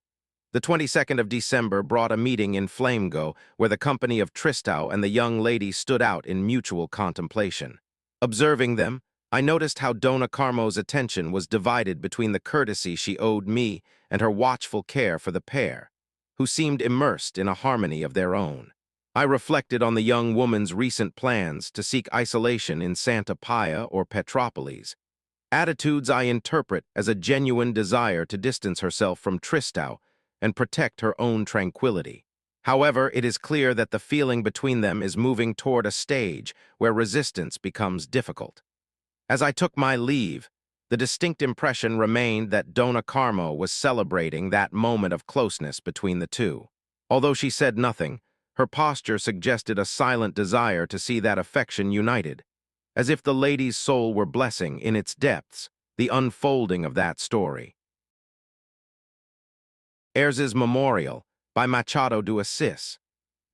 Speaker 1: The 22nd of December brought a meeting in Flamingo where the company of Tristão and the young lady stood out in mutual contemplation. Observing them, I noticed how Dona Carmo's attention was divided between the courtesy she owed me and her watchful care for the pair, who seemed immersed in a harmony of their own. I reflected on the young woman's recent plans to seek isolation in Santa Paia or Petropolis, attitudes I interpret as a genuine desire to distance herself from Tristão and protect her own tranquility. However, it is clear that the feeling between them is moving toward a stage where resistance becomes difficult. As I took my leave, the distinct impression remained that Dona Carmo was celebrating that moment of closeness between the two. Although she said nothing, her posture suggested a silent desire to see that affection united, as if the lady's soul were blessing in its depths the unfolding of that story. Heirs Memorial by Machado de Assis,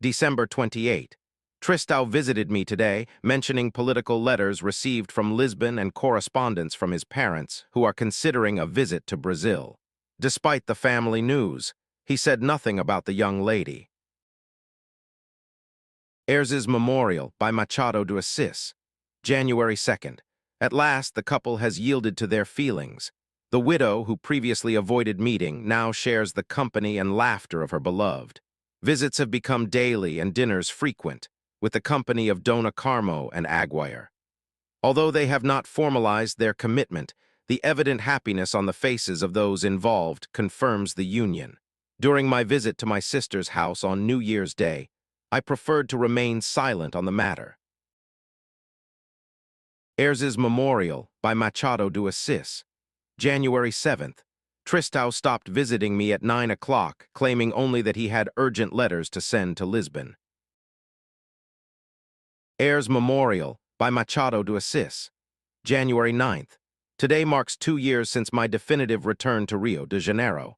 Speaker 1: December 28. Tristão visited me today, mentioning political letters received from Lisbon and correspondence from his parents, who are considering a visit to Brazil. Despite the family news, he said nothing about the young lady. Heirs Memorial by Machado de Assis, January 2nd. At last, the couple has yielded to their feelings. The widow, who previously avoided meeting, now shares the company and laughter of her beloved. Visits have become daily and dinners frequent, with the company of Dona Carmo and Aguirre. Although they have not formalized their commitment, the evident happiness on the faces of those involved confirms the union. During my visit to my sister's house on New Year's Day, I preferred to remain silent on the matter. Heirs Memorial by Machado de Assis, January 7th. Tristão stopped visiting me at 9 o'clock, claiming only that he had urgent letters to send to Lisbon. Heirs Memorial by Machado de Assis, January 9th. Today marks 2 years since my definitive return to Rio de Janeiro.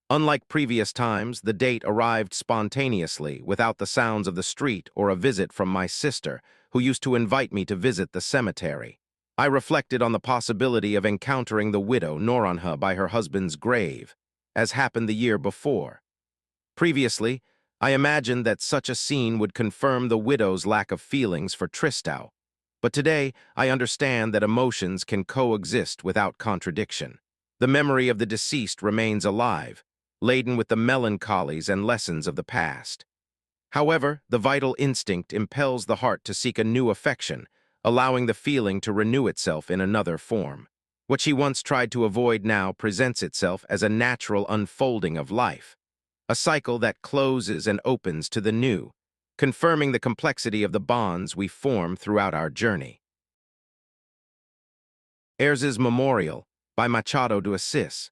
Speaker 1: Unlike previous times, the date arrived spontaneously, without the sounds of the street or a visit from my sister, who used to invite me to visit the cemetery. I reflected on the possibility of encountering the widow Noronha by her husband's grave, as happened the year before. Previously, I imagined that such a scene would confirm the widow's lack of feelings for Tristão, but today I understand that emotions can coexist without contradiction. The memory of the deceased remains alive, laden with the melancholies and lessons of the past. However, the vital instinct impels the heart to seek a new affection, allowing the feeling to renew itself in another form. What she once tried to avoid now presents itself as a natural unfolding of life, a cycle that closes and opens to the new, confirming the complexity of the bonds we form throughout our journey. Heirs Memorial by Machado de Assis,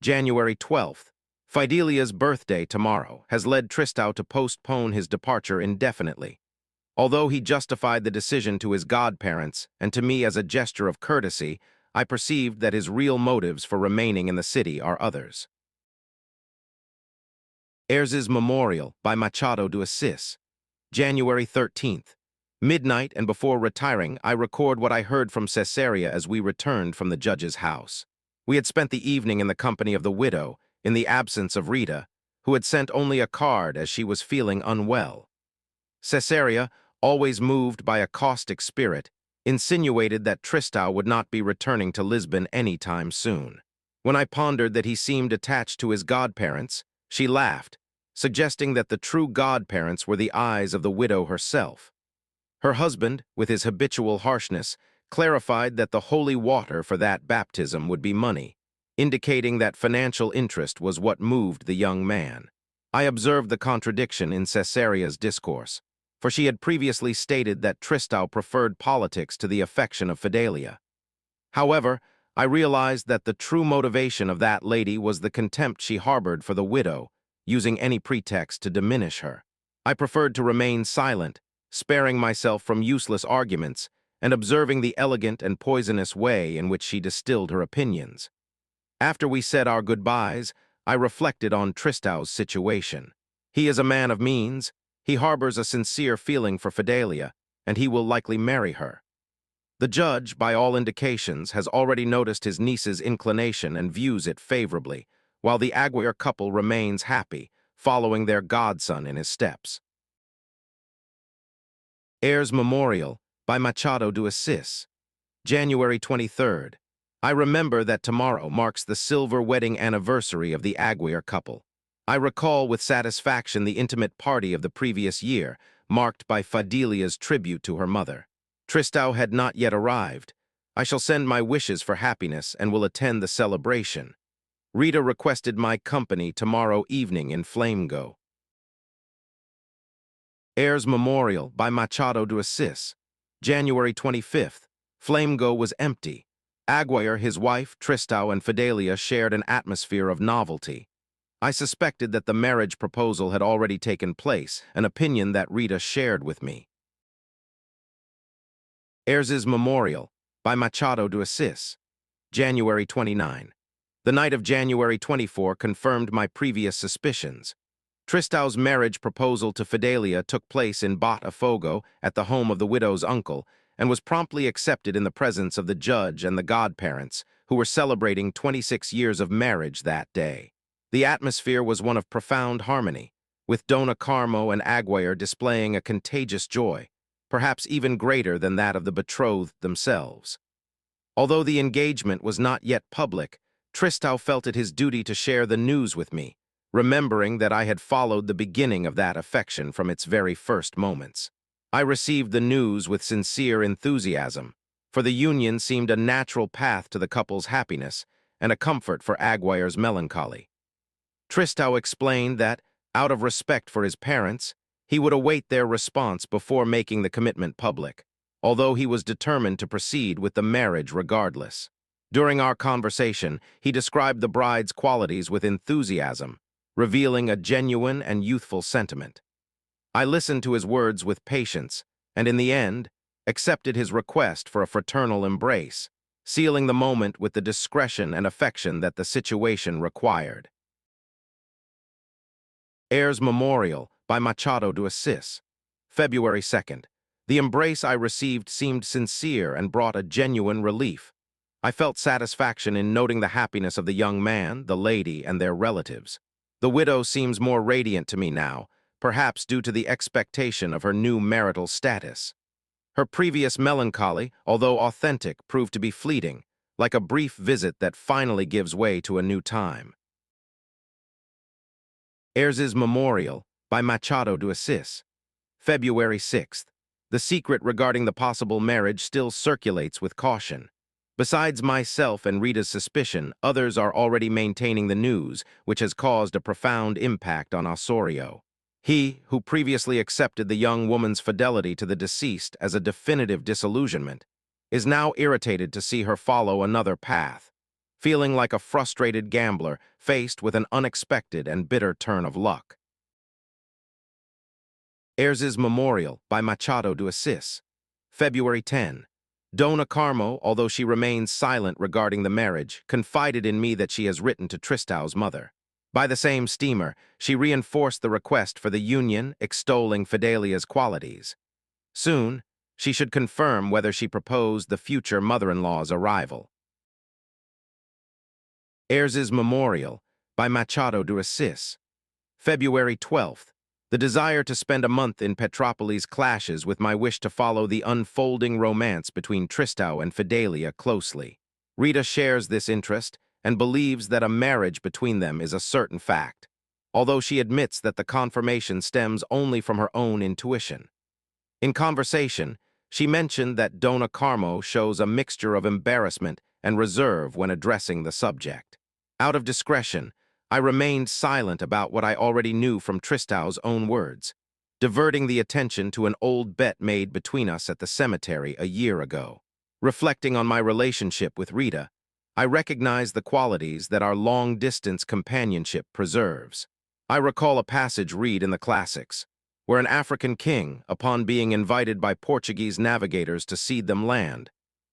Speaker 1: January 12th. Fidelia's birthday tomorrow has led Tristão to postpone his departure indefinitely. Although he justified the decision to his godparents and to me as a gesture of courtesy, I perceived that his real motives for remaining in the city are others. Heirs Memorial by Machado de Assis, January 13th. Midnight and before retiring, I record what I heard from Caesarea as we returned from the judge's house. We had spent the evening in the company of the widow, in the absence of Rita, who had sent only a card as she was feeling unwell. Caesarea, always moved by a caustic spirit, insinuated that Tristão would not be returning to Lisbon any time soon. When I pondered that he seemed attached to his godparents, she laughed, suggesting that the true godparents were the eyes of the widow herself. Her husband, with his habitual harshness, clarified that the holy water for that baptism would be money, indicating that financial interest was what moved the young man. I observed the contradiction in Caesarea's discourse, for she had previously stated that Tristão preferred politics to the affection of Fidelia. However, I realized that the true motivation of that lady was the contempt she harbored for the widow, using any pretext to diminish her. I preferred to remain silent, sparing myself from useless arguments and observing the elegant and poisonous way in which she distilled her opinions. After we said our goodbyes, I reflected on Tristão's situation. He is a man of means. He harbors a sincere feeling for Fidelia, and he will likely marry her. The judge, by all indications, has already noticed his niece's inclination and views it favorably, while the Aguirre couple remains happy, following their godson in his steps. Heir's Memorial by Machado de Assis, January 23rd. I remember that tomorrow marks the silver wedding anniversary of the Aguirre couple. I recall with satisfaction the intimate party of the previous year, marked by Fidelia's tribute to her mother. Tristão had not yet arrived. I shall send my wishes for happiness and will attend the celebration. Rita requested my company tomorrow evening in Flamengo. Heir's Memorial by Machado de Assis, January 25th. Flamengo was empty. Aguirre, his wife, Tristão, and Fidelia shared an atmosphere of novelty. I suspected that the marriage proposal had already taken place, an opinion that Rita shared with me. Heir's Memorial by Machado de Assis, January 29. The night of January 24 confirmed my previous suspicions. Tristão's marriage proposal to Fidelia took place in Botafogo at the home of the widow's uncle and was promptly accepted in the presence of the judge and the godparents, who were celebrating 26 years of marriage that day. The atmosphere was one of profound harmony, with Dona Carmo and Aguirre displaying a contagious joy, perhaps even greater than that of the betrothed themselves. Although the engagement was not yet public, Tristão felt it his duty to share the news with me, remembering that I had followed the beginning of that affection from its very first moments. I received the news with sincere enthusiasm, for the union seemed a natural path to the couple's happiness and a comfort for Aguirre's melancholy. Tristão explained that, out of respect for his parents, he would await their response before making the commitment public, although he was determined to proceed with the marriage regardless. During our conversation, he described the bride's qualities with enthusiasm, revealing a genuine and youthful sentiment. I listened to his words with patience, and in the end, accepted his request for a fraternal embrace, sealing the moment with the discretion and affection that the situation required. Heir's Memorial by Machado de Assis, February 2nd. The embrace I received seemed sincere and brought a genuine relief. I felt satisfaction in noting the happiness of the young man, the lady, and their relatives. The widow seems more radiant to me now, perhaps due to the expectation of her new marital status. Her previous melancholy, although authentic, proved to be fleeting, like a brief visit that finally gives way to a new time. Heir's Memorial by Machado de Assis, February 6th. The secret regarding the possible marriage still circulates with caution. Besides myself and Rita's suspicion, others are already maintaining the news, which has caused a profound impact on Osorio. He, who previously accepted the young woman's fidelity to the deceased as a definitive disillusionment, is now irritated to see her follow another path, feeling like a frustrated gambler faced with an unexpected and bitter turn of luck. Heir's Memorial by Machado de Assis, February 10. Dona Carmo, although she remains silent regarding the marriage, confided in me that she has written to Tristão's mother. By the same steamer, she reinforced the request for the union, extolling Fidelia's qualities. Soon, she should confirm whether she proposed the future mother-in-law's arrival. Heir's Memorial by Machado de Assis, February 12th. The desire to spend a month in Petropolis clashes with my wish to follow the unfolding romance between Tristão and Fidelia closely. Rita shares this interest and believes that a marriage between them is a certain fact, although she admits that the confirmation stems only from her own intuition. In conversation, she mentioned that Dona Carmo shows a mixture of embarrassment and reserve when addressing the subject. Out of discretion, I remained silent about what I already knew from Tristão's own words, diverting the attention to an old bet made between us at the cemetery a year ago. Reflecting on my relationship with Rita, I recognized the qualities that our long-distance companionship preserves. I recall a passage read in the classics, where an African king, upon being invited by Portuguese navigators to cede them land,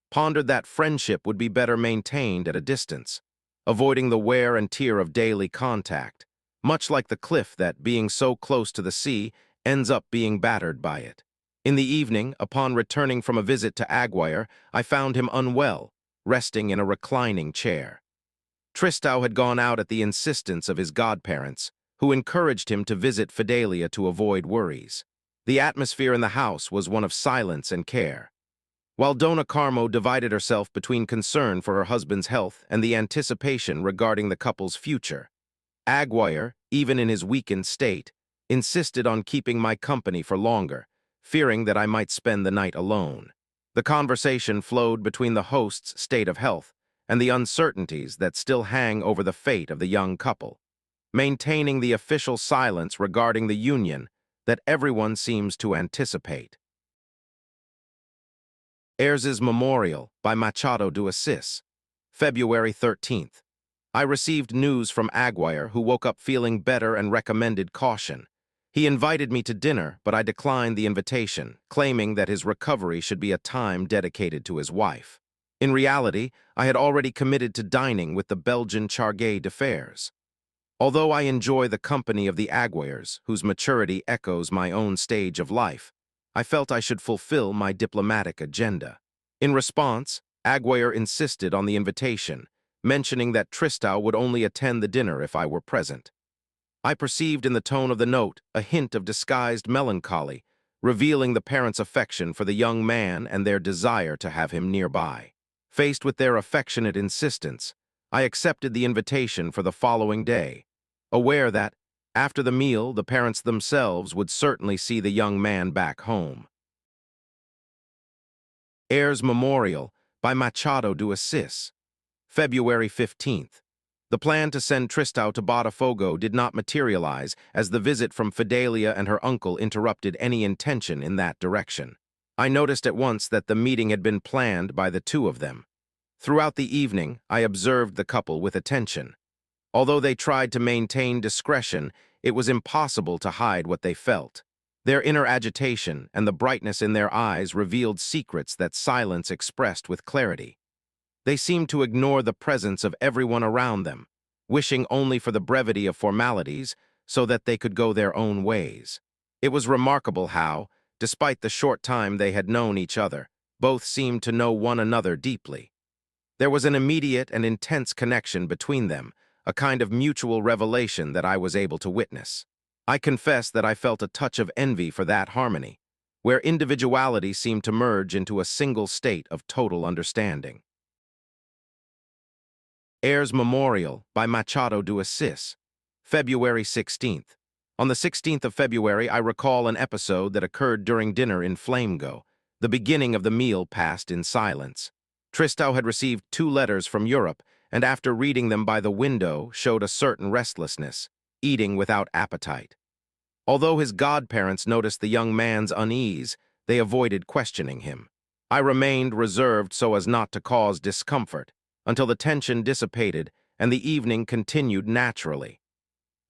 Speaker 1: pondered that friendship would be better maintained at a distance, avoiding the wear and tear of daily contact, much like the cliff that, being so close to the sea, ends up being battered by it. In the evening, upon returning from a visit to Aguirre, I found him unwell, resting in a reclining chair. Tristão had gone out at the insistence of his godparents, who encouraged him to visit Fidelia to avoid worries. The atmosphere in the house was one of silence and care. While Dona Carmo divided herself between concern for her husband's health and the anticipation regarding the couple's future, Aguirre, even in his weakened state, insisted on keeping my company for longer, fearing that I might spend the night alone. The conversation flowed between the host's state of health and the uncertainties that still hang over the fate of the young couple, maintaining the official silence regarding the union that everyone seems to anticipate. Ayres's Memorial by Machado de Assis, February 13th. I received news from Aguirre, who woke up feeling better and recommended caution. He invited me to dinner, but I declined the invitation, claiming that his recovery should be a time dedicated to his wife. In reality, I had already committed to dining with the Belgian chargé d'affaires. Although I enjoy the company of the Aguirres, whose maturity echoes my own stage of life, I felt I should fulfill my diplomatic agenda. In response, Aguirre insisted on the invitation, mentioning that Tristão would only attend the dinner if I were present. I perceived in the tone of the note a hint of disguised melancholy, revealing the parents' affection for the young man and their desire to have him nearby. Faced with their affectionate insistence, I accepted the invitation for the following day, aware that, after the meal, the parents themselves would certainly see the young man back home. Ayres's Memorial by Machado de Assis, February 15th. The plan to send Tristão to Botafogo did not materialize, as the visit from Fidelia and her uncle interrupted any intention in that direction. I noticed at once that the meeting had been planned by the two of them. Throughout the evening, I observed the couple with attention. Although they tried to maintain discretion, it was impossible to hide what they felt. Their inner agitation and the brightness in their eyes revealed secrets that silence expressed with clarity. They seemed to ignore the presence of everyone around them, wishing only for the brevity of formalities so that they could go their own ways. It was remarkable how, despite the short time they had known each other, both seemed to know one another deeply. There was an immediate and intense connection between them, a kind of mutual revelation that I was able to witness. I confess that I felt a touch of envy for that harmony, where individuality seemed to merge into a single state of total understanding. Ayres's Memorial by Machado de Assis, February 16th. On the 16th of February, I recall an episode that occurred during dinner in Flamengo. The beginning of the meal passed in silence. Tristão had received 2 letters from Europe, and after reading them by the window, showed a certain restlessness, eating without appetite. Although his godparents noticed the young man's unease, they avoided questioning him. I remained reserved so as not to cause discomfort, until the tension dissipated and the evening continued naturally.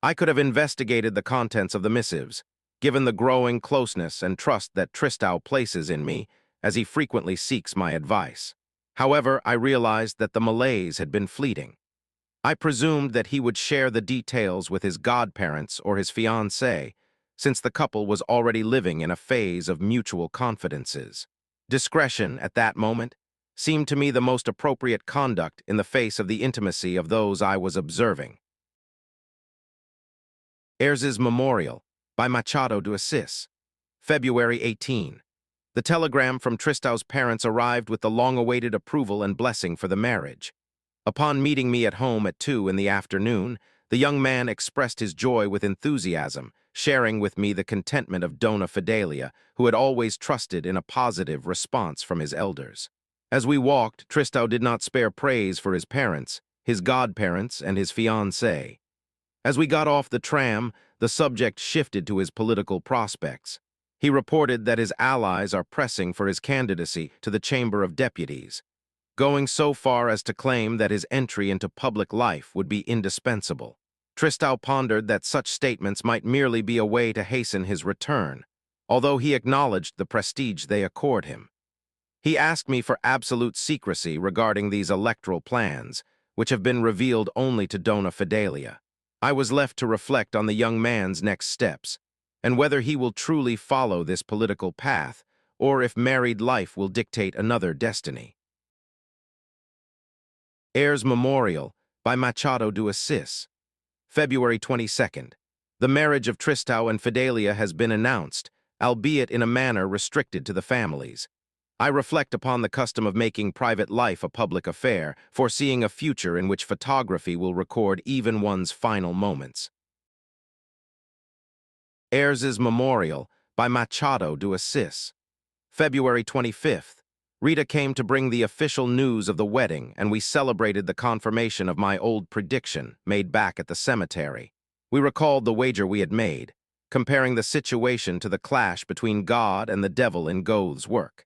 Speaker 1: I could have investigated the contents of the missives, given the growing closeness and trust that Tristão places in me, as he frequently seeks my advice. However, I realized that the malaise had been fleeting. I presumed that he would share the details with his godparents or his fiancée, since the couple was already living in a phase of mutual confidences. Discretion, at that moment, seemed to me the most appropriate conduct in the face of the intimacy of those I was observing. Ayres's Memorial by Machado de Assis, February 18. The telegram from Tristão's parents arrived with the long-awaited approval and blessing for the marriage. Upon meeting me at home at 2 in the afternoon, the young man expressed his joy with enthusiasm, sharing with me the contentment of Dona Fidelia, who had always trusted in a positive response from his elders. As we walked, Tristão did not spare praise for his parents, his godparents, and his fiancée. As we got off the tram, the subject shifted to his political prospects. He reported that his allies are pressing for his candidacy to the Chamber of Deputies, going so far as to claim that his entry into public life would be indispensable. Tristão pondered that such statements might merely be a way to hasten his return, although he acknowledged the prestige they accord him. He asked me for absolute secrecy regarding these electoral plans, which have been revealed only to Dona Fidelia. I was left to reflect on the young man's next steps, and whether he will truly follow this political path, or if married life will dictate another destiny. Heir's Memorial by Machado de Assis, February 22nd. The marriage of Tristão and Fidelia has been announced, albeit in a manner restricted to the families. I reflect upon the custom of making private life a public affair, foreseeing a future in which photography will record even one's final moments. Heir's Memorial by Machado de Assis, February 25th. Rita came to bring the official news of the wedding, and we celebrated the confirmation of my old prediction made back at the cemetery. We recalled the wager we had made, comparing the situation to the clash between God and the devil in Goethe's work.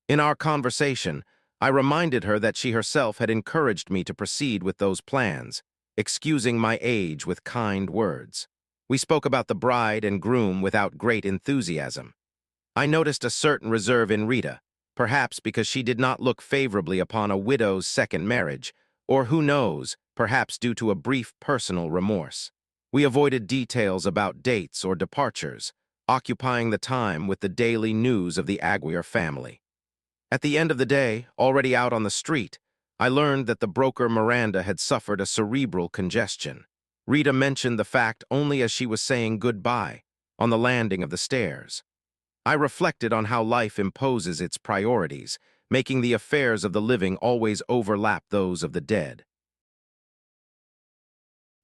Speaker 1: In our conversation, I reminded her that she herself had encouraged me to proceed with those plans, excusing my age with kind words. We spoke about the bride and groom without great enthusiasm. I noticed a certain reserve in Rita, perhaps because she did not look favorably upon a widow's second marriage, or who knows, perhaps due to a brief personal remorse. We avoided details about dates or departures, occupying the time with the daily news of the Aguirre family. At the end of the day, already out on the street, I learned that the broker Miranda had suffered a cerebral congestion. Rita mentioned the fact only as she was saying goodbye, on the landing of the stairs. I reflected on how life imposes its priorities, making the affairs of the living always overlap those of the dead.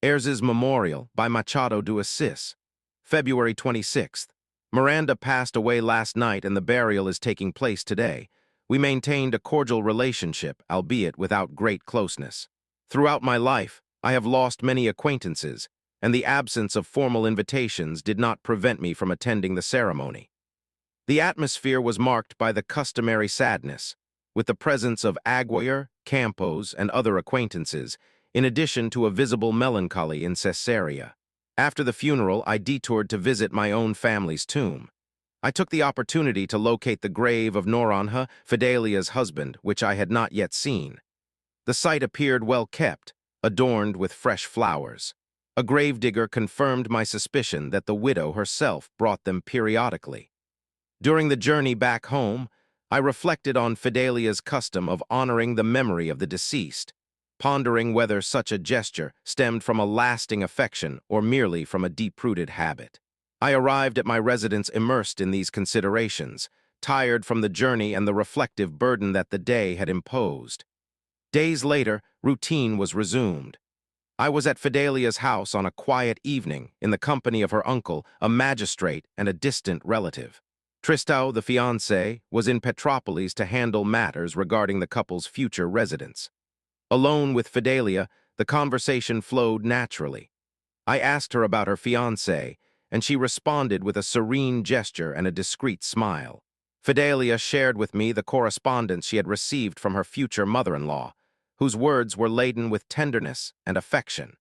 Speaker 1: Heir's Memorial by Machado de Assis, February 26th. Miranda passed away last night and the burial is taking place today. We maintained a cordial relationship, albeit without great closeness. Throughout my life, I have lost many acquaintances, and the absence of formal invitations did not prevent me from attending the ceremony. The atmosphere was marked by the customary sadness, with the presence of Aguirre, Campos, and other acquaintances, in addition to a visible melancholy in Caesarea. After the funeral, I detoured to visit my own family's tomb. I took the opportunity to locate the grave of Noronha, Fidelia's husband, which I had not yet seen. The site appeared well kept, adorned with fresh flowers. A gravedigger confirmed my suspicion that the widow herself brought them periodically. During the journey back home, I reflected on Fidelia's custom of honoring the memory of the deceased, pondering whether such a gesture stemmed from a lasting affection or merely from a deep-rooted habit. I arrived at my residence immersed in these considerations, tired from the journey and the reflective burden that the day had imposed. Days later, routine was resumed. I was at Fidelia's house on a quiet evening in the company of her uncle, a magistrate, and a distant relative. Tristão, the fiancé, was in Petropolis to handle matters regarding the couple's future residence. Alone with Fidelia, the conversation flowed naturally. I asked her about her fiancé, and she responded with a serene gesture and a discreet smile. Fidelia shared with me the correspondence she had received from her future mother-in-law, whose words were laden with tenderness and affection.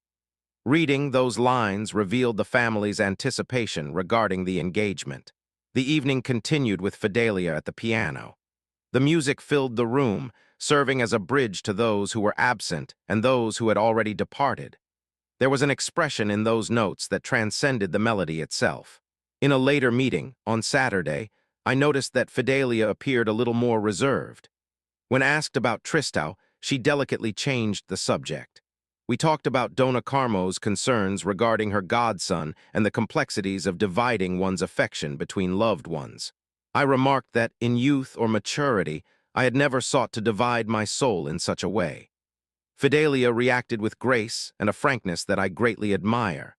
Speaker 1: Reading those lines revealed the family's anticipation regarding the engagement. The evening continued with Fidelia at the piano. The music filled the room, serving as a bridge to those who were absent and those who had already departed. There was an expression in those notes that transcended the melody itself. In a later meeting, on Saturday, I noticed that Fidelia appeared a little more reserved. When asked about Tristão, she delicately changed the subject. We talked about Dona Carmo's concerns regarding her godson and the complexities of dividing one's affection between loved ones. I remarked that, in youth or maturity, I had never sought to divide my soul in such a way. Fidelia reacted with grace and a frankness that I greatly admire.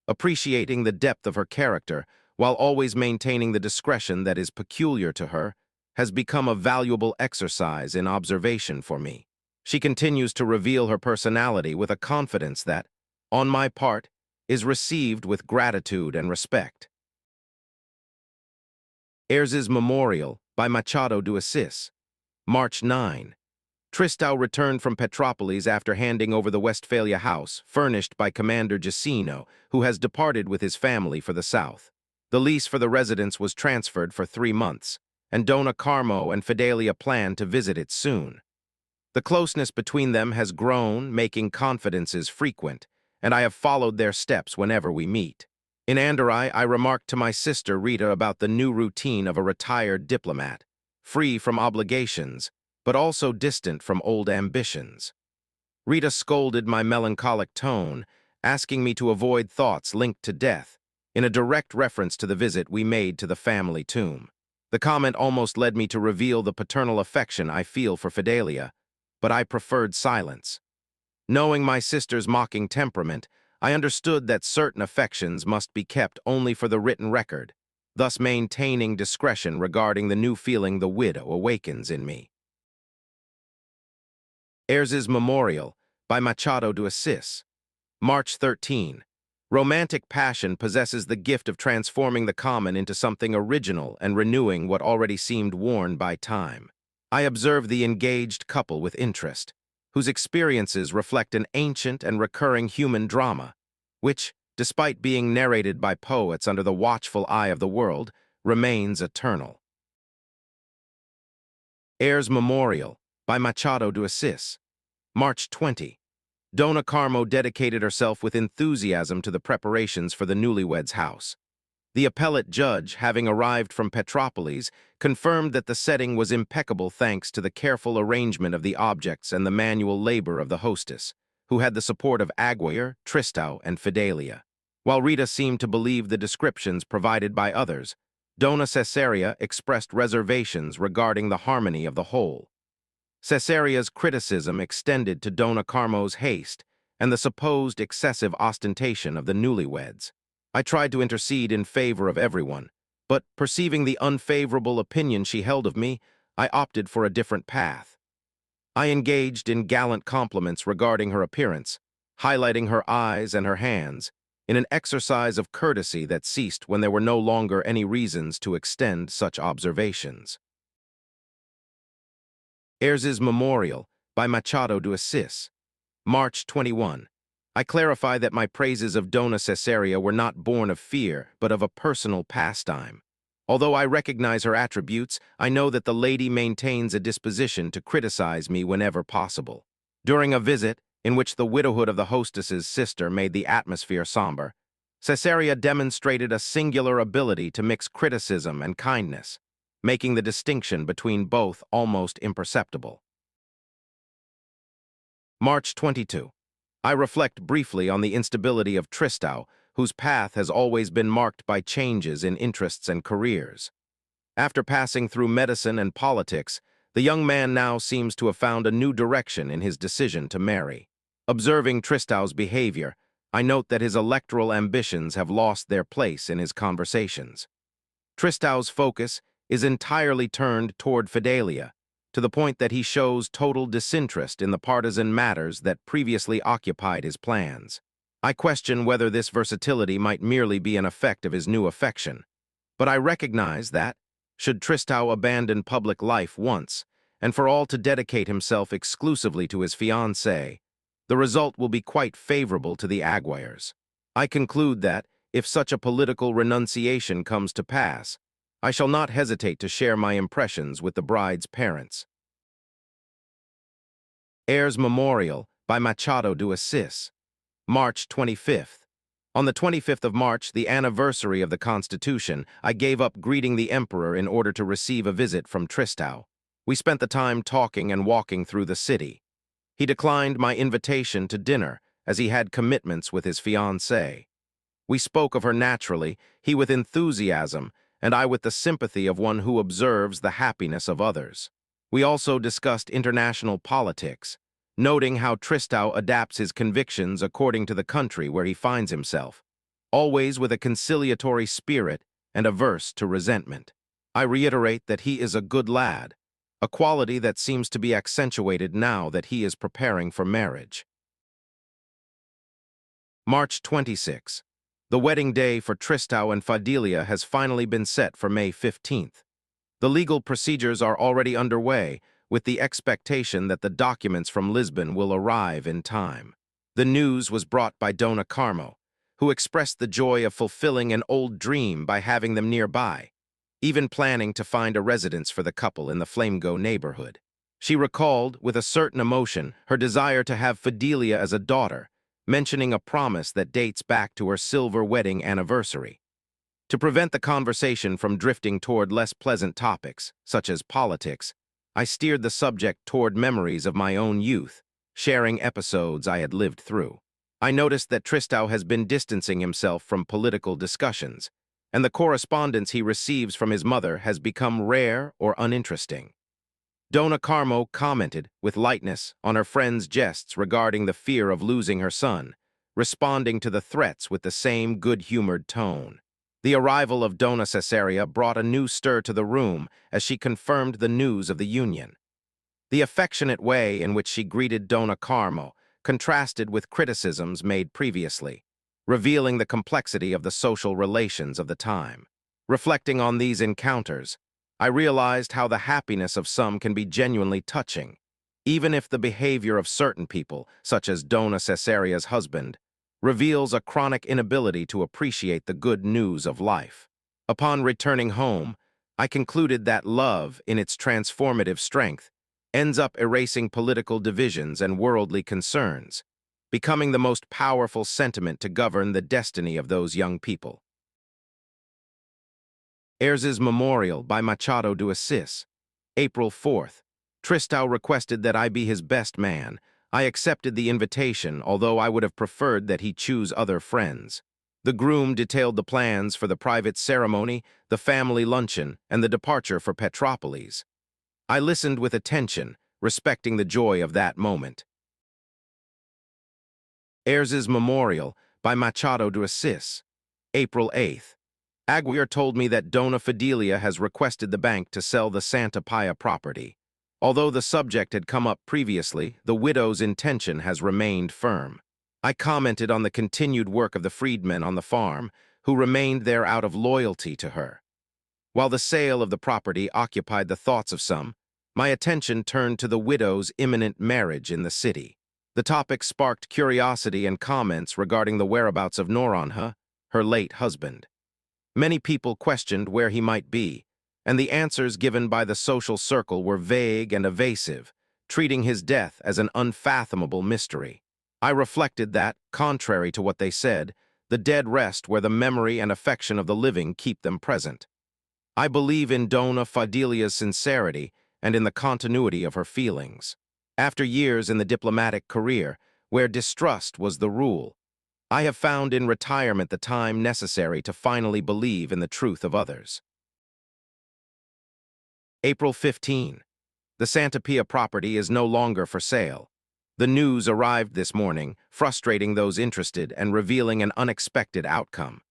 Speaker 1: Appreciating the depth of her character, while always maintaining the discretion that is peculiar to her, has become a valuable exercise in observation for me. She continues to reveal her personality with a confidence that, on my part, is received with gratitude and respect. Heir's Memorial by Machado de Assis, March 9. Tristão returned from Petropolis after handing over the Westphalia house, furnished by Commander Jacino, who has departed with his family for the south. The lease for the residence was transferred for 3 months, and Dona Carmo and Fidelia plan to visit it soon. The closeness between them has grown, making confidences frequent, and I have followed their steps whenever we meet. In Andorra, I remarked to my sister Rita about the new routine of a retired diplomat, free from obligations, but also distant from old ambitions. Rita scolded my melancholic tone, asking me to avoid thoughts linked to death, in a direct reference to the visit we made to the family tomb. The comment almost led me to reveal the paternal affection I feel for Fidelia, but I preferred silence. Knowing my sister's mocking temperament, I understood that certain affections must be kept only for the written record, thus maintaining discretion regarding the new feeling the widow awakens in me. Ayres's Memorial by Machado de Assis. March 13. Romantic passion possesses the gift of transforming the common into something original and renewing what already seemed worn by time. I observe the engaged couple with interest, whose experiences reflect an ancient and recurring human drama, which, despite being narrated by poets under the watchful eye of the world, remains eternal. Ayres's Memorial by Machado de Assis. March 20. Dona Carmo dedicated herself with enthusiasm to the preparations for the newlyweds' house. The appellate judge, having arrived from Petropolis, confirmed that the setting was impeccable thanks to the careful arrangement of the objects and the manual labor of the hostess, who had the support of Aguirre, Tristão, and Fidelia. While Rita seemed to believe the descriptions provided by others, Dona Cesaria expressed reservations regarding the harmony of the whole. Cesaria's criticism extended to Dona Carmo's haste and the supposed excessive ostentation of the newlyweds. I tried to intercede in favor of everyone, but perceiving the unfavorable opinion she held of me, I opted for a different path. I engaged in gallant compliments regarding her appearance, highlighting her eyes and her hands, in an exercise of courtesy that ceased when there were no longer any reasons to extend such observations. Ayres's Memorial by Machado de Assis. March 21. I clarify that my praises of Dona Cesaria were not born of fear, but of a personal pastime. Although I recognize her attributes, I know that the lady maintains a disposition to criticize me whenever possible. During a visit, in which the widowhood of the hostess's sister made the atmosphere somber, Cesaria demonstrated a singular ability to mix criticism and kindness, making the distinction between both almost imperceptible. March 22. I reflect briefly on the instability of Tristão, whose path has always been marked by changes in interests and careers. After passing through medicine and politics, the young man now seems to have found a new direction in his decision to marry. Observing Tristão's behavior, I note that his electoral ambitions have lost their place in his conversations. Tristão's focus is entirely turned toward Fidelia, to the point that he shows total disinterest in the partisan matters that previously occupied his plans. I question whether this versatility might merely be an effect of his new affection, but I recognize that, should Tristão abandon public life once, and for all to dedicate himself exclusively to his fiancée, the result will be quite favorable to the Aguirres. I conclude that, if such a political renunciation comes to pass, I shall not hesitate to share my impressions with the bride's parents. Ayres's Memorial by Machado de Assis. March 25th. On the 25th of March, the anniversary of the Constitution, I gave up greeting the Emperor in order to receive a visit from Tristão. We spent the time talking and walking through the city. He declined my invitation to dinner, as he had commitments with his fiancée. We spoke of her naturally, he with enthusiasm, and I with the sympathy of one who observes the happiness of others. We also discussed international politics, noting how Tristão adapts his convictions according to the country where he finds himself, always with a conciliatory spirit and averse to resentment. I reiterate that he is a good lad, a quality that seems to be accentuated now that he is preparing for marriage. March 26. The wedding day for Tristão and Fidelia has finally been set for May 15th. The legal procedures are already underway, with the expectation that the documents from Lisbon will arrive in time. The news was brought by Dona Carmo, who expressed the joy of fulfilling an old dream by having them nearby, even planning to find a residence for the couple in the Flamengo neighborhood. She recalled, with a certain emotion, her desire to have Fidelia as a daughter, mentioning a promise that dates back to her silver wedding anniversary. To prevent the conversation from drifting toward less pleasant topics, such as politics, I steered the subject toward memories of my own youth, sharing episodes I had lived through. I noticed that Tristão has been distancing himself from political discussions, and the correspondence he receives from his mother has become rare or uninteresting. Dona Carmo commented with lightness on her friend's jests regarding the fear of losing her son, responding to the threats with the same good-humored tone. The arrival of Dona Cesaria brought a new stir to the room as she confirmed the news of the union. The affectionate way in which she greeted Dona Carmo contrasted with criticisms made previously, revealing the complexity of the social relations of the time. Reflecting on these encounters, I realized how the happiness of some can be genuinely touching, even if the behavior of certain people, such as Dona Cesaria's husband, reveals a chronic inability to appreciate the good news of life. Upon returning home, I concluded that love, in its transformative strength, ends up erasing political divisions and worldly concerns, becoming the most powerful sentiment to govern the destiny of those young people. Ayres's Memorial by Machado de Assis, April 4th. Tristão requested that I be his best man. I accepted the invitation, although I would have preferred that he choose other friends. The groom detailed the plans for the private ceremony, the family luncheon, and the departure for Petrópolis. I listened with attention, respecting the joy of that moment. Ayres's Memorial by Machado de Assis, April 8th. Aguirre told me that Dona Fidelia has requested the bank to sell the Santa Pia property. Although the subject had come up previously, the widow's intention has remained firm. I commented on the continued work of the freedmen on the farm, who remained there out of loyalty to her. While the sale of the property occupied the thoughts of some, my attention turned to the widow's imminent marriage in the city. The topic sparked curiosity and comments regarding the whereabouts of Noronha, her late husband. Many people questioned where he might be, and the answers given by the social circle were vague and evasive, treating his death as an unfathomable mystery. I reflected that, contrary to what they said, the dead rest where the memory and affection of the living keep them present. I believe in Dona Fidelia's sincerity and in the continuity of her feelings. After years in the diplomatic career, where distrust was the rule, I have found in retirement the time necessary to finally believe in the truth of others. April 15. The Santa Pia property is no longer for sale. The news arrived this morning, frustrating those interested and revealing an unexpected outcome.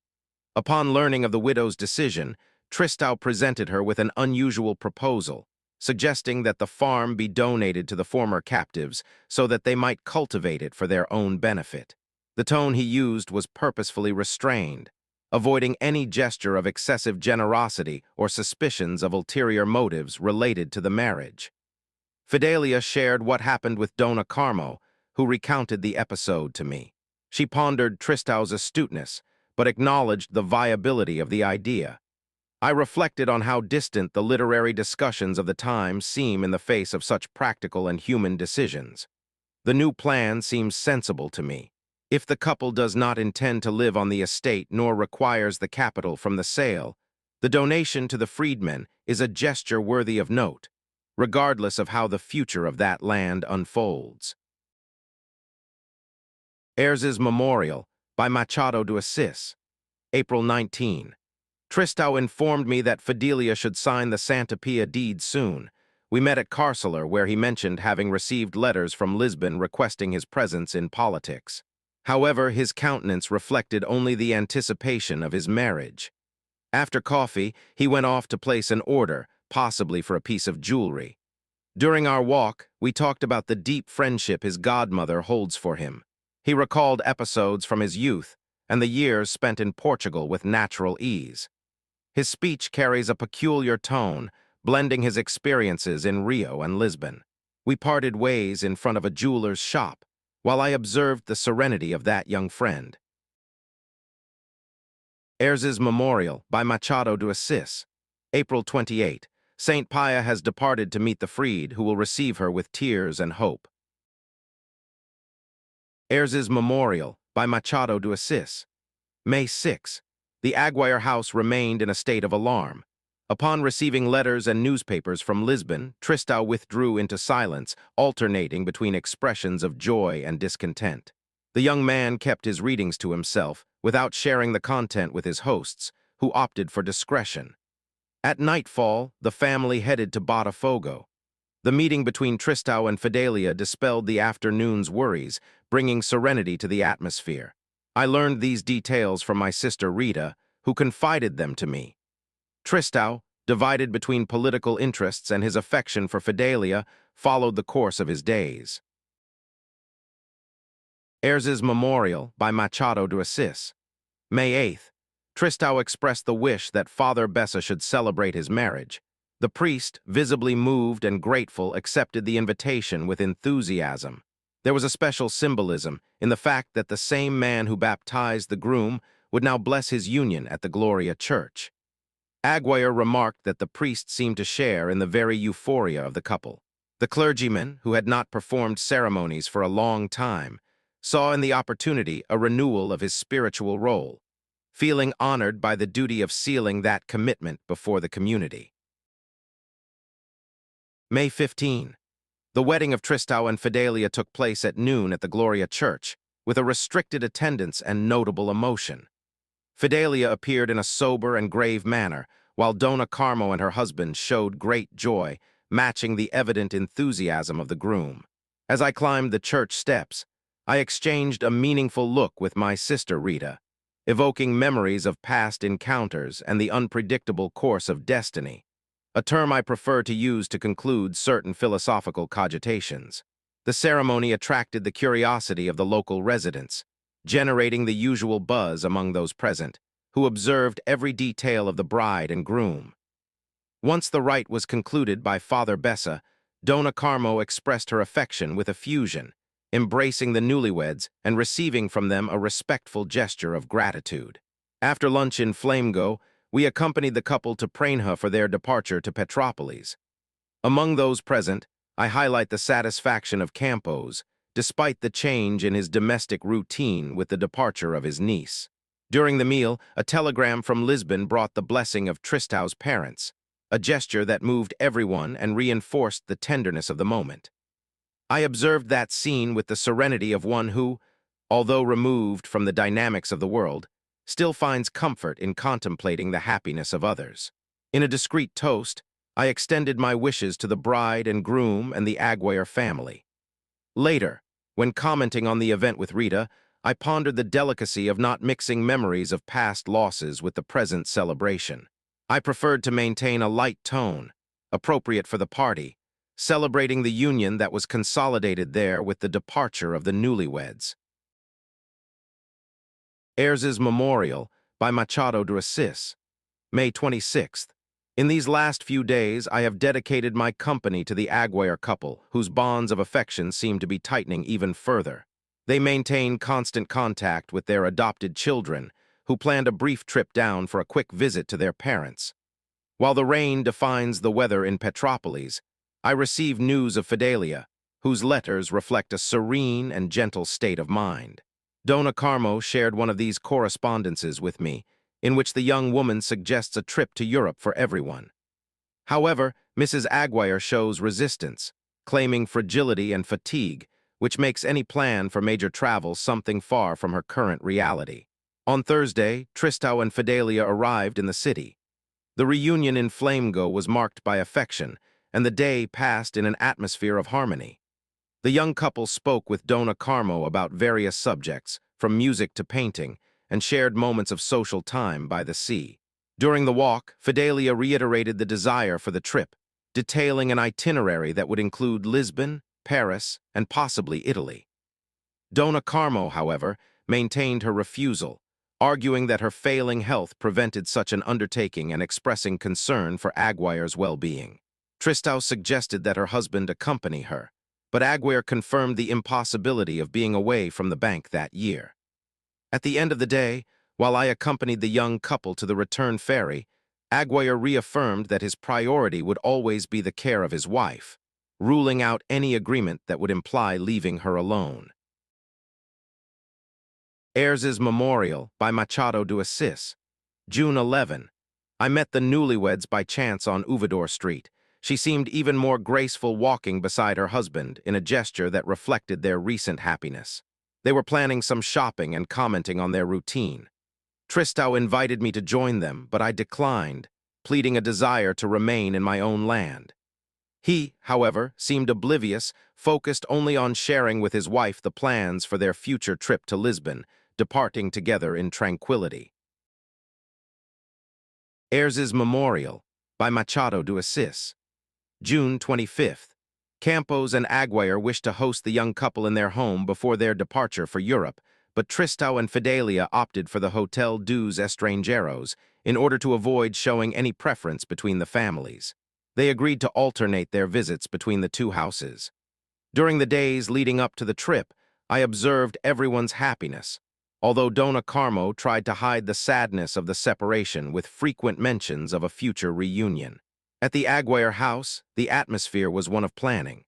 Speaker 1: Upon learning of the widow's decision, Tristão presented her with an unusual proposal, suggesting that the farm be donated to the former captives so that they might cultivate it for their own benefit. The tone he used was purposefully restrained, avoiding any gesture of excessive generosity or suspicions of ulterior motives related to the marriage. Fidelia shared what happened with Dona Carmo, who recounted the episode to me. She pondered Tristão's astuteness, but acknowledged the viability of the idea. I reflected on how distant the literary discussions of the time seem in the face of such practical and human decisions. The new plan seems sensible to me. If the couple does not intend to live on the estate nor requires the capital from the sale, the donation to the freedmen is a gesture worthy of note, regardless of how the future of that land unfolds. Ayres's Memorial by Machado de Assis, April 19. Tristão informed me that Fidelia should sign the Santa Pia deed soon. We met at Carceller, where he mentioned having received letters from Lisbon requesting his presence in politics. However, his countenance reflected only the anticipation of his marriage. After coffee, he went off to place an order, possibly for a piece of jewelry. During our walk, we talked about the deep friendship his godmother holds for him. He recalled episodes from his youth and the years spent in Portugal with natural ease. His speech carries a peculiar tone, blending his experiences in Rio and Lisbon. We parted ways in front of a jeweler's shop, while I observed the serenity of that young friend. Ayres's Memorial by Machado de Assis, April 28. Saint Pia has departed to meet the freed, who will receive her with tears and hope. Ayres's Memorial by Machado de Assis. May 6. The Aguirre house remained in a state of alarm. Upon receiving letters and newspapers from Lisbon, Tristão withdrew into silence, alternating between expressions of joy and discontent. The young man kept his readings to himself, without sharing the content with his hosts, who opted for discretion. At nightfall, the family headed to Botafogo. The meeting between Tristão and Fidelia dispelled the afternoon's worries, bringing serenity to the atmosphere. I learned these details from my sister Rita, who confided them to me. Tristão, divided between political interests and his affection for Fidelia, followed the course of his days. Ayres's Memorial by Machado de Assis. May 8. Tristão expressed the wish that Father Bessa should celebrate his marriage. The priest, visibly moved and grateful, accepted the invitation with enthusiasm. There was a special symbolism in the fact that the same man who baptized the groom would now bless his union at the Gloria Church. Aguirre remarked that the priest seemed to share in the very euphoria of the couple. The clergyman, who had not performed ceremonies for a long time, saw in the opportunity a renewal of his spiritual role, feeling honored by the duty of sealing that commitment before the community. May 15. The wedding of Tristão and Fidelia took place at noon at the Gloria Church, with a restricted attendance and notable emotion. Fidelia appeared in a sober and grave manner, while Dona Carmo and her husband showed great joy, matching the evident enthusiasm of the groom. As I climbed the church steps, I exchanged a meaningful look with my sister Rita, evoking memories of past encounters and the unpredictable course of destiny, a term I prefer to use to conclude certain philosophical cogitations. The ceremony attracted the curiosity of the local residents, generating the usual buzz among those present, who observed every detail of the bride and groom. Once the rite was concluded by Father Bessa, Dona Carmo expressed her affection with effusion, embracing the newlyweds and receiving from them a respectful gesture of gratitude. After lunch in Flamengo, we accompanied the couple to Prainha for their departure to Petrópolis. Among those present, I highlight the satisfaction of Campos, despite the change in his domestic routine with the departure of his niece. During the meal, a telegram from Lisbon brought the blessing of Tristão's parents, a gesture that moved everyone and reinforced the tenderness of the moment. I observed that scene with the serenity of one who, although removed from the dynamics of the world, still finds comfort in contemplating the happiness of others. In a discreet toast, I extended my wishes to the bride and groom and the Aguirre family. Later, when commenting on the event with Rita, I pondered the delicacy of not mixing memories of past losses with the present celebration. I preferred to maintain a light tone, appropriate for the party, celebrating the union that was consolidated there with the departure of the newlyweds. Ayres's Memorial by Machado de Assis. May 26th. In these last few days, I have dedicated my company to the Aguirre couple, whose bonds of affection seem to be tightening even further. They maintain constant contact with their adopted children, who planned a brief trip down for a quick visit to their parents. While the rain defines the weather in Petrópolis, I receive news of Fidelia, whose letters reflect a serene and gentle state of mind. Dona Carmo shared one of these correspondences with me, in which the young woman suggests a trip to Europe for everyone. However, Mrs. Aguirre shows resistance, claiming fragility and fatigue, which makes any plan for major travel something far from her current reality. On Thursday, Tristão and Fidelia arrived in the city. The reunion in Flamengo was marked by affection, and the day passed in an atmosphere of harmony. The young couple spoke with Dona Carmo about various subjects, from music to painting, and shared moments of social time by the sea. During the walk, Fidelia reiterated the desire for the trip, detailing an itinerary that would include Lisbon, Paris, and possibly Italy. Dona Carmo, however, maintained her refusal, arguing that her failing health prevented such an undertaking and expressing concern for Aguirre's well-being. Tristão suggested that her husband accompany her, but Aguirre confirmed the impossibility of being away from the bank that year. At the end of the day, while I accompanied the young couple to the return ferry, Aguirre reaffirmed that his priority would always be the care of his wife, ruling out any agreement that would imply leaving her alone. Ayres's Memorial by Machado de Assis. June 11. I met the newlyweds by chance on Ouvador Street. She seemed even more graceful walking beside her husband in a gesture that reflected their recent happiness. They were planning some shopping and commenting on their routine. Tristão invited me to join them, but I declined, pleading a desire to remain in my own land. He, however, seemed oblivious, focused only on sharing with his wife the plans for their future trip to Lisbon, departing together in tranquility. Ayres's Memorial by Machado de Assis. June 25th. Campos and Aguirre wished to host the young couple in their home before their departure for Europe, but Tristão and Fidelia opted for the Hotel dos Estrangeiros in order to avoid showing any preference between the families. They agreed to alternate their visits between the two houses. During the days leading up to the trip, I observed everyone's happiness, although Dona Carmo tried to hide the sadness of the separation with frequent mentions of a future reunion. At the Aguirre house, the atmosphere was one of planning.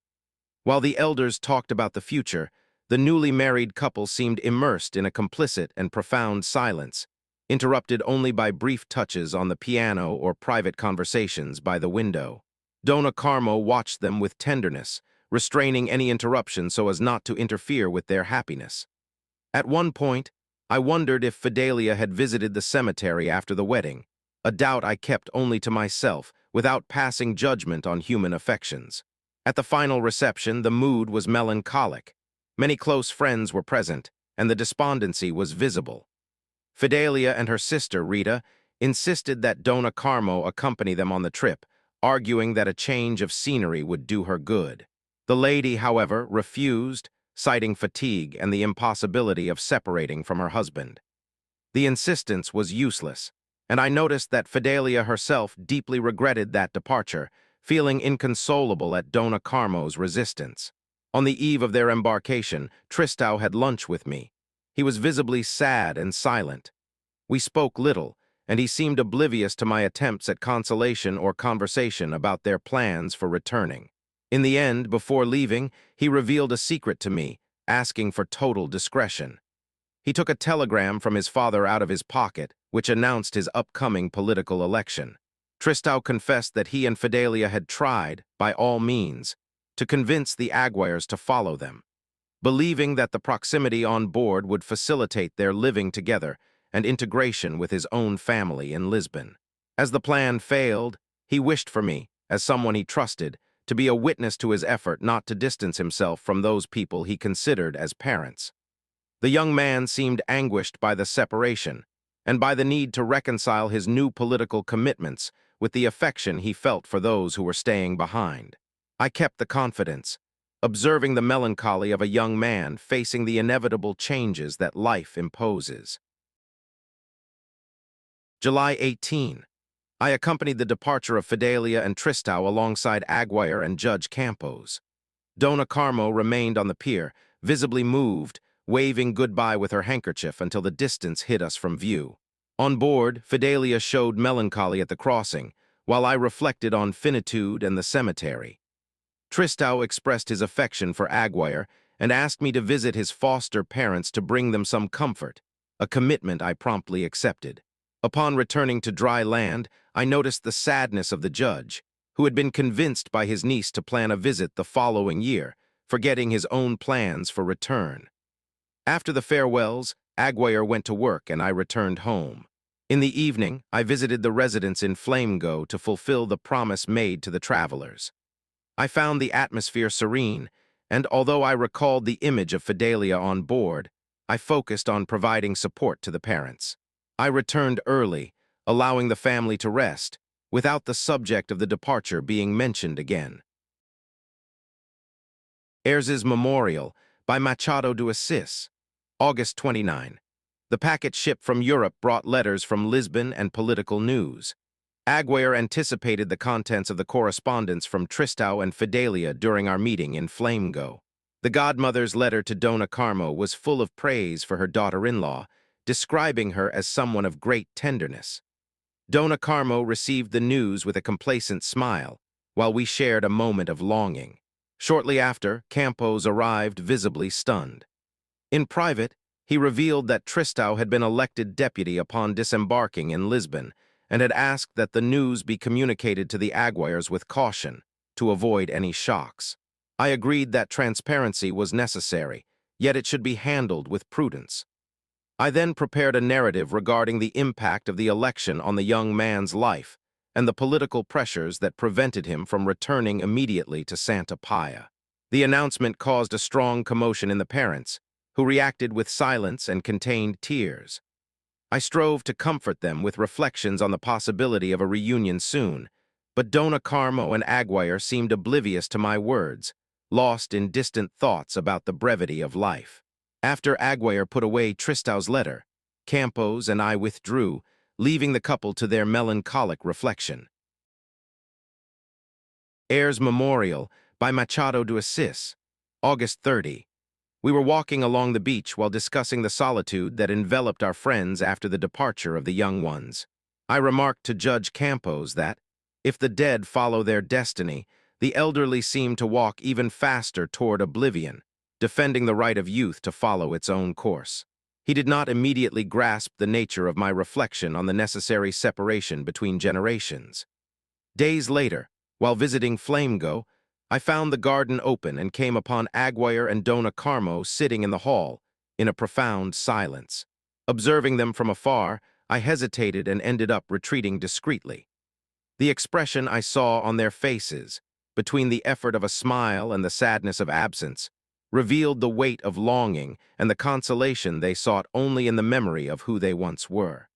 Speaker 1: While the elders talked about the future, the newly married couple seemed immersed in a complicit and profound silence, interrupted only by brief touches on the piano or private conversations by the window. Dona Carmo watched them with tenderness, restraining any interruption so as not to interfere with their happiness. At one point, I wondered if Fidelia had visited the cemetery after the wedding, a doubt I kept only to myself, without passing judgment on human affections. At the final reception, the mood was melancholic. Many close friends were present, and the despondency was visible. Fidelia and her sister, Rita, insisted that Dona Carmo accompany them on the trip, arguing that a change of scenery would do her good. The lady, however, refused, citing fatigue and the impossibility of separating from her husband. The insistence was useless, and I noticed that Fidelia herself deeply regretted that departure, feeling inconsolable at Dona Carmo's resistance. On the eve of their embarkation, Tristão had lunch with me. He was visibly sad and silent. We spoke little, and he seemed oblivious to my attempts at consolation or conversation about their plans for returning. In the end, before leaving, he revealed a secret to me, asking for total discretion. He took a telegram from his father out of his pocket, which announced his upcoming political election. Tristão confessed that he and Fidelia had tried, by all means, to convince the Aguirres to follow them, believing that the proximity on board would facilitate their living together and integration with his own family in Lisbon. As the plan failed, he wished for me, as someone he trusted, to be a witness to his effort not to distance himself from those people he considered as parents. The young man seemed anguished by the separation and by the need to reconcile his new political commitments with the affection he felt for those who were staying behind. I kept the confidence, observing the melancholy of a young man facing the inevitable changes that life imposes. July 18. I accompanied the departure of Fidelia and Tristão alongside Aguirre and Judge Campos. Dona Carmo remained on the pier, visibly moved, waving goodbye with her handkerchief until the distance hid us from view. On board, Fidelia showed melancholy at the crossing, while I reflected on finitude and the cemetery. Tristão expressed his affection for Aguirre and asked me to visit his foster parents to bring them some comfort, a commitment I promptly accepted. Upon returning to dry land, I noticed the sadness of the judge, who had been convinced by his niece to plan a visit the following year, forgetting his own plans for return. After the farewells, Aguirre went to work and I returned home. In the evening, I visited the residence in Flamengo to fulfill the promise made to the travelers. I found the atmosphere serene, and although I recalled the image of Fidelia on board, I focused on providing support to the parents. I returned early, allowing the family to rest, without the subject of the departure being mentioned again. Ayres's Memorial by Machado de Assis. August 29. The packet ship from Europe brought letters from Lisbon and political news. Aguirre anticipated the contents of the correspondence from Tristão and Fidelia during our meeting in Flamengo. The godmother's letter to Dona Carmo was full of praise for her daughter-in-law, describing her as someone of great tenderness. Dona Carmo received the news with a complacent smile, while we shared a moment of longing. Shortly after, Campos arrived visibly stunned. In private, He revealed that Tristão had been elected deputy upon disembarking in Lisbon and had asked that the news be communicated to the Aguiars with caution to avoid any shocks. I agreed that transparency was necessary, yet it should be handled with prudence. I then prepared a narrative regarding the impact of the election on the young man's life and the political pressures that prevented him from returning immediately to Santa Paia. The announcement caused a strong commotion in the parents, who reacted with silence and contained tears. I strove to comfort them with reflections on the possibility of a reunion soon, but Dona Carmo and Aguiar seemed oblivious to my words, lost in distant thoughts about the brevity of life. After Aguiar put away Tristão's letter, Campos and I withdrew, leaving the couple to their melancholic reflection. Heirs Memorial by Machado de Assis, August 30. We were walking along the beach while discussing the solitude that enveloped our friends after the departure of the young ones. I remarked to Judge Campos that, if the dead follow their destiny, the elderly seem to walk even faster toward oblivion, defending the right of youth to follow its own course. He did not immediately grasp the nature of my reflection on the necessary separation between generations. Days later, while visiting Flamengo, I found the garden open and came upon Aguiar and Dona Carmo sitting in the hall, in a profound silence. Observing them from afar, I hesitated and ended up retreating discreetly. The expression I saw on their faces, between the effort of a smile and the sadness of absence, revealed the weight of longing and the consolation they sought only in the memory of who they once were.